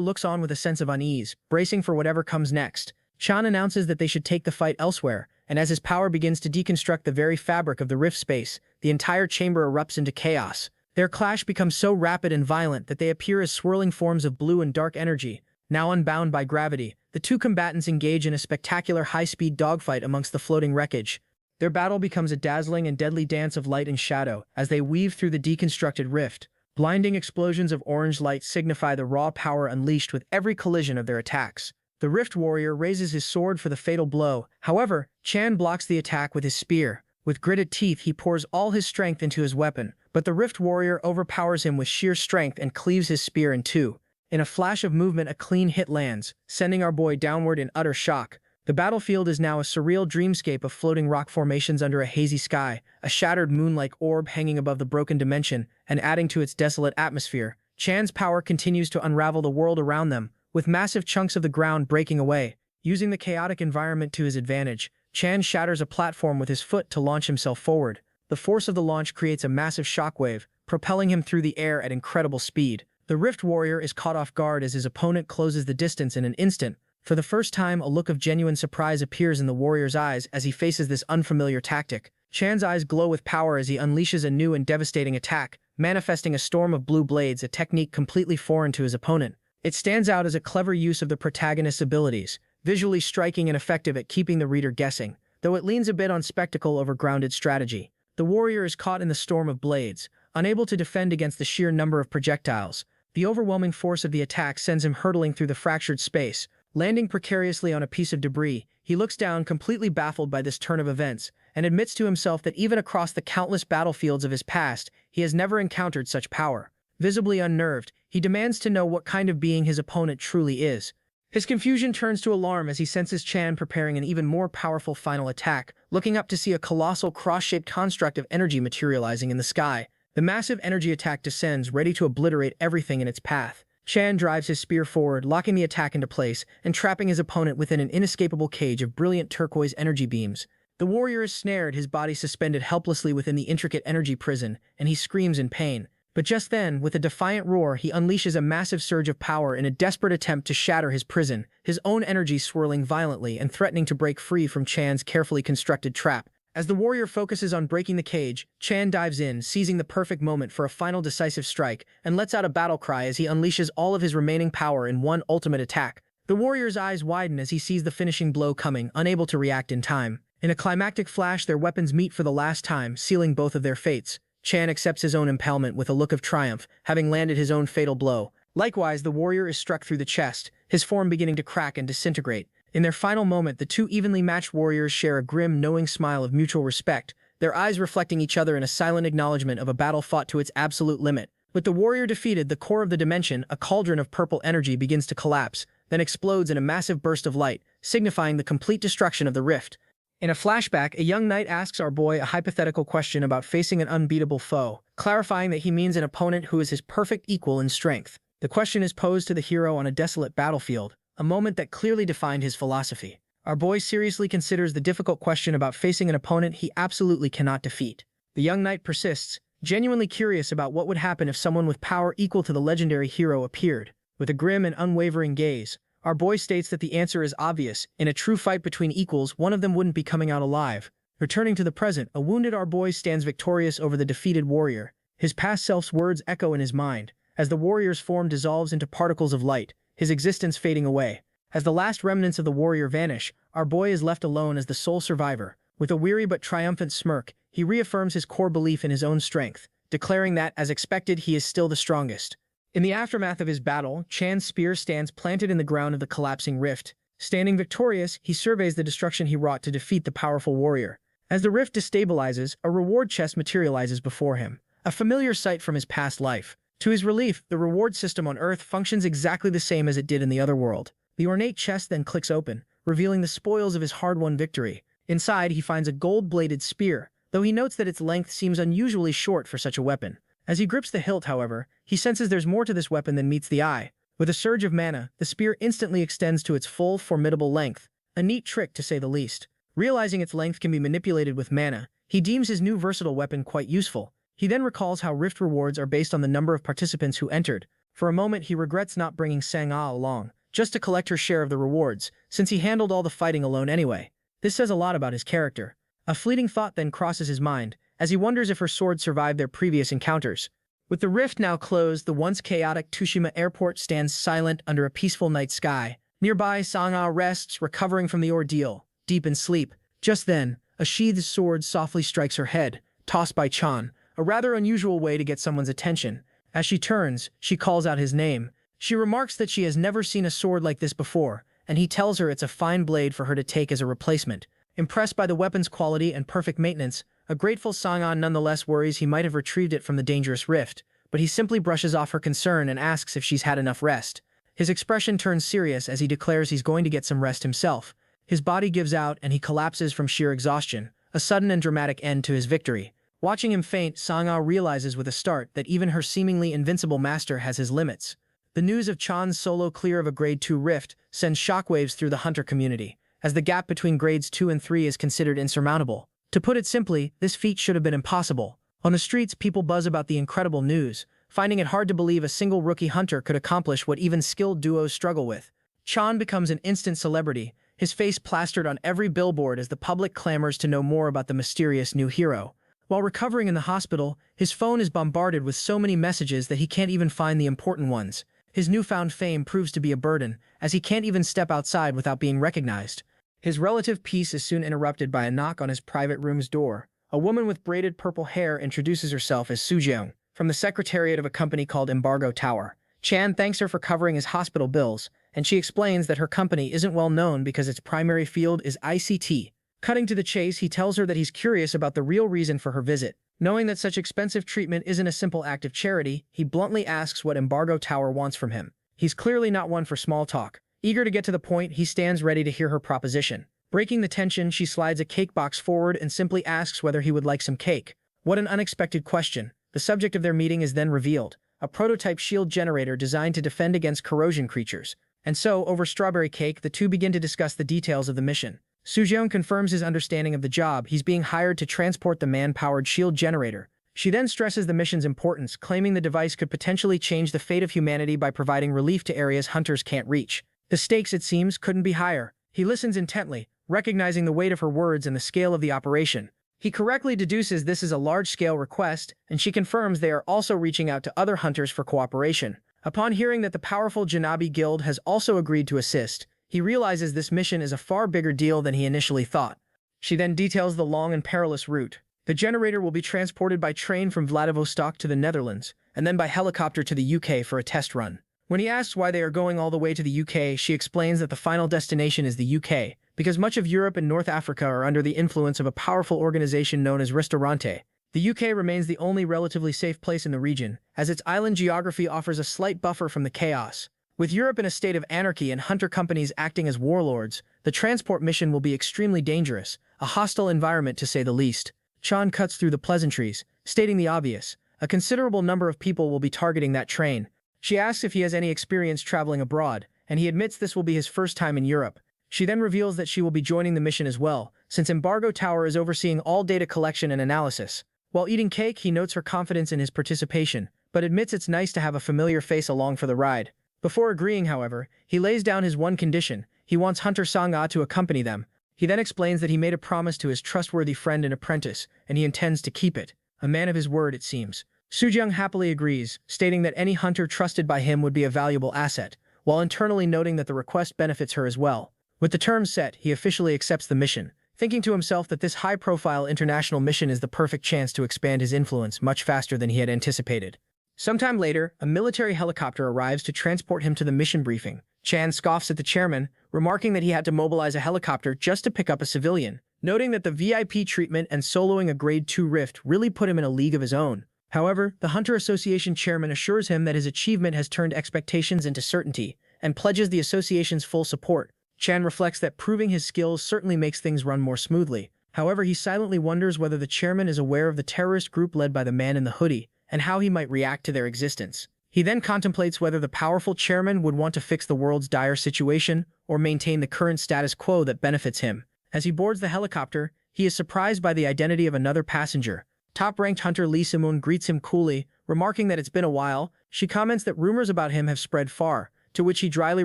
looks on with a sense of unease, bracing for whatever comes next. Chan announces that they should take the fight elsewhere, and as his power begins to deconstruct the very fabric of the rift space, the entire chamber erupts into chaos. Their clash becomes so rapid and violent that they appear as swirling forms of blue and dark energy. Now unbound by gravity, the two combatants engage in a spectacular high-speed dogfight amongst the floating wreckage. Their battle becomes a dazzling and deadly dance of light and shadow as they weave through the deconstructed rift. Blinding explosions of orange light signify the raw power unleashed with every collision of their attacks. The Rift Warrior raises his sword for the fatal blow. However, Chan blocks the attack with his spear. With gritted teeth, he pours all his strength into his weapon, but the Rift Warrior overpowers him with sheer strength and cleaves his spear in two. In a flash of movement, a clean hit lands, sending our boy downward in utter shock. The battlefield is now a surreal dreamscape of floating rock formations under a hazy sky, a shattered moon-like orb hanging above the broken dimension and adding to its desolate atmosphere. Chan's power continues to unravel the world around them, with massive chunks of the ground breaking away. Using the chaotic environment to his advantage, Chan shatters a platform with his foot to launch himself forward. The force of the launch creates a massive shockwave, propelling him through the air at incredible speed. The Rift Warrior is caught off guard as his opponent closes the distance in an instant. For the first time, a look of genuine surprise appears in the warrior's eyes as he faces this unfamiliar tactic. Chan's eyes glow with power as he unleashes a new and devastating attack, manifesting a storm of blue blades, a technique completely foreign to his opponent. It stands out as a clever use of the protagonist's abilities, visually striking and effective at keeping the reader guessing, though it leans a bit on spectacle over grounded strategy. The warrior is caught in the storm of blades, unable to defend against the sheer number of projectiles. The overwhelming force of the attack sends him hurtling through the fractured space. Landing precariously on a piece of debris, he looks down completely baffled by this turn of events, and admits to himself that even across the countless battlefields of his past, he has never encountered such power. Visibly unnerved, he demands to know what kind of being his opponent truly is. His confusion turns to alarm as he senses Chan preparing an even more powerful final attack, looking up to see a colossal cross-shaped construct of energy materializing in the sky. The massive energy attack descends, ready to obliterate everything in its path. Chan drives his spear forward, locking the attack into place and trapping his opponent within an inescapable cage of brilliant turquoise energy beams. The warrior is snared, his body suspended helplessly within the intricate energy prison, and he screams in pain. But just then, with a defiant roar, he unleashes a massive surge of power in a desperate attempt to shatter his prison, his own energy swirling violently and threatening to break free from Chan's carefully constructed trap. As the warrior focuses on breaking the cage, Chan dives in, seizing the perfect moment for a final decisive strike, and lets out a battle cry as he unleashes all of his remaining power in one ultimate attack. The warrior's eyes widen as he sees the finishing blow coming, unable to react in time. In a climactic flash, their weapons meet for the last time, sealing both of their fates. Chan accepts his own impalement with a look of triumph, having landed his own fatal blow. Likewise, the warrior is struck through the chest, his form beginning to crack and disintegrate. In their final moment, the two evenly matched warriors share a grim, knowing smile of mutual respect, their eyes reflecting each other in a silent acknowledgement of a battle fought to its absolute limit. With the warrior defeated, the core of the dimension, a cauldron of purple energy, begins to collapse, then explodes in a massive burst of light, signifying the complete destruction of the rift. In a flashback, a young knight asks our boy a hypothetical question about facing an unbeatable foe, clarifying that he means an opponent who is his perfect equal in strength. The question is posed to the hero on a desolate battlefield, a moment that clearly defined his philosophy. Our boy seriously considers the difficult question about facing an opponent he absolutely cannot defeat. The young knight persists, genuinely curious about what would happen if someone with power equal to the legendary hero appeared. With a grim and unwavering gaze, our boy states that the answer is obvious. In a true fight between equals, one of them wouldn't be coming out alive. Returning to the present, a wounded our boy stands victorious over the defeated warrior. His past self's words echo in his mind, as the warrior's form dissolves into particles of light, his existence fading away. As the last remnants of the warrior vanish, our boy is left alone as the sole survivor. With a weary but triumphant smirk, he reaffirms his core belief in his own strength, declaring that, as expected, he is still the strongest. In the aftermath of his battle, Chan's spear stands planted in the ground of the collapsing rift. Standing victorious, he surveys the destruction he wrought to defeat the powerful warrior. As the rift destabilizes, a reward chest materializes before him, a familiar sight from his past life. To his relief, the reward system on Earth functions exactly the same as it did in the other world. The ornate chest then clicks open, revealing the spoils of his hard-won victory. Inside, he finds a gold-bladed spear, though he notes that its length seems unusually short for such a weapon. As he grips the hilt, however, he senses there's more to this weapon than meets the eye. With a surge of mana, the spear instantly extends to its full, formidable length, a neat trick to say the least. Realizing its length can be manipulated with mana, he deems his new versatile weapon quite useful. He then recalls how rift rewards are based on the number of participants who entered. For a moment, he regrets not bringing Sang-ah along, just to collect her share of the rewards, since he handled all the fighting alone anyway. This says a lot about his character. A fleeting thought then crosses his mind, as he wonders if her sword survived their previous encounters. With the rift now closed, the once chaotic Tushima airport stands silent under a peaceful night sky. Nearby, Sang-ah rests, recovering from the ordeal, deep in sleep. Just then, a sheathed sword softly strikes her head, tossed by Chan, a rather unusual way to get someone's attention. As she turns, she calls out his name. She remarks that she has never seen a sword like this before, and he tells her it's a fine blade for her to take as a replacement. Impressed by the weapon's quality and perfect maintenance, a grateful Sang-ah nonetheless worries he might have retrieved it from the dangerous rift, but he simply brushes off her concern and asks if she's had enough rest. His expression turns serious as he declares he's going to get some rest himself. His body gives out and he collapses from sheer exhaustion, a sudden and dramatic end to his victory. Watching him faint, Sang-ah realizes with a start that even her seemingly invincible master has his limits. The news of Chan's solo clear of a Grade 2 rift sends shockwaves through the hunter community, as the gap between Grades 2 and 3 is considered insurmountable. To put it simply, this feat should have been impossible. On the streets, people buzz about the incredible news, finding it hard to believe a single rookie hunter could accomplish what even skilled duos struggle with. Chan becomes an instant celebrity, his face plastered on every billboard as the public clamors to know more about the mysterious new hero. While recovering in the hospital, his phone is bombarded with so many messages that he can't even find the important ones. His newfound fame proves to be a burden, as he can't even step outside without being recognized. His relative peace is soon interrupted by a knock on his private room's door. A woman with braided purple hair introduces herself as Soo-jeong, from the secretariat of a company called Embargo Tower. Chan thanks her for covering his hospital bills, and she explains that her company isn't well known because its primary field is ICT. Cutting to the chase, he tells her that he's curious about the real reason for her visit. Knowing that such expensive treatment isn't a simple act of charity, he bluntly asks what Embargo Tower wants from him. He's clearly not one for small talk. Eager to get to the point, he stands ready to hear her proposition. Breaking the tension, she slides a cake box forward and simply asks whether he would like some cake. What an unexpected question. The subject of their meeting is then revealed, a prototype shield generator designed to defend against corrosion creatures. And so, over strawberry cake, the two begin to discuss the details of the mission. Soo-jeong confirms his understanding of the job. He's being hired to transport the man-powered shield generator. She then stresses the mission's importance, claiming the device could potentially change the fate of humanity by providing relief to areas hunters can't reach. The stakes, it seems, couldn't be higher. He listens intently, recognizing the weight of her words and the scale of the operation. He correctly deduces this is a large-scale request, and she confirms they are also reaching out to other hunters for cooperation. Upon hearing that the powerful Janabi Guild has also agreed to assist, he realizes this mission is a far bigger deal than he initially thought. She then details the long and perilous route. The generator will be transported by train from Vladivostok to the Netherlands, and then by helicopter to the UK for a test run. When he asks why they are going all the way to the UK, she explains that the final destination is the UK, because much of Europe and North Africa are under the influence of a powerful organization known as Ristorante. The UK remains the only relatively safe place in the region, as its island geography offers a slight buffer from the chaos. With Europe in a state of anarchy and hunter companies acting as warlords, the transport mission will be extremely dangerous, a hostile environment to say the least. Chan cuts through the pleasantries, stating the obvious. A considerable number of people will be targeting that train. She asks if he has any experience traveling abroad, and he admits this will be his first time in Europe. She then reveals that she will be joining the mission as well, since Embargo Tower is overseeing all data collection and analysis. While eating cake, he notes her confidence in his participation, but admits it's nice to have a familiar face along for the ride. Before agreeing, however, he lays down his one condition. He wants Hunter Sang-ah to accompany them. He then explains that he made a promise to his trustworthy friend and apprentice, and he intends to keep it. A man of his word, it seems. Soo-jeong happily agrees, stating that any hunter trusted by him would be a valuable asset, while internally noting that the request benefits her as well. With the terms set, he officially accepts the mission, thinking to himself that this high-profile international mission is the perfect chance to expand his influence much faster than he had anticipated. Sometime later, a military helicopter arrives to transport him to the mission briefing. Chan scoffs at the chairman, remarking that he had to mobilize a helicopter just to pick up a civilian, noting that the VIP treatment and soloing a Grade 2 rift really put him in a league of his own. However, the Hunter Association chairman assures him that his achievement has turned expectations into certainty, and pledges the association's full support. Chan reflects that proving his skills certainly makes things run more smoothly. However, he silently wonders whether the chairman is aware of the terrorist group led by the man in the hoodie, and how he might react to their existence. He then contemplates whether the powerful chairman would want to fix the world's dire situation or maintain the current status quo that benefits him. As he boards the helicopter, he is surprised by the identity of another passenger. Top-ranked hunter Lee Simon greets him coolly, remarking that it's been a while. She comments that rumors about him have spread far, to which he dryly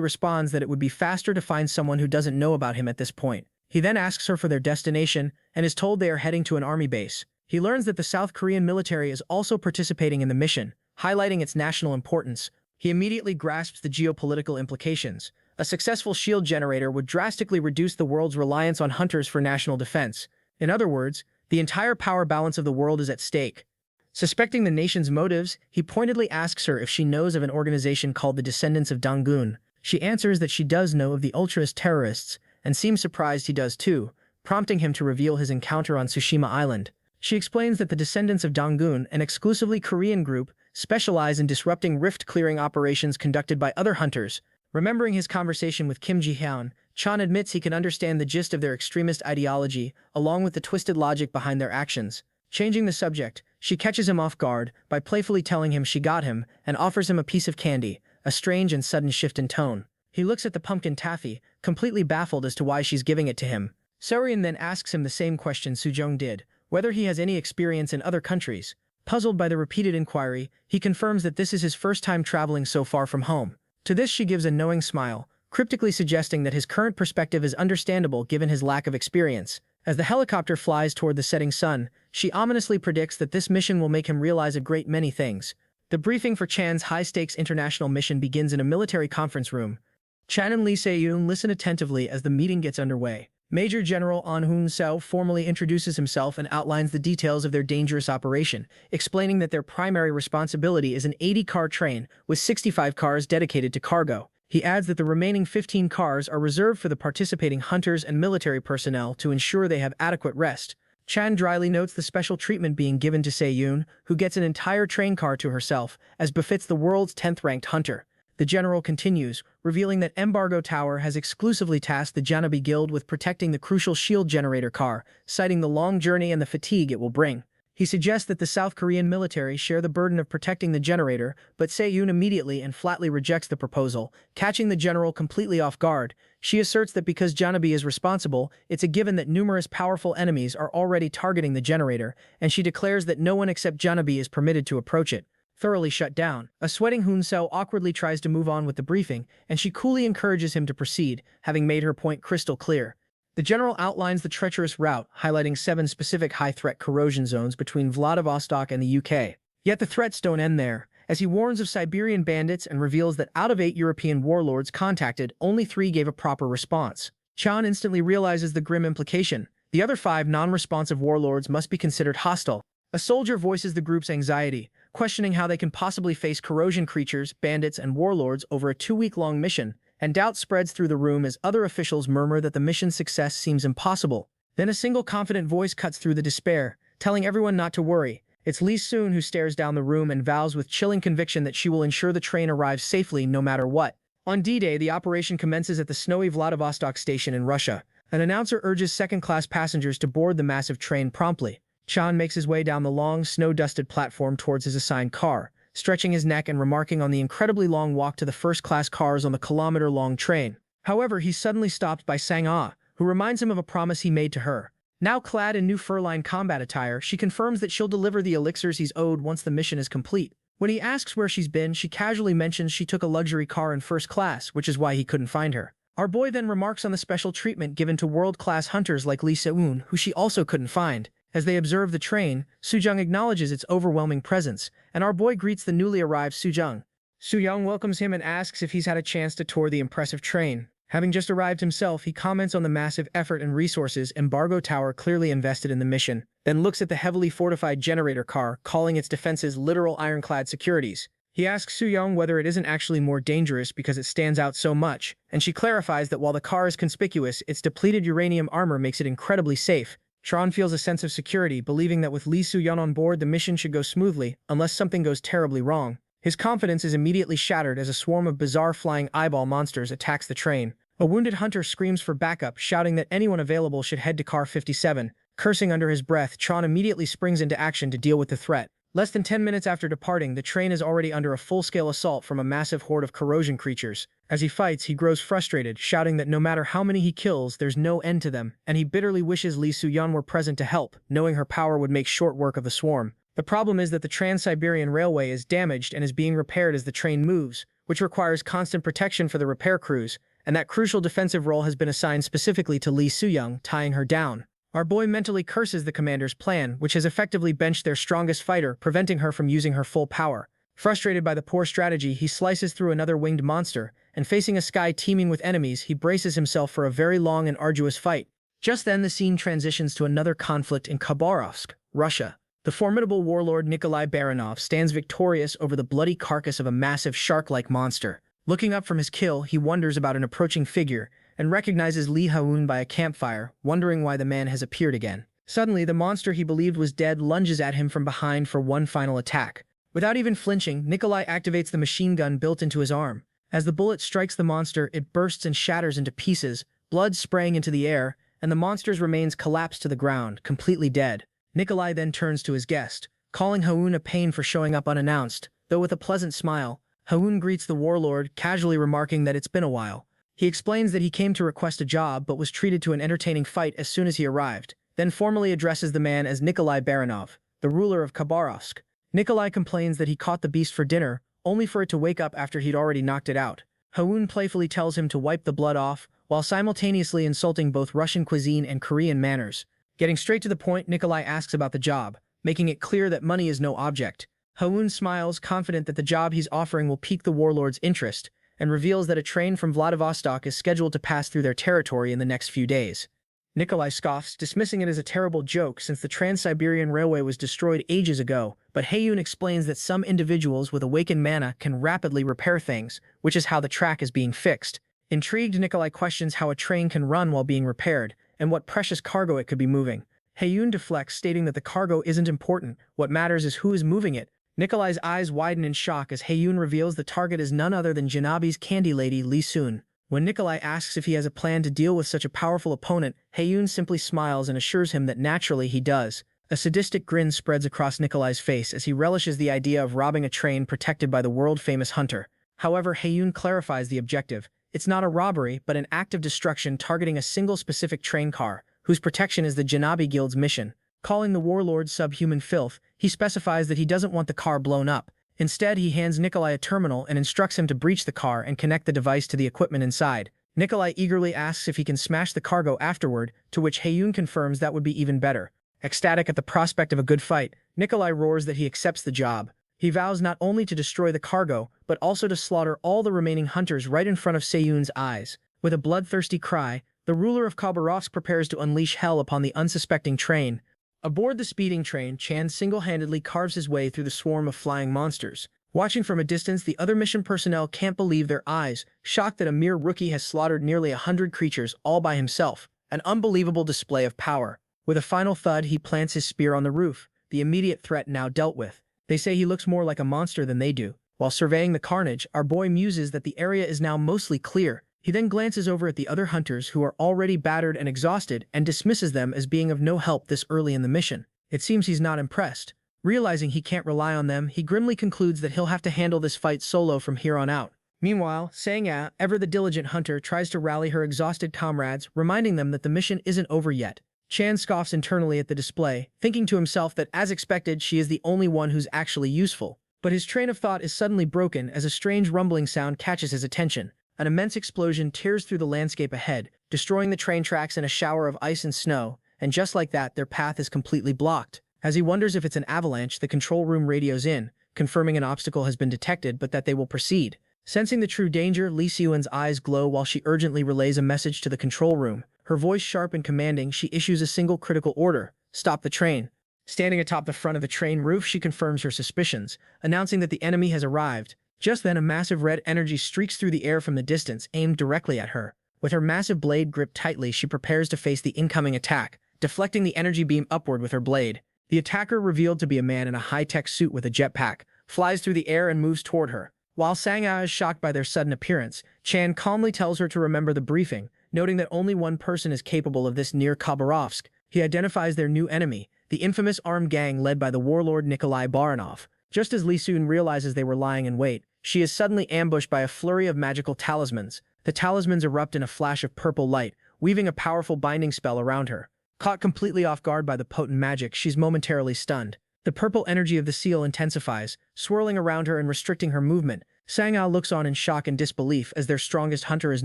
responds that it would be faster to find someone who doesn't know about him at this point. He then asks her for their destination and is told they are heading to an army base. He learns that the South Korean military is also participating in the mission, highlighting its national importance. He immediately grasps the geopolitical implications. A successful shield generator would drastically reduce the world's reliance on hunters for national defense. In other words, the entire power balance of the world is at stake. Suspecting the nation's motives, he pointedly asks her if she knows of an organization called the Descendants of Dangun. She answers that she does know of the ultraist terrorists, and seems surprised he does too, prompting him to reveal his encounter on Tsushima Island. She explains that the Descendants of Dangun, an exclusively Korean group, specialize in disrupting rift-clearing operations conducted by other hunters. Remembering his conversation with Kim Ji-hyun, Chan admits he can understand the gist of their extremist ideology, along with the twisted logic behind their actions. Changing the subject, she catches him off guard by playfully telling him she got him and offers him a piece of candy, a strange and sudden shift in tone. He looks at the pumpkin taffy, completely baffled as to why she's giving it to him. Seorian then asks him the same question Soo-jeong did, whether he has any experience in other countries. Puzzled by the repeated inquiry, he confirms that this is his first time traveling so far from home. To this she gives a knowing smile, cryptically suggesting that his current perspective is understandable given his lack of experience. As the helicopter flies toward the setting sun, she ominously predicts that this mission will make him realize a great many things. The briefing for Chan's high-stakes international mission begins in a military conference room. Chan and Lee Se-yoon listen attentively as the meeting gets underway. Major General An Hoon-seo formally introduces himself and outlines the details of their dangerous operation, explaining that their primary responsibility is an 80-car train with 65 cars dedicated to cargo. He adds that the remaining 15 cars are reserved for the participating hunters and military personnel to ensure they have adequate rest. Chan dryly notes the special treatment being given to Se-yoon, who gets an entire train car to herself, as befits the world's 10th-ranked hunter. The general continues, revealing that Embargo Tower has exclusively tasked the Janabi Guild with protecting the crucial shield generator car, citing the long journey and the fatigue it will bring. He suggests that the South Korean military share the burden of protecting the generator, but Se-yoon immediately and flatly rejects the proposal, catching the general completely off guard. She asserts that because Janabi is responsible, it's a given that numerous powerful enemies are already targeting the generator, and she declares that no one except Janabi is permitted to approach it. Thoroughly shut down, a sweating Hoon-seo awkwardly tries to move on with the briefing, and she coolly encourages him to proceed, having made her point crystal clear. The general outlines the treacherous route, highlighting 7 specific high-threat corrosion zones between Vladivostok and the UK. Yet the threats don't end there, as he warns of Siberian bandits and reveals that out of 8 European warlords contacted, only 3 gave a proper response. Chan instantly realizes the grim implication. The other 5 non-responsive warlords must be considered hostile. A soldier voices the group's anxiety, questioning how they can possibly face corrosion creatures, bandits, and warlords over a 2-week-long mission, and doubt spreads through the room as other officials murmur that the mission's success seems impossible. Then a single confident voice cuts through the despair, telling everyone not to worry. It's Lee Soon who stares down the room and vows with chilling conviction that she will ensure the train arrives safely no matter what. On D-Day, the operation commences at the snowy Vladivostok station in Russia. An announcer urges second-class passengers to board the massive train promptly. Chan makes his way down the long, snow-dusted platform towards his assigned car, stretching his neck and remarking on the incredibly long walk to the first-class cars on the kilometer-long train. However, he's suddenly stopped by Sang-ah, who reminds him of a promise he made to her. Now clad in new fur-lined combat attire, she confirms that she'll deliver the elixirs he's owed once the mission is complete. When he asks where she's been, she casually mentions she took a luxury car in first class, which is why he couldn't find her. Our boy then remarks on the special treatment given to world-class hunters like Lee Se-woon, who she also couldn't find. As they observe the train, Soo-jung acknowledges its overwhelming presence, and our boy greets the newly arrived Soo-jung. Soo-young welcomes him and asks if he's had a chance to tour the impressive train. Having just arrived himself, he comments on the massive effort and resources Embargo Tower clearly invested in the mission, then looks at the heavily fortified generator car, calling its defenses literal ironclad securities. He asks Soo-young whether it isn't actually more dangerous because it stands out so much, and she clarifies that while the car is conspicuous, its depleted uranium armor makes it incredibly safe. Tron feels a sense of security, believing that with Lee Soo-yeon on board, the mission should go smoothly, unless something goes terribly wrong. His confidence is immediately shattered as a swarm of bizarre flying eyeball monsters attacks the train. A wounded hunter screams for backup, shouting that anyone available should head to Car 57. Cursing under his breath, Tron immediately springs into action to deal with the threat. Less than 10 minutes after departing, the train is already under a full-scale assault from a massive horde of corrosion creatures. As he fights, he grows frustrated, shouting that no matter how many he kills, there's no end to them, and he bitterly wishes Lee Soo-yeon were present to help, knowing her power would make short work of the swarm. The problem is that the Trans-Siberian Railway is damaged and is being repaired as the train moves, which requires constant protection for the repair crews, and that crucial defensive role has been assigned specifically to Lee Soo-young, tying her down. Our boy mentally curses the commander's plan, which has effectively benched their strongest fighter, preventing her from using her full power. Frustrated by the poor strategy, he slices through another winged monster, and facing a sky teeming with enemies, he braces himself for a very long and arduous fight. Just then, the scene transitions to another conflict in Khabarovsk, Russia. The formidable warlord Nikolai Baranov stands victorious over the bloody carcass of a massive shark-like monster. Looking up from his kill, he wonders about an approaching figure, and recognizes Lee Ha-eun by a campfire, wondering why the man has appeared again. Suddenly, the monster he believed was dead lunges at him from behind for one final attack. Without even flinching, Nikolai activates the machine gun built into his arm. As the bullet strikes the monster, it bursts and shatters into pieces, blood spraying into the air, and the monster's remains collapse to the ground, completely dead. Nikolai then turns to his guest, calling Ha-eun a pain for showing up unannounced. Though with a pleasant smile, Ha-eun greets the warlord, casually remarking that it's been a while. He explains that he came to request a job but was treated to an entertaining fight as soon as he arrived, then formally addresses the man as Nikolai Baranov, the ruler of Khabarovsk. Nikolai complains that he caught the beast for dinner, only for it to wake up after he'd already knocked it out. Hawoon playfully tells him to wipe the blood off, while simultaneously insulting both Russian cuisine and Korean manners. Getting straight to the point, Nikolai asks about the job, making it clear that money is no object. Hawoon smiles, confident that the job he's offering will pique the warlord's interest, and reveals that a train from Vladivostok is scheduled to pass through their territory in the next few days. Nikolai scoffs, dismissing it as a terrible joke since the Trans-Siberian Railway was destroyed ages ago, but Hayoon explains that some individuals with awakened mana can rapidly repair things, which is how the track is being fixed. Intrigued, Nikolai questions how a train can run while being repaired, and what precious cargo it could be moving. Hayoon deflects, stating that the cargo isn't important, what matters is who is moving it. Nikolai's eyes widen in shock as Hayoon reveals the target is none other than Janabi's candy lady Lee Soon. When Nikolai asks if he has a plan to deal with such a powerful opponent, Hayoon simply smiles and assures him that naturally he does. A sadistic grin spreads across Nikolai's face as he relishes the idea of robbing a train protected by the world-famous hunter. However, Hayoon clarifies the objective. It's not a robbery, but an act of destruction targeting a single specific train car, whose protection is the Janabi Guild's mission. Calling the warlord subhuman filth, he specifies that he doesn't want the car blown up. Instead, he hands Nikolai a terminal and instructs him to breach the car and connect the device to the equipment inside. Nikolai eagerly asks if he can smash the cargo afterward, to which Hayoon confirms that would be even better. Ecstatic at the prospect of a good fight, Nikolai roars that he accepts the job. He vows not only to destroy the cargo, but also to slaughter all the remaining hunters right in front of Hayoon's eyes. With a bloodthirsty cry, the ruler of Khabarovsk prepares to unleash hell upon the unsuspecting train. Aboard the speeding train, Chan single-handedly carves his way through the swarm of flying monsters. Watching from a distance, the other mission personnel can't believe their eyes, shocked that a mere rookie has slaughtered nearly 100 creatures all by himself. An unbelievable display of power. With a final thud, he plants his spear on the roof, the immediate threat now dealt with. They say he looks more like a monster than they do. While surveying the carnage, our boy muses that the area is now mostly clear. He then glances over at the other hunters who are already battered and exhausted and dismisses them as being of no help this early in the mission. It seems he's not impressed. Realizing he can't rely on them, he grimly concludes that he'll have to handle this fight solo from here on out. Meanwhile, Sang-a, ever the diligent hunter, tries to rally her exhausted comrades, reminding them that the mission isn't over yet. Chan scoffs internally at the display, thinking to himself that, as expected, she is the only one who's actually useful. But his train of thought is suddenly broken as a strange rumbling sound catches his attention. An immense explosion tears through the landscape ahead, destroying the train tracks in a shower of ice and snow, and just like that, their path is completely blocked. As he wonders if it's an avalanche, the control room radios in, confirming an obstacle has been detected but that they will proceed. Sensing the true danger, Lee Seoin's eyes glow while she urgently relays a message to the control room. Her voice sharp and commanding, she issues a single critical order: stop the train. Standing atop the front of the train roof, she confirms her suspicions, announcing that the enemy has arrived. Just then, a massive red energy streaks through the air from the distance, aimed directly at her. With her massive blade gripped tightly, she prepares to face the incoming attack, deflecting the energy beam upward with her blade. The attacker, revealed to be a man in a high-tech suit with a jetpack, flies through the air and moves toward her. While Sang-a is shocked by their sudden appearance, Chan calmly tells her to remember the briefing, noting that only one person is capable of this near Khabarovsk. He identifies their new enemy, the infamous armed gang led by the warlord Nikolai Baranov. Just as Lee Soon realizes they were lying in wait, she is suddenly ambushed by a flurry of magical talismans. The talismans erupt in a flash of purple light, weaving a powerful binding spell around her. Caught completely off guard by the potent magic, she's momentarily stunned. The purple energy of the seal intensifies, swirling around her and restricting her movement. Sang-a looks on in shock and disbelief as their strongest hunter is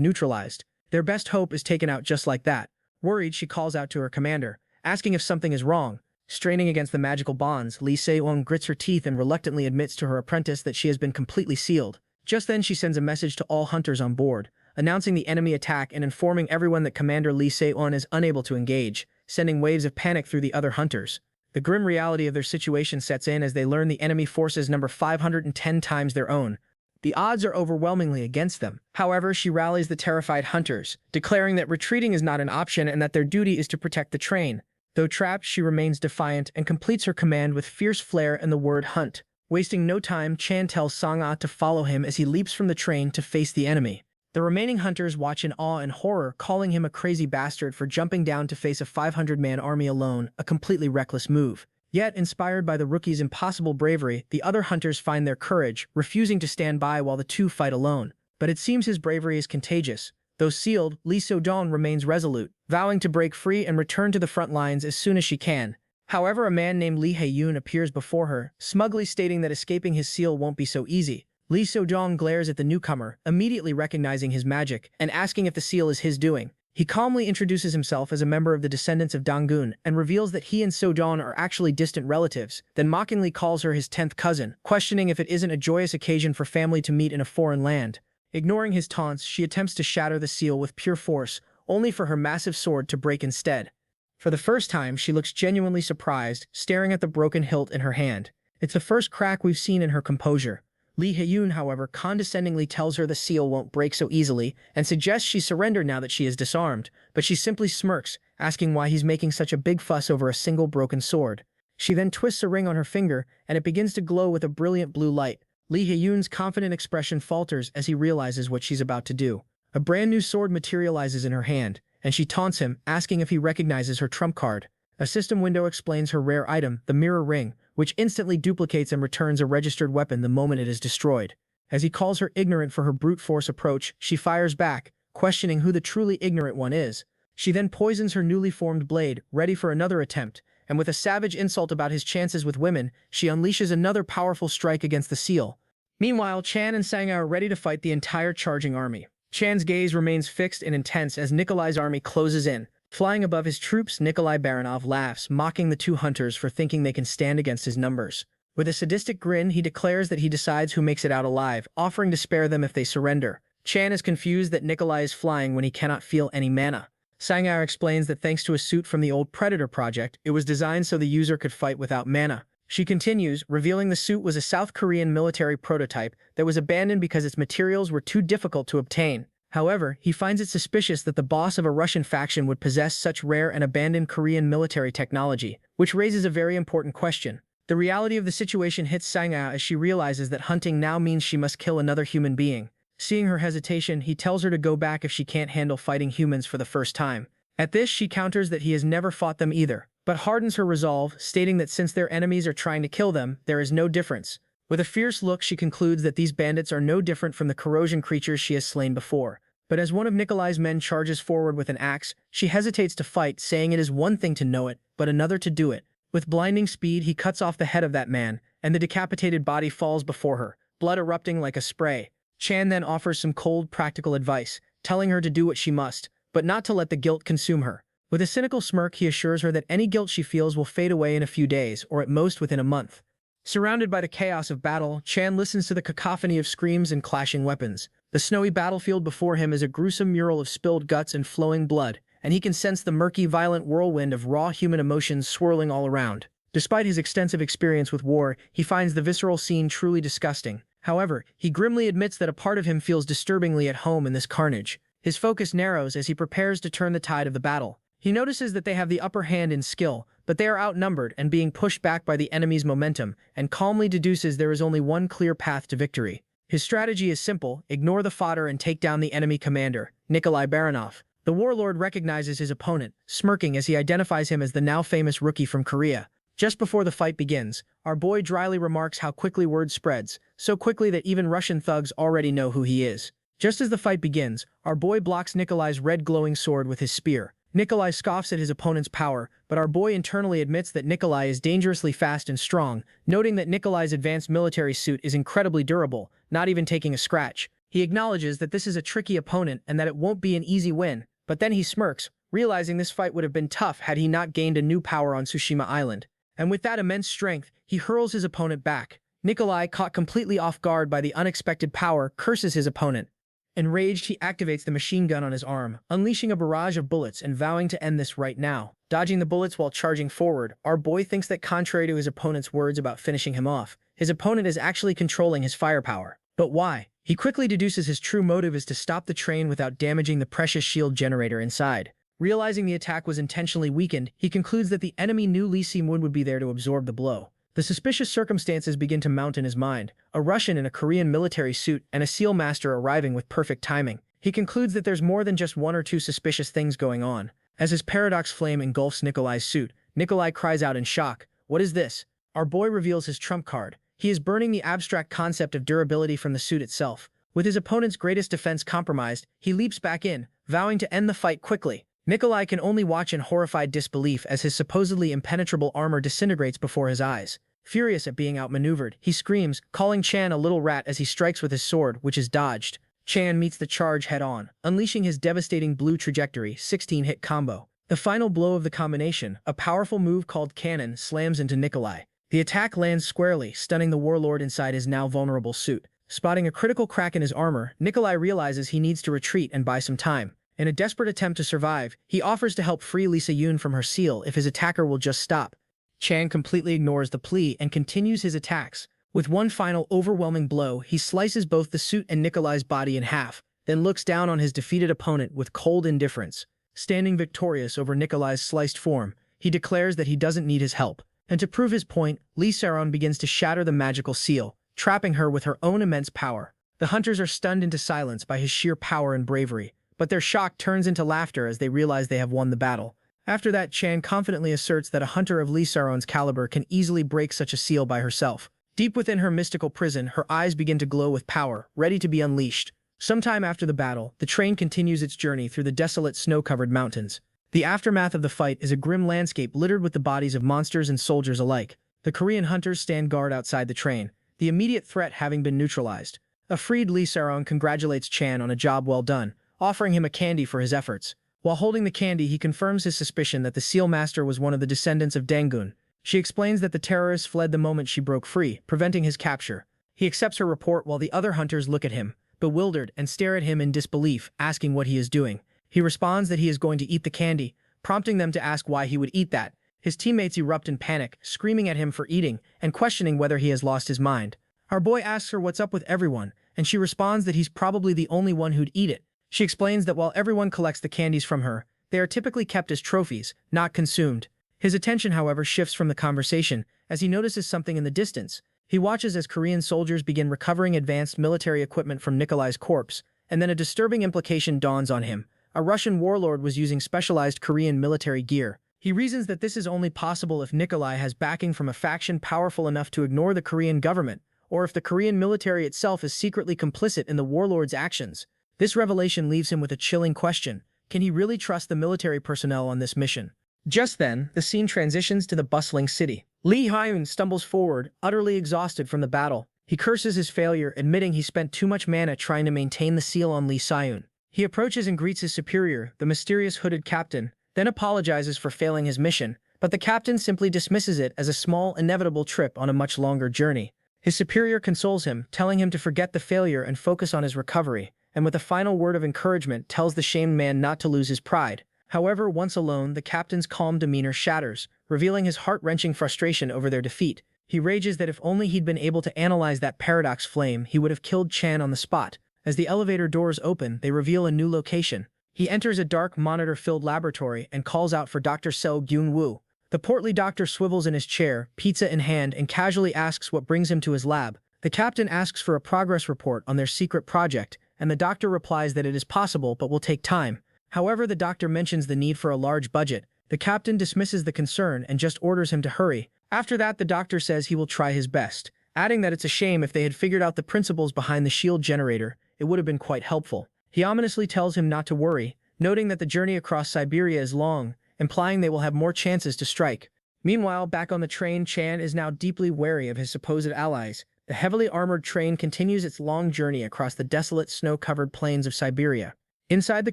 neutralized. Their best hope is taken out just like that. Worried, she calls out to her commander, asking if something is wrong. Straining against the magical bonds, Lee Se-eun grits her teeth and reluctantly admits to her apprentice that she has been completely sealed. Just then, she sends a message to all hunters on board, announcing the enemy attack and informing everyone that Commander Lee Se-eun is unable to engage, sending waves of panic through the other hunters. The grim reality of their situation sets in as they learn the enemy forces number 510 times their own. The odds are overwhelmingly against them. However, she rallies the terrified hunters, declaring that retreating is not an option and that their duty is to protect the train. Though trapped, she remains defiant and completes her command with fierce flair and the word hunt. Wasting no time, Chan tells Sang-a to follow him as he leaps from the train to face the enemy. The remaining hunters watch in awe and horror, calling him a crazy bastard for jumping down to face a 500-man army alone, a completely reckless move. Yet, inspired by the rookie's impossible bravery, the other hunters find their courage, refusing to stand by while the two fight alone. But it seems his bravery is contagious. Though sealed, Lee So-dong remains resolute, vowing to break free and return to the front lines as soon as she can. However, a man named Lee Hae-yoon appears before her, smugly stating that escaping his seal won't be so easy. Li Sojong glares at the newcomer, immediately recognizing his magic and asking if the seal is his doing. He calmly introduces himself as a member of the descendants of Dangun and reveals that he and Sojong are actually distant relatives, then mockingly calls her his 10th cousin, questioning if it isn't a joyous occasion for family to meet in a foreign land. Ignoring his taunts, she attempts to shatter the seal with pure force, only for her massive sword to break instead. For the first time, she looks genuinely surprised, staring at the broken hilt in her hand. It's the first crack we've seen in her composure. Lee Hyun, however, condescendingly tells her the seal won't break so easily and suggests she surrender now that she is disarmed, but she simply smirks, asking why he's making such a big fuss over a single broken sword. She then twists a ring on her finger, and it begins to glow with a brilliant blue light. Lee Hyun's confident expression falters as he realizes what she's about to do. A brand new sword materializes in her hand, and she taunts him, asking if he recognizes her trump card. A system window explains her rare item, the mirror ring, which instantly duplicates and returns a registered weapon the moment it is destroyed. As he calls her ignorant for her brute force approach, she fires back, questioning who the truly ignorant one is. She then poisons her newly formed blade, ready for another attempt, and with a savage insult about his chances with women, she unleashes another powerful strike against the seal. Meanwhile, Chan and Sang are ready to fight the entire charging army. Chan's gaze remains fixed and intense as Nikolai's army closes in. Flying above his troops, Nikolai Baranov laughs, mocking the two hunters for thinking they can stand against his numbers. With a sadistic grin, he declares that he decides who makes it out alive, offering to spare them if they surrender. Chan is confused that Nikolai is flying when he cannot feel any mana. Sangar explains that thanks to a suit from the old Predator project, it was designed so the user could fight without mana. She continues, revealing the suit was a South Korean military prototype that was abandoned because its materials were too difficult to obtain. However, he finds it suspicious that the boss of a Russian faction would possess such rare and abandoned Korean military technology, which raises a very important question. The reality of the situation hits Sang-ah as she realizes that hunting now means she must kill another human being. Seeing her hesitation, he tells her to go back if she can't handle fighting humans for the first time. At this, she counters that he has never fought them either, but hardens her resolve, stating that since their enemies are trying to kill them, there is no difference. With a fierce look, she concludes that these bandits are no different from the corrosion creatures she has slain before. But as one of Nikolai's men charges forward with an axe, she hesitates to fight, saying it is one thing to know it, but another to do it. With blinding speed, he cuts off the head of that man, and the decapitated body falls before her, blood erupting like a spray. Chan then offers some cold, practical advice, telling her to do what she must, but not to let the guilt consume her. With a cynical smirk, he assures her that any guilt she feels will fade away in a few days, or at most within a month. Surrounded by the chaos of battle, Chan listens to the cacophony of screams and clashing weapons. The snowy battlefield before him is a gruesome mural of spilled guts and flowing blood, and he can sense the murky, violent whirlwind of raw human emotions swirling all around. Despite his extensive experience with war, he finds the visceral scene truly disgusting. However, he grimly admits that a part of him feels disturbingly at home in this carnage. His focus narrows as he prepares to turn the tide of the battle. He notices that they have the upper hand in skill, but they are outnumbered and being pushed back by the enemy's momentum, and calmly deduces there is only one clear path to victory. His strategy is simple: ignore the fodder and take down the enemy commander, Nikolai Baranov. The warlord recognizes his opponent, smirking as he identifies him as the now famous rookie from Korea. Just before the fight begins, our boy dryly remarks how quickly word spreads, so quickly that even Russian thugs already know who he is. Just as the fight begins, our boy blocks Nikolai's red glowing sword with his spear. Nikolai scoffs at his opponent's power, but our boy internally admits that Nikolai is dangerously fast and strong, noting that Nikolai's advanced military suit is incredibly durable, not even taking a scratch. He acknowledges that this is a tricky opponent and that it won't be an easy win, but then he smirks, realizing this fight would have been tough had he not gained a new power on Tsushima Island. And with that immense strength, he hurls his opponent back. Nikolai, caught completely off guard by the unexpected power, curses his opponent. Enraged, he activates the machine gun on his arm, unleashing a barrage of bullets and vowing to end this right now. Dodging the bullets while charging forward, our boy thinks that contrary to his opponent's words about finishing him off, his opponent is actually controlling his firepower. But why? He quickly deduces his true motive is to stop the train without damaging the precious shield generator inside. Realizing the attack was intentionally weakened, he concludes that the enemy knew Lee Si-moon would be there to absorb the blow. The suspicious circumstances begin to mount in his mind: a Russian in a Korean military suit and a SEAL master arriving with perfect timing. He concludes that there's more than just one or two suspicious things going on. As his paradox flame engulfs Nikolai's suit, Nikolai cries out in shock, "What is this?" Our boy reveals his trump card. He is burning the abstract concept of durability from the suit itself. With his opponent's greatest defense compromised, he leaps back in, vowing to end the fight quickly. Nikolai can only watch in horrified disbelief as his supposedly impenetrable armor disintegrates before his eyes. Furious at being outmaneuvered, he screams, calling Chan a little rat as he strikes with his sword, which is dodged. Chan meets the charge head-on, unleashing his devastating blue trajectory 16-hit combo. The final blow of the combination, a powerful move called Cannon, slams into Nikolai. The attack lands squarely, stunning the warlord inside his now vulnerable suit. Spotting a critical crack in his armor, Nikolai realizes he needs to retreat and buy some time. In a desperate attempt to survive, he offers to help free Lee Se-yoon from her seal if his attacker will just stop. Chan completely ignores the plea and continues his attacks. With one final overwhelming blow, he slices both the suit and Nikolai's body in half, then looks down on his defeated opponent with cold indifference. Standing victorious over Nikolai's sliced form, he declares that he doesn't need his help. And to prove his point, Lee Se-yoon begins to shatter the magical seal, trapping her with her own immense power. The hunters are stunned into silence by his sheer power and bravery, but their shock turns into laughter as they realize they have won the battle. After that, Chan confidently asserts that a hunter of Lee Se-yoon's caliber can easily break such a seal by herself. Deep within her mystical prison, her eyes begin to glow with power, ready to be unleashed. Sometime after the battle, the train continues its journey through the desolate snow-covered mountains. The aftermath of the fight is a grim landscape littered with the bodies of monsters and soldiers alike. The Korean hunters stand guard outside the train, the immediate threat having been neutralized. A freed Lee Se-yoon congratulates Chan on a job well done, offering him a candy for his efforts. While holding the candy, he confirms his suspicion that the seal master was one of the descendants of Dangun. She explains that the terrorists fled the moment she broke free, preventing his capture. He accepts her report while the other hunters look at him, bewildered, and stare at him in disbelief, asking what he is doing. He responds that he is going to eat the candy, prompting them to ask why he would eat that. His teammates erupt in panic, screaming at him for eating, and questioning whether he has lost his mind. Our boy asks her what's up with everyone, and she responds that he's probably the only one who'd eat it. She explains that while everyone collects the candies from her, they are typically kept as trophies, not consumed. His attention, however, shifts from the conversation, as he notices something in the distance. He watches as Korean soldiers begin recovering advanced military equipment from Nikolai's corpse, and then a disturbing implication dawns on him. A Russian warlord was using specialized Korean military gear. He reasons that this is only possible if Nikolai has backing from a faction powerful enough to ignore the Korean government, or if the Korean military itself is secretly complicit in the warlord's actions. This revelation leaves him with a chilling question. Can he really trust the military personnel on this mission? Just then, the scene transitions to the bustling city. Lee Se-yoon stumbles forward, utterly exhausted from the battle. He curses his failure, admitting he spent too much mana trying to maintain the seal on Lee Se-yoon. He approaches and greets his superior, the mysterious hooded captain, then apologizes for failing his mission, but the captain simply dismisses it as a small, inevitable trip on a much longer journey. His superior consoles him, telling him to forget the failure and focus on his recovery, and with a final word of encouragement tells the shamed man not to lose his pride. However, once alone, the captain's calm demeanor shatters, revealing his heart-wrenching frustration over their defeat. He rages that if only he'd been able to analyze that paradox flame, he would have killed Chan on the spot. As the elevator doors open, they reveal a new location. He enters a dark, monitor-filled laboratory and calls out for Dr. Seo Gyun-woo. The portly doctor swivels in his chair, pizza in hand, and casually asks what brings him to his lab. The captain asks for a progress report on their secret project, and the doctor replies that it is possible but will take time. However, the doctor mentions the need for a large budget. The captain dismisses the concern and just orders him to hurry. After that, the doctor says he will try his best, adding that it's a shame if they had figured out the principles behind the shield generator. It would have been quite helpful. He ominously tells him not to worry, noting that the journey across Siberia is long, implying they will have more chances to strike. Meanwhile, back on the train, Chan is now deeply wary of his supposed allies. The heavily armored train continues its long journey across the desolate, snow-covered plains of Siberia. Inside the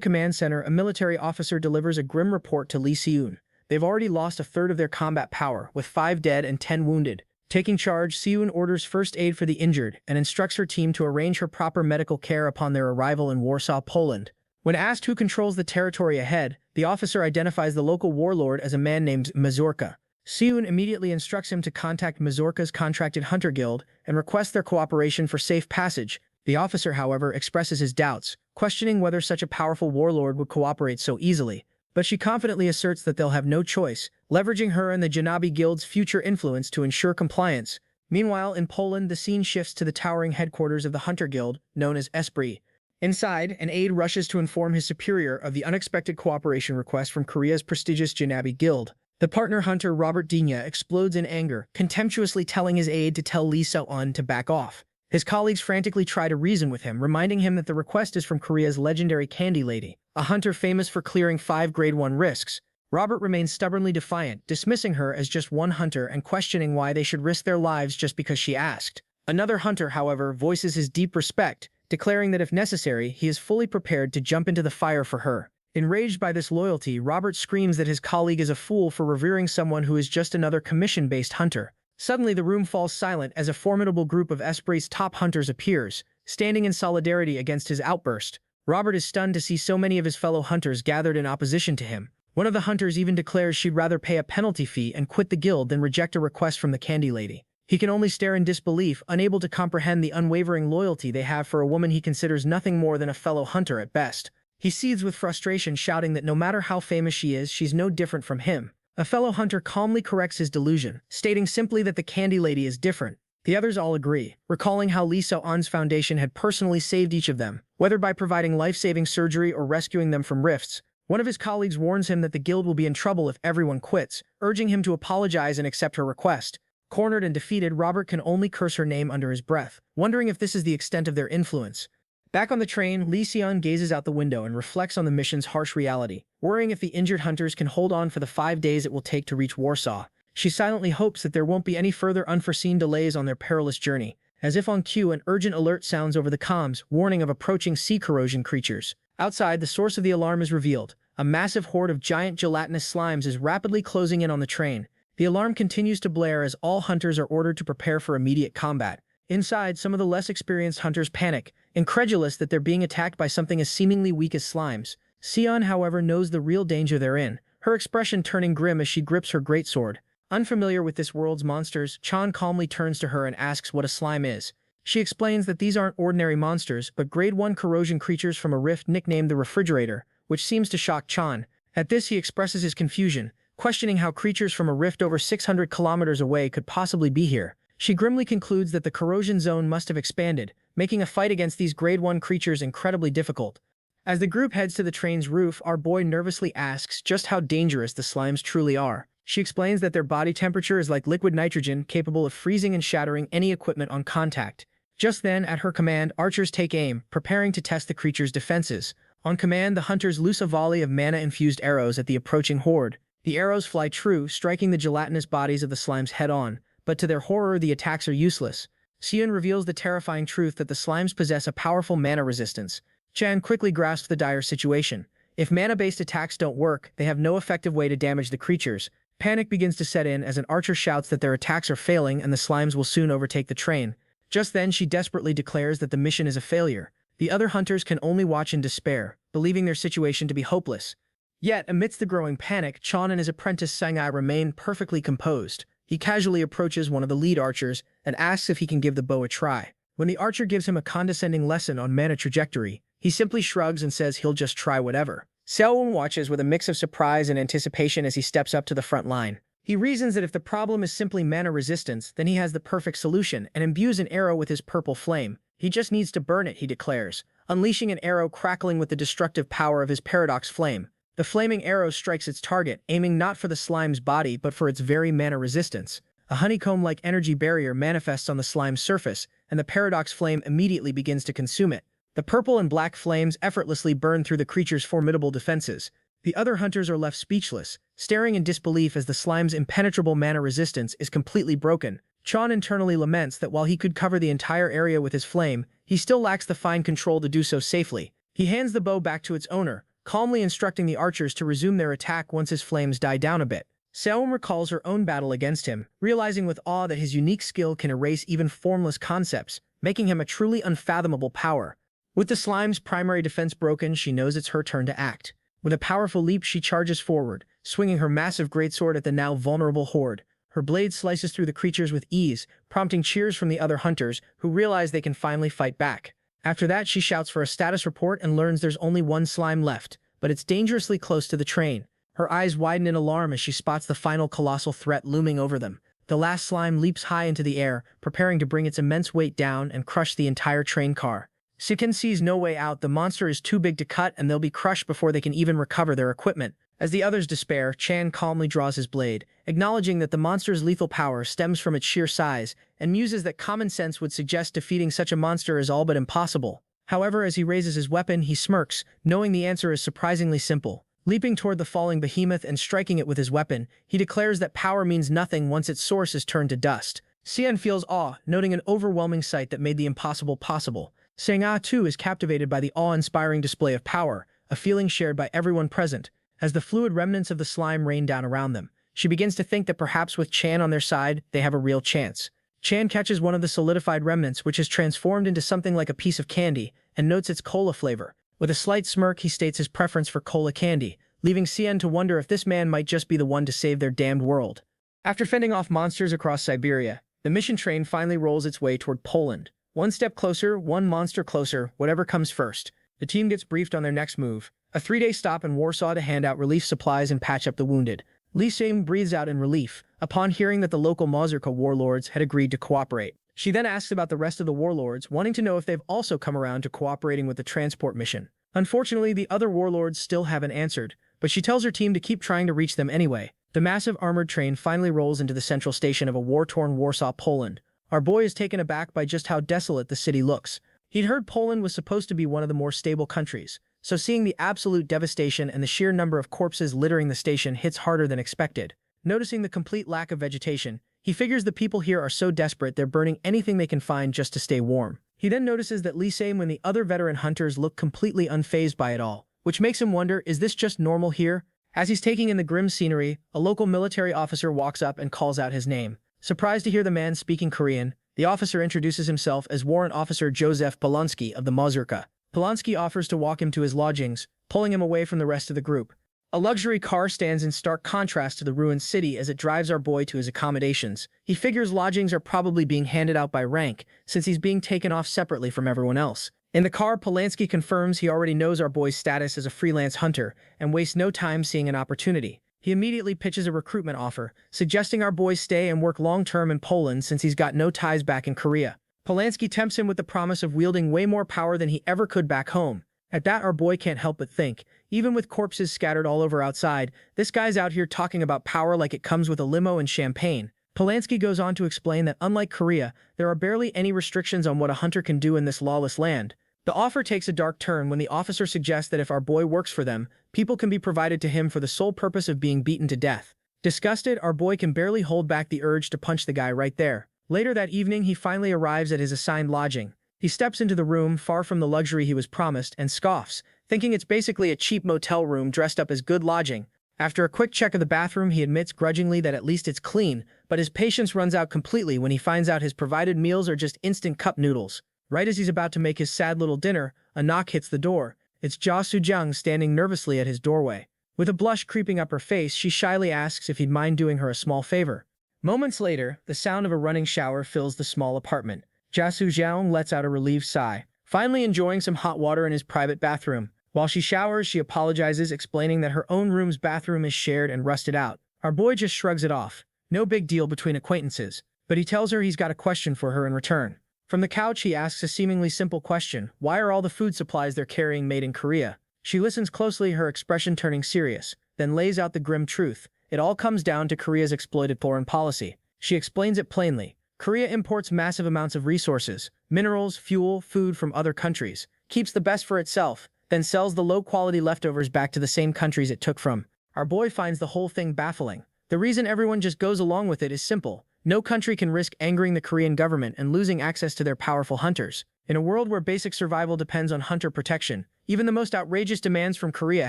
command center, a military officer delivers a grim report to Lee Se-yoon. They've already lost a third of their combat power, with 5 dead and 10 wounded. Taking charge, Se-yoon orders first aid for the injured and instructs her team to arrange for proper medical care upon their arrival in Warsaw, Poland. When asked who controls the territory ahead, the officer identifies the local warlord as a man named Mazurka. Se-yoon immediately instructs him to contact Mazurka's contracted hunter guild and request their cooperation for safe passage. The officer, however, expresses his doubts, questioning whether such a powerful warlord would cooperate so easily. But she confidently asserts that they'll have no choice, leveraging her and the Janabi Guild's future influence to ensure compliance. Meanwhile, in Poland, the scene shifts to the towering headquarters of the Hunter Guild, known as Esprit. Inside, an aide rushes to inform his superior of the unexpected cooperation request from Korea's prestigious Janabi Guild. The partner hunter Robert Dinya explodes in anger, contemptuously telling his aide to tell Lee Se-yoon to back off. His colleagues frantically try to reason with him, reminding him that the request is from Korea's legendary Candy Lady, a hunter famous for clearing 5 Grade 1 risks. Robert remains stubbornly defiant, dismissing her as just one hunter and questioning why they should risk their lives just because she asked. Another hunter, however, voices his deep respect, declaring that if necessary, he is fully prepared to jump into the fire for her. Enraged by this loyalty, Robert screams that his colleague is a fool for revering someone who is just another commission-based hunter. Suddenly, the room falls silent as a formidable group of Esprit's top hunters appears, standing in solidarity against his outburst. Robert is stunned to see so many of his fellow hunters gathered in opposition to him. One of the hunters even declares she'd rather pay a penalty fee and quit the guild than reject a request from the Candy Lady. He can only stare in disbelief, unable to comprehend the unwavering loyalty they have for a woman he considers nothing more than a fellow hunter at best. He seethes with frustration, shouting that no matter how famous she is, she's no different from him. A fellow hunter calmly corrects his delusion, stating simply that the Candy Lady is different. The others all agree, recalling how Lee So-on's foundation had personally saved each of them, whether by providing life-saving surgery or rescuing them from rifts. One of his colleagues warns him that the guild will be in trouble if everyone quits, urging him to apologize and accept her request. Cornered and defeated, Robert can only curse her name under his breath, wondering if this is the extent of their influence. Back on the train, Lee So-on gazes out the window and reflects on the mission's harsh reality, worrying if the injured hunters can hold on for the 5 days it will take to reach Warsaw. She silently hopes that there won't be any further unforeseen delays on their perilous journey. As if on cue, an urgent alert sounds over the comms, warning of approaching sea corrosion creatures. Outside, the source of the alarm is revealed. A massive horde of giant gelatinous slimes is rapidly closing in on the train. The alarm continues to blare as all hunters are ordered to prepare for immediate combat. Inside, some of the less experienced hunters panic, incredulous that they're being attacked by something as seemingly weak as slimes. So-on, however, knows the real danger they're in, her expression turning grim as she grips her greatsword. Unfamiliar with this world's monsters, Chan calmly turns to her and asks what a slime is. She explains that these aren't ordinary monsters, but Grade 1 corrosion creatures from a rift nicknamed the Refrigerator, which seems to shock Chan. At this, he expresses his confusion, questioning how creatures from a rift over 600 kilometers away could possibly be here. She grimly concludes that the corrosion zone must have expanded, making a fight against these Grade 1 creatures incredibly difficult. As the group heads to the train's roof, our boy nervously asks just how dangerous the slimes truly are. She explains that their body temperature is like liquid nitrogen, capable of freezing and shattering any equipment on contact. Just then, at her command, archers take aim, preparing to test the creature's defenses. On command, the hunters loose a volley of mana-infused arrows at the approaching horde. The arrows fly true, striking the gelatinous bodies of the slimes head-on, but to their horror, the attacks are useless. So-on reveals the terrifying truth that the slimes possess a powerful mana resistance. Chan quickly grasps the dire situation. If mana-based attacks don't work, they have no effective way to damage the creatures. Panic begins to set in as an archer shouts that their attacks are failing and the slimes will soon overtake the train. Just then, she desperately declares that the mission is a failure. The other hunters can only watch in despair, believing their situation to be hopeless. Yet, amidst the growing panic, Chan and his apprentice Sangai remain perfectly composed. He casually approaches one of the lead archers and asks if he can give the bow a try. When the archer gives him a condescending lesson on mana trajectory, he simply shrugs and says he'll just try whatever. So-on watches with a mix of surprise and anticipation as he steps up to the front line. He reasons that if the problem is simply mana resistance, then he has the perfect solution and imbues an arrow with his purple flame. He just needs to burn it, he declares, unleashing an arrow crackling with the destructive power of his paradox flame. The flaming arrow strikes its target, aiming not for the slime's body but for its very mana resistance. A honeycomb-like energy barrier manifests on the slime's surface, and the paradox flame immediately begins to consume it. The purple and black flames effortlessly burn through the creature's formidable defenses. The other hunters are left speechless, staring in disbelief as the slime's impenetrable mana resistance is completely broken. Chan internally laments that while he could cover the entire area with his flame, he still lacks the fine control to do so safely. He hands the bow back to its owner, calmly instructing the archers to resume their attack once his flames die down a bit. So-on recalls her own battle against him, realizing with awe that his unique skill can erase even formless concepts, making him a truly unfathomable power. With the slime's primary defense broken, she knows it's her turn to act. With a powerful leap, she charges forward, swinging her massive greatsword at the now vulnerable horde. Her blade slices through the creatures with ease, prompting cheers from the other hunters, who realize they can finally fight back. After that, she shouts for a status report and learns there's only one slime left, but it's dangerously close to the train. Her eyes widen in alarm as she spots the final colossal threat looming over them. The last slime leaps high into the air, preparing to bring its immense weight down and crush the entire train car. So-on sees no way out. The monster is too big to cut and they'll be crushed before they can even recover their equipment. As the others despair, Chan calmly draws his blade, acknowledging that the monster's lethal power stems from its sheer size, and muses that common sense would suggest defeating such a monster is all but impossible. However, as he raises his weapon, he smirks, knowing the answer is surprisingly simple. Leaping toward the falling behemoth and striking it with his weapon, he declares that power means nothing once its source is turned to dust. Xian feels awe, noting an overwhelming sight that made the impossible possible. Sang-ah too is captivated by the awe-inspiring display of power, a feeling shared by everyone present. As the fluid remnants of the slime rain down around them, she begins to think that perhaps with Chan on their side, they have a real chance. Chan catches one of the solidified remnants, which has transformed into something like a piece of candy, and notes its cola flavor. With a slight smirk, he states his preference for cola candy, leaving Xian to wonder if this man might just be the one to save their damned world. After fending off monsters across Siberia, the mission train finally rolls its way toward Poland. One step closer, one monster closer, whatever comes first. The team gets briefed on their next move, a 3-day stop in Warsaw to hand out relief supplies and patch up the wounded. Li Sheng breathes out in relief upon hearing that the local Mazurka warlords had agreed to cooperate. She then asks about the rest of the warlords, wanting to know if they've also come around to cooperating with the transport mission. Unfortunately, the other warlords still haven't answered, but she tells her team to keep trying to reach them anyway. The massive armored train finally rolls into the central station of a war-torn Warsaw, Poland. Our boy is taken aback by just how desolate the city looks. He'd heard Poland was supposed to be one of the more stable countries, so seeing the absolute devastation and the sheer number of corpses littering the station hits harder than expected. Noticing the complete lack of vegetation, he figures the people here are so desperate they're burning anything they can find just to stay warm. He then notices that Li Sheng and the other veteran hunters look completely unfazed by it all, which makes him wonder, is this just normal here? As he's taking in the grim scenery, a local military officer walks up and calls out his name. Surprised to hear the man speaking Korean, the officer introduces himself as Warrant Officer Joseph Polonsky of the Mazurka. Polonsky offers to walk him to his lodgings, pulling him away from the rest of the group. A luxury car stands in stark contrast to the ruined city as it drives our boy to his accommodations. He figures lodgings are probably being handed out by rank, since he's being taken off separately from everyone else. In the car, Polanski confirms he already knows our boy's status as a freelance hunter, and wastes no time seeing an opportunity. He immediately pitches a recruitment offer, suggesting our boy stay and work long-term in Poland since he's got no ties back in Korea. Polanski tempts him with the promise of wielding way more power than he ever could back home. At that, our boy can't help but think, even with corpses scattered all over outside, this guy's out here talking about power like it comes with a limo and champagne. Polanski goes on to explain that unlike Korea, there are barely any restrictions on what a hunter can do in this lawless land. The offer takes a dark turn when the officer suggests that if our boy works for them, people can be provided to him for the sole purpose of being beaten to death. Disgusted, our boy can barely hold back the urge to punch the guy right there. Later that evening, he finally arrives at his assigned lodging. He steps into the room, far from the luxury he was promised, and scoffs, thinking it's basically a cheap motel room dressed up as good lodging. After a quick check of the bathroom, he admits grudgingly that at least it's clean, but his patience runs out completely when he finds out his provided meals are just instant cup noodles. Right as he's about to make his sad little dinner, a knock hits the door. It's Jia Sujung standing nervously at his doorway. With a blush creeping up her face, she shyly asks if he'd mind doing her a small favor. Moments later, the sound of a running shower fills the small apartment. Jia Sujung lets out a relieved sigh, finally enjoying some hot water in his private bathroom. While she showers, she apologizes, explaining that her own room's bathroom is shared and rusted out. Our boy just shrugs it off. No big deal between acquaintances, but he tells her he's got a question for her in return. From the couch, he asks a seemingly simple question: why are all the food supplies they're carrying made in Korea? She listens closely, her expression turning serious, then lays out the grim truth. It all comes down to Korea's exploited foreign policy. She explains it plainly. Korea imports massive amounts of resources, minerals, fuel, food from other countries, keeps the best for itself, then sells the low-quality leftovers back to the same countries it took from. Our boy finds the whole thing baffling. The reason everyone just goes along with it is simple. No country can risk angering the Korean government and losing access to their powerful hunters. In a world where basic survival depends on hunter protection, even the most outrageous demands from Korea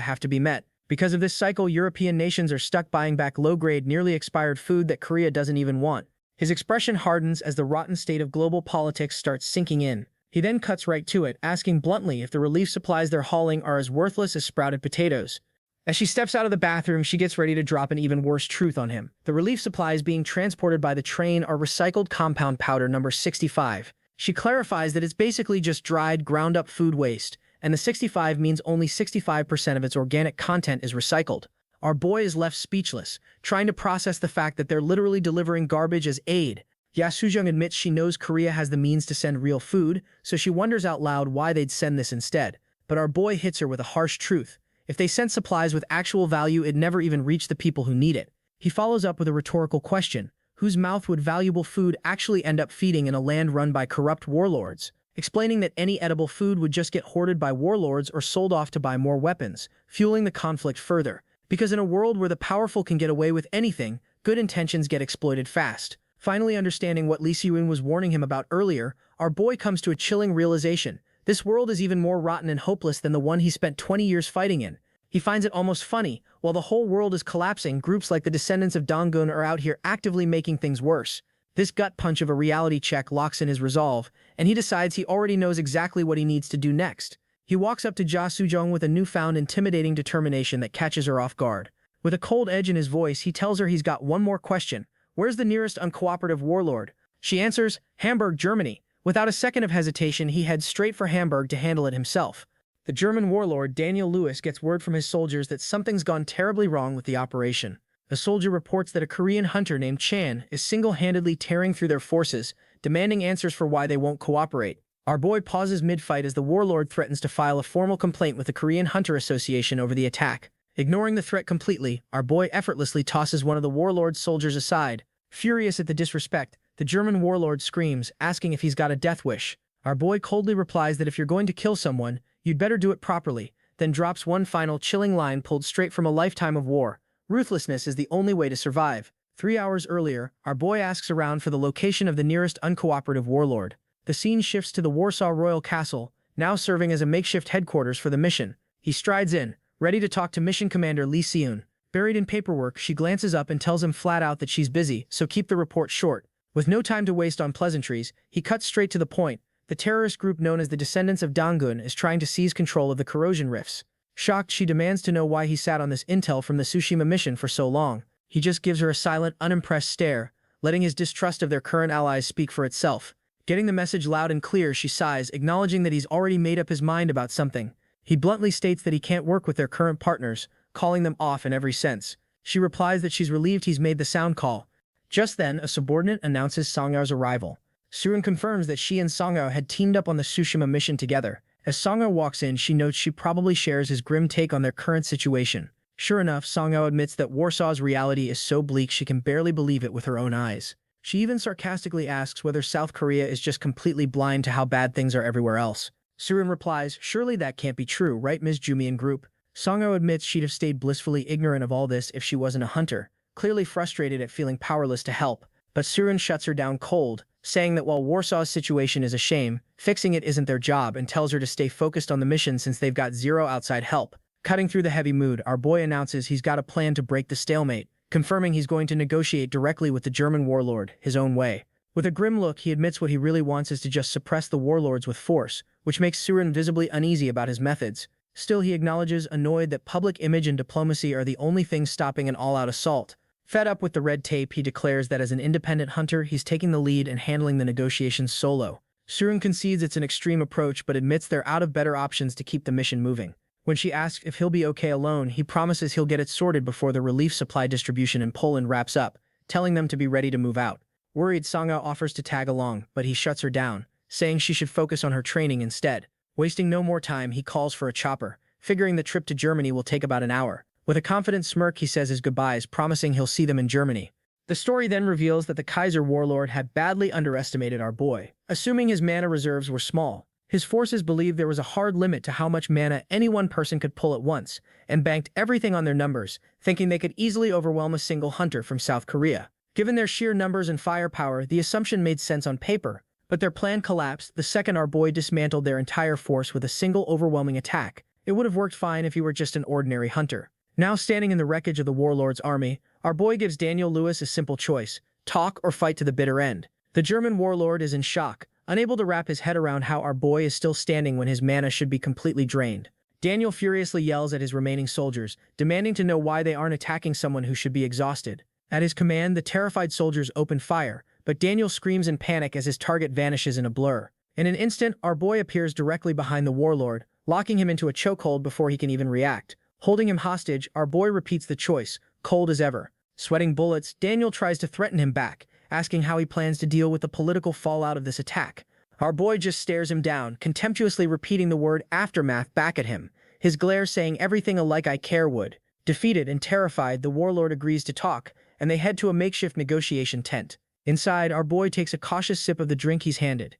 have to be met. Because of this cycle, European nations are stuck buying back low-grade, nearly expired food that Korea doesn't even want. His expression hardens as the rotten state of global politics starts sinking in. He then cuts right to it, asking bluntly if the relief supplies they're hauling are as worthless as sprouted potatoes. As she steps out of the bathroom, she gets ready to drop an even worse truth on him. The relief supplies being transported by the train are recycled compound powder number 65. She clarifies that it's basically just dried, ground-up food waste, and the 65 means only 65% of its organic content is recycled. Our boy is left speechless, trying to process the fact that they're literally delivering garbage as aid. Jia Sujung admits she knows Korea has the means to send real food, so she wonders out loud why they'd send this instead. But our boy hits her with a harsh truth. If they sent supplies with actual value, it'd never even reach the people who need it. He follows up with a rhetorical question. Whose mouth would valuable food actually end up feeding in a land run by corrupt warlords? explaining that any edible food would just get hoarded by warlords or sold off to buy more weapons, fueling the conflict further. Because in a world where the powerful can get away with anything, good intentions get exploited fast. Finally understanding what Lee Si-yoon was warning him about earlier, our boy comes to a chilling realization. This world is even more rotten and hopeless than the one he spent 20 years fighting in. He finds it almost funny. While the whole world is collapsing, groups like the descendants of Donggun are out here actively making things worse. This gut punch of a reality check locks in his resolve, and he decides he already knows exactly what he needs to do next. He walks up to Ja Soo-jung with a newfound intimidating determination that catches her off guard. With a cold edge in his voice, he tells her he's got one more question. Where's the nearest uncooperative warlord? She answers, Hamburg, Germany. Without a second of hesitation, he heads straight for Hamburg to handle it himself. The German warlord Daniel Lewis gets word from his soldiers that something's gone terribly wrong with the operation. A soldier reports that a Korean hunter named Chan is single-handedly tearing through their forces, demanding answers for why they won't cooperate. Our boy pauses mid-fight as the warlord threatens to file a formal complaint with the Korean Hunter Association over the attack. Ignoring the threat completely, our boy effortlessly tosses one of the warlord's soldiers aside. Furious at the disrespect, the German warlord screams, asking if he's got a death wish. Our boy coldly replies that if you're going to kill someone, you'd better do it properly, then drops one final chilling line pulled straight from a lifetime of war. Ruthlessness is the only way to survive. 3 hours earlier, our boy asks around for the location of the nearest uncooperative warlord. The scene shifts to the Warsaw Royal Castle, now serving as a makeshift headquarters for the mission. He strides in, ready to talk to Mission Commander Lee Si-yoon. Buried in paperwork, she glances up and tells him flat out that she's busy, so keep the report short. With no time to waste on pleasantries, he cuts straight to the point. The terrorist group known as the Descendants of Donggun is trying to seize control of the corrosion rifts. Shocked, she demands to know why he sat on this intel from the Tsushima mission for so long. He just gives her a silent, unimpressed stare, letting his distrust of their current allies speak for itself. Getting the message loud and clear, she sighs, acknowledging that he's already made up his mind about something. He bluntly states that he can't work with their current partners, calling them off in every sense. She replies that she's relieved he's made the sound call. Just then, a subordinate announces Song-ao's arrival. Surin confirms that she and Song-ao had teamed up on the Tsushima mission together. As Song-ao walks in, she notes she probably shares his grim take on their current situation. Sure enough, Song-ao admits that Warsaw's reality is so bleak she can barely believe it with her own eyes. She even sarcastically asks whether South Korea is just completely blind to how bad things are everywhere else. Surin replies, surely that can't be true, right, Ms. Jumian Group? Song-ao admits she'd have stayed blissfully ignorant of all this if she wasn't a hunter, clearly frustrated at feeling powerless to help. But Surin shuts her down cold, saying that while Warsaw's situation is a shame, fixing it isn't their job, and tells her to stay focused on the mission since they've got zero outside help. Cutting through the heavy mood, our boy announces he's got a plan to break the stalemate, confirming he's going to negotiate directly with the German warlord, his own way. With a grim look, he admits what he really wants is to just suppress the warlords with force, which makes Surin visibly uneasy about his methods. Still, he acknowledges, annoyed, that public image and diplomacy are the only things stopping an all-out assault. Fed up with the red tape, he declares that as an independent hunter, he's taking the lead and handling the negotiations solo. Surin concedes it's an extreme approach, but admits they're out of better options to keep the mission moving. When she asks if he'll be okay alone, he promises he'll get it sorted before the relief supply distribution in Poland wraps up, telling them to be ready to move out. Worried, Song-ao offers to tag along, but he shuts her down, saying she should focus on her training instead. Wasting no more time, he calls for a chopper, figuring the trip to Germany will take about an hour. With a confident smirk, he says his goodbyes, promising he'll see them in Germany. The story then reveals that the Kaiser warlord had badly underestimated our boy. Assuming his mana reserves were small, his forces believed there was a hard limit to how much mana any one person could pull at once, and banked everything on their numbers, thinking they could easily overwhelm a single hunter from South Korea. Given their sheer numbers and firepower, the assumption made sense on paper, but their plan collapsed the second our boy dismantled their entire force with a single overwhelming attack. It would have worked fine if he were just an ordinary hunter. Now standing in the wreckage of the warlord's army, our boy gives Daniel Lewis a simple choice: talk or fight to the bitter end. The German warlord is in shock, unable to wrap his head around how our boy is still standing when his mana should be completely drained. Daniel furiously yells at his remaining soldiers, demanding to know why they aren't attacking someone who should be exhausted. At his command, the terrified soldiers open fire, but Daniel screams in panic as his target vanishes in a blur. In an instant, our boy appears directly behind the warlord, locking him into a chokehold before he can even react. Holding him hostage, our boy repeats the choice, cold as ever. Sweating bullets, Daniel tries to threaten him back, asking how he plans to deal with the political fallout of this attack. Our boy just stares him down, contemptuously repeating the word aftermath back at him, his glare saying everything a like I care would. Defeated and terrified, the warlord agrees to talk, and they head to a makeshift negotiation tent. Inside, our boy takes a cautious sip of the drink he's handed.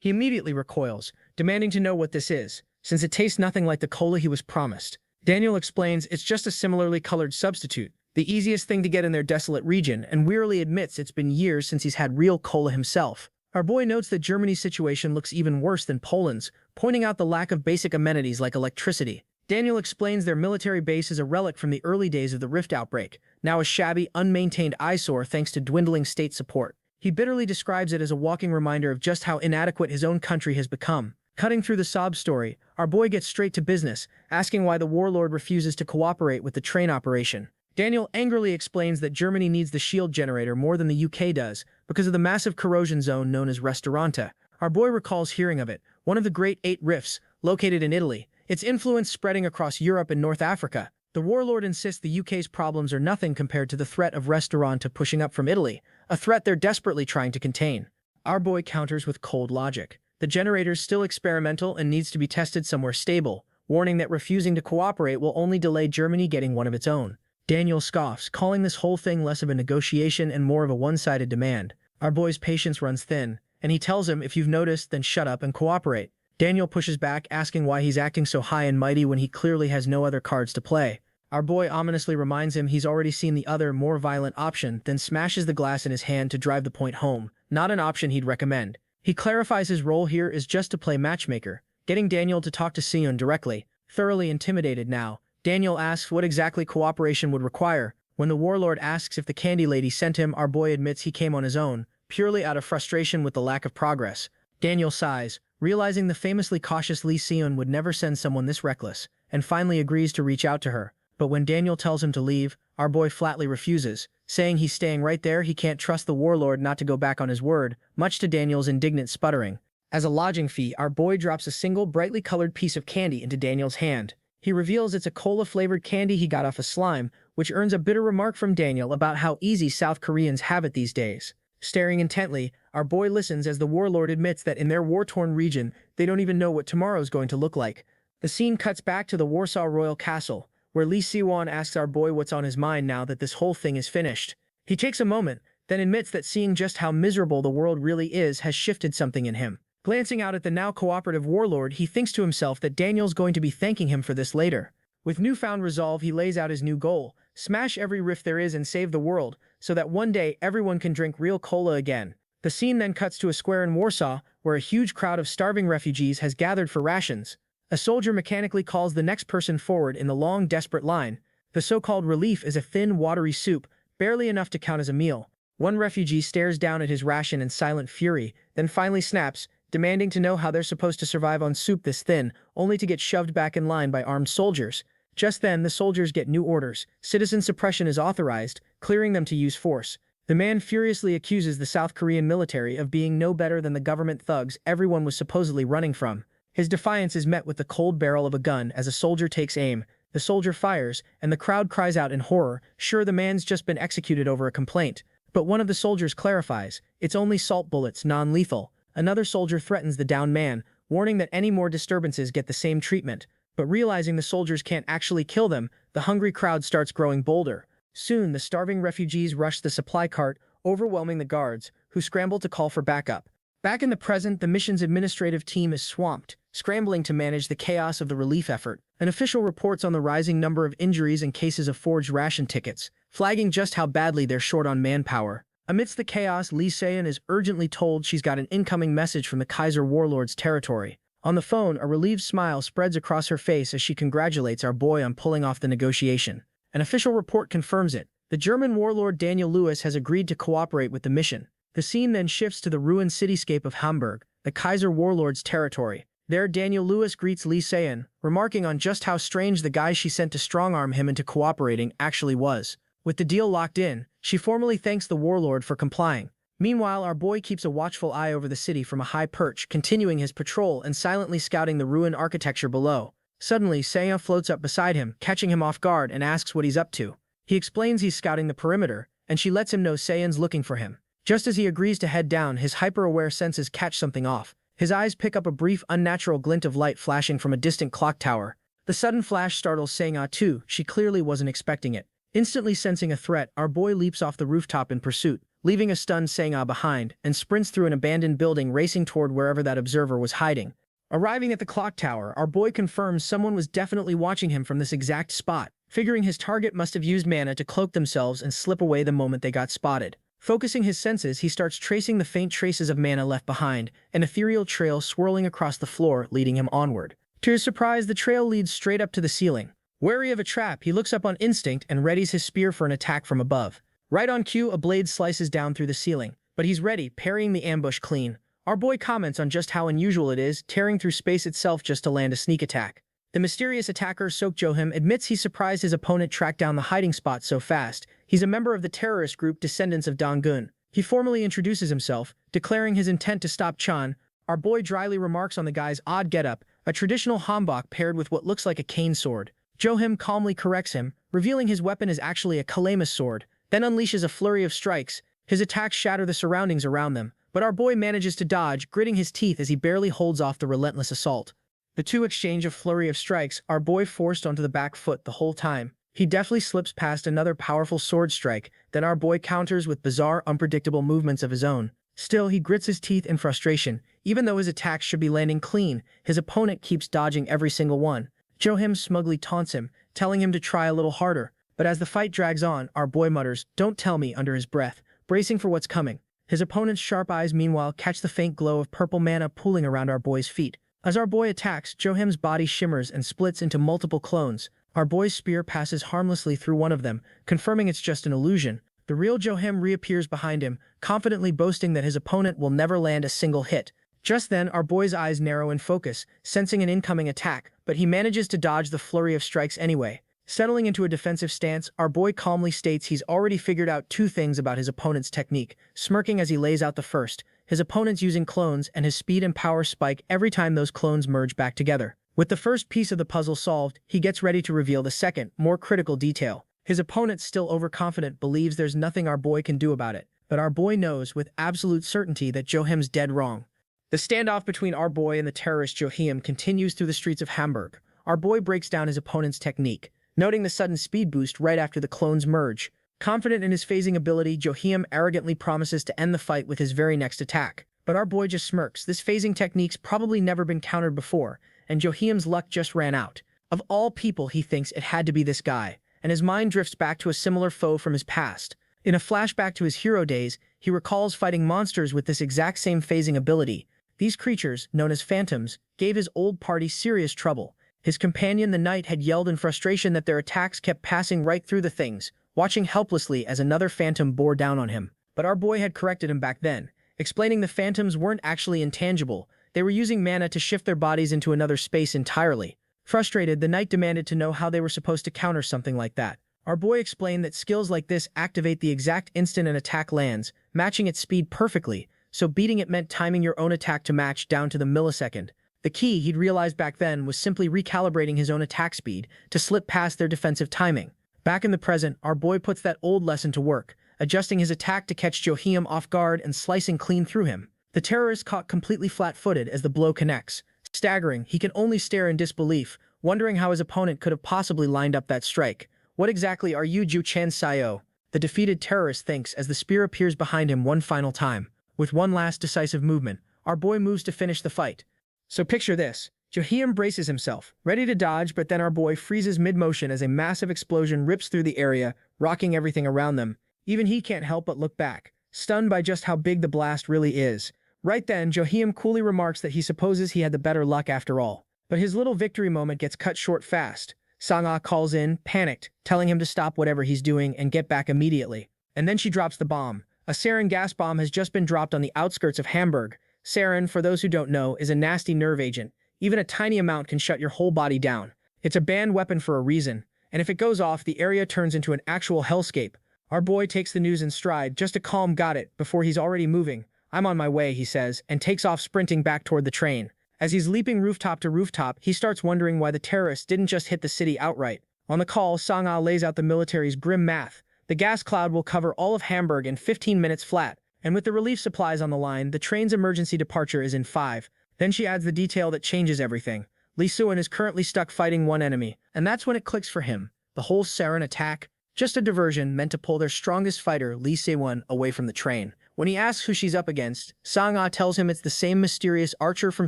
He immediately recoils, demanding to know what this is, since it tastes nothing like the cola he was promised. Daniel explains it's just a similarly colored substitute, the easiest thing to get in their desolate region, and wearily admits it's been years since he's had real cola himself. Our boy notes that Germany's situation looks even worse than Poland's, pointing out the lack of basic amenities like electricity. Daniel explains their military base is a relic from the early days of the Rift outbreak, now a shabby, unmaintained eyesore thanks to dwindling state support. He bitterly describes it as a walking reminder of just how inadequate his own country has become. Cutting through the sob story, our boy gets straight to business, asking why the warlord refuses to cooperate with the train operation. Daniel angrily explains that Germany needs the shield generator more than the UK does, because of the massive corrosion zone known as Restauranta. Our boy recalls hearing of it, one of the Great Eight Rifts, located in Italy, its influence spreading across Europe and North Africa. The warlord insists the UK's problems are nothing compared to the threat of Restauranta pushing up from Italy, a threat they're desperately trying to contain. Our boy counters with cold logic. The generator's still experimental and needs to be tested somewhere stable, warning that refusing to cooperate will only delay Germany getting one of its own. Daniel scoffs, calling this whole thing less of a negotiation and more of a one-sided demand. Our boy's patience runs thin, and he tells him, if you've noticed, then shut up and cooperate. Daniel pushes back, asking why he's acting so high and mighty when he clearly has no other cards to play. Our boy ominously reminds him he's already seen the other, more violent option, then smashes the glass in his hand to drive the point home. Not an option he'd recommend. He clarifies his role here is just to play matchmaker, getting Daniel to talk to Sion directly. Thoroughly intimidated now, Daniel asks what exactly cooperation would require. When the warlord asks if the candy lady sent him, our boy admits he came on his own, purely out of frustration with the lack of progress. Daniel sighs, realizing the famously cautious Lee Sion would never send someone this reckless, and finally agrees to reach out to her. But when Daniel tells him to leave, our boy flatly refuses, saying he's staying right there. He can't trust the warlord not to go back on his word, much to Daniel's indignant sputtering. As a lodging fee, our boy drops a single brightly colored piece of candy into Daniel's hand. He reveals it's a cola-flavored candy he got off a slime, which earns a bitter remark from Daniel about how easy South Koreans have it these days. Staring intently, our boy listens as the warlord admits that in their war-torn region, they don't even know what tomorrow's going to look like. The scene cuts back to the Warsaw Royal Castle, where Lee Siwon asks our boy what's on his mind now that this whole thing is finished. He takes a moment, then admits that seeing just how miserable the world really is has shifted something in him. Glancing out at the now cooperative warlord, he thinks to himself that Daniel's going to be thanking him for this later. With newfound resolve, he lays out his new goal: smash every rift there is and save the world, so that one day everyone can drink real cola again. The scene then cuts to a square in Warsaw, where a huge crowd of starving refugees has gathered for rations. A soldier mechanically calls the next person forward in the long, desperate line. The so-called relief is a thin, watery soup, barely enough to count as a meal. One refugee stares down at his ration in silent fury, then finally snaps, demanding to know how they're supposed to survive on soup this thin, only to get shoved back in line by armed soldiers. Just then, the soldiers get new orders. Citizen suppression is authorized, clearing them to use force. The man furiously accuses the South Korean military of being no better than the government thugs everyone was supposedly running from. His defiance is met with the cold barrel of a gun as a soldier takes aim. The soldier fires, and the crowd cries out in horror, sure the man's just been executed over a complaint. But one of the soldiers clarifies, it's only salt bullets, non-lethal. Another soldier threatens the downed man, warning that any more disturbances get the same treatment. But realizing the soldiers can't actually kill them, the hungry crowd starts growing bolder. Soon, the starving refugees rush the supply cart, overwhelming the guards, who scramble to call for backup. Back in the present, the mission's administrative team is swamped, scrambling to manage the chaos of the relief effort. An official reports on the rising number of injuries and cases of forged ration tickets, flagging just how badly they're short on manpower. Amidst the chaos, Lee Seon is urgently told she's got an incoming message from the Kaiser warlord's territory. On the phone, a relieved smile spreads across her face as she congratulates our boy on pulling off the negotiation. An official report confirms it. The German warlord Daniel Lewis has agreed to cooperate with the mission. The scene then shifts to the ruined cityscape of Hamburg, the Kaiser warlord's territory. There, Daniel Lewis greets Lee Seon, remarking on just how strange the guy she sent to strong-arm him into cooperating actually was. With the deal locked in, she formally thanks the warlord for complying. Meanwhile, our boy keeps a watchful eye over the city from a high perch, continuing his patrol and silently scouting the ruined architecture below. Suddenly, Seon floats up beside him, catching him off guard and asks what he's up to. He explains he's scouting the perimeter, and she lets him know Seon's looking for him. Just as he agrees to head down, his hyper-aware senses catch something off. His eyes pick up a brief, unnatural glint of light flashing from a distant clock tower. The sudden flash startles Seon too. She clearly wasn't expecting it. Instantly sensing a threat, our boy leaps off the rooftop in pursuit, leaving a stunned Sang-ah behind, and sprints through an abandoned building racing toward wherever that observer was hiding. Arriving at the clock tower, our boy confirms someone was definitely watching him from this exact spot, figuring his target must have used mana to cloak themselves and slip away the moment they got spotted. Focusing his senses, he starts tracing the faint traces of mana left behind, an ethereal trail swirling across the floor, leading him onward. To his surprise, the trail leads straight up to the ceiling. Wary of a trap, he looks up on instinct and readies his spear for an attack from above. Right on cue, a blade slices down through the ceiling, but he's ready, parrying the ambush clean. Our boy comments on just how unusual it is, tearing through space itself just to land a sneak attack. The mysterious attacker Sok Johim admits he's surprised his opponent tracked down the hiding spot so fast. He's a member of the terrorist group Descendants of Donggun. He formally introduces himself, declaring his intent to stop Chan. Our boy dryly remarks on the guy's odd getup, a traditional hanbok paired with what looks like a cane sword. Johim calmly corrects him, revealing his weapon is actually a kalamas sword, then unleashes a flurry of strikes. His attacks shatter the surroundings around them, but our boy manages to dodge, gritting his teeth as he barely holds off the relentless assault. The two exchange a flurry of strikes, our boy forced onto the back foot the whole time. He deftly slips past another powerful sword strike, then our boy counters with bizarre, unpredictable movements of his own. Still, he grits his teeth in frustration. Even though his attacks should be landing clean, his opponent keeps dodging every single one. Johim smugly taunts him, telling him to try a little harder. But as the fight drags on, our boy mutters, "Don't tell me," under his breath, bracing for what's coming. His opponent's sharp eyes meanwhile catch the faint glow of purple mana pooling around our boy's feet. As our boy attacks, Johim's body shimmers and splits into multiple clones. Our boy's spear passes harmlessly through one of them, confirming it's just an illusion. The real Johim reappears behind him, confidently boasting that his opponent will never land a single hit. Just then, our boy's eyes narrow in focus, sensing an incoming attack, but he manages to dodge the flurry of strikes anyway. Settling into a defensive stance, our boy calmly states he's already figured out two things about his opponent's technique, smirking as he lays out the first. His opponent's using clones, and his speed and power spike every time those clones merge back together. With the first piece of the puzzle solved, he gets ready to reveal the second, more critical detail. His opponent, still overconfident, believes there's nothing our boy can do about it, but our boy knows with absolute certainty that Johim's dead wrong. The standoff between our boy and the terrorist Johim continues through the streets of Hamburg. Our boy breaks down his opponent's technique, noting the sudden speed boost right after the clones merge. Confident in his phasing ability, Johim arrogantly promises to end the fight with his very next attack. But our boy just smirks. This phasing technique's probably never been countered before, and Johim's luck just ran out. Of all people, he thinks it had to be this guy, and his mind drifts back to a similar foe from his past. In a flashback to his hero days, he recalls fighting monsters with this exact same phasing ability. These creatures, known as phantoms, gave his old party serious trouble. His companion, the knight, had yelled in frustration that their attacks kept passing right through the things, watching helplessly as another phantom bore down on him. But our boy had corrected him back then, explaining the phantoms weren't actually intangible. They were using mana to shift their bodies into another space entirely. Frustrated, the knight demanded to know how they were supposed to counter something like that. Our boy explained that skills like this activate the exact instant an attack lands, matching its speed perfectly, so beating it meant timing your own attack to match down to the millisecond. The key, he'd realized back then, was simply recalibrating his own attack speed to slip past their defensive timing. Back in the present, our boy puts that old lesson to work, adjusting his attack to catch Johim off guard and slicing clean through him. The terrorist caught completely flat-footed as the blow connects. Staggering, he can only stare in disbelief, wondering how his opponent could have possibly lined up that strike. What exactly are you, Ju Chan Sayo? The defeated terrorist thinks as the spear appears behind him one final time. With one last decisive movement, our boy moves to finish the fight. So picture this. Johim braces himself, ready to dodge, but then our boy freezes mid-motion as a massive explosion rips through the area, rocking everything around them. Even he can't help but look back, stunned by just how big the blast really is. Right then, Johim coolly remarks that he supposes he had the better luck after all. But his little victory moment gets cut short fast. Sang-ah calls in, panicked, telling him to stop whatever he's doing and get back immediately. And then she drops the bomb. A sarin gas bomb has just been dropped on the outskirts of Hamburg. Sarin, for those who don't know, is a nasty nerve agent. Even a tiny amount can shut your whole body down. It's a banned weapon for a reason, and if it goes off, the area turns into an actual hellscape. Our boy takes the news in stride, just a calm "got it" before he's already moving. "I'm on my way," he says, and takes off sprinting back toward the train. As he's leaping rooftop to rooftop, he starts wondering why the terrorists didn't just hit the city outright. On the call, Sang-ah lays out the military's grim math. The gas cloud will cover all of Hamburg in 15 minutes flat, and with the relief supplies on the line, the train's emergency departure is in 5. Then she adds the detail that changes everything. Lee Suan is currently stuck fighting one enemy, and that's when it clicks for him. The whole sarin attack, Just a diversion meant to pull their strongest fighter, Lee Se-won, away from the train. When he asks who she's up against, Sang-ah tells him it's the same mysterious archer from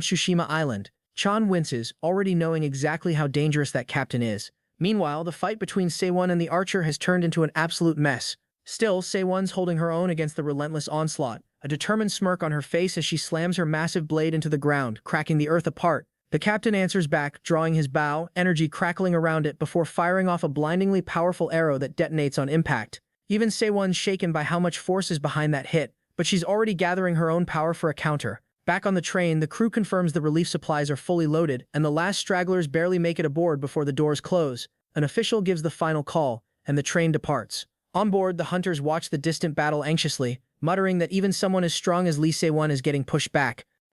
Tsushima Island. Chan winces, already knowing exactly how dangerous that captain is. Meanwhile, the fight between Se-won and the archer has turned into an absolute mess. Still, Se-won's holding her own against the relentless onslaught, a determined smirk on her face as she slams her massive blade into the ground, cracking the earth apart. The captain answers back, drawing his bow, energy crackling around it before firing off a blindingly powerful arrow that detonates on impact. Even Se-won's shaken by how much force is behind that hit, but she's already gathering her own power for a counter. Back on the train, the crew confirms the relief supplies are fully loaded, and the last stragglers barely make it aboard before the doors close. An official gives the final call, and the train departs. On board, the hunters watch the distant battle anxiously, muttering that even someone as strong as Lee Se-won is getting pushed back.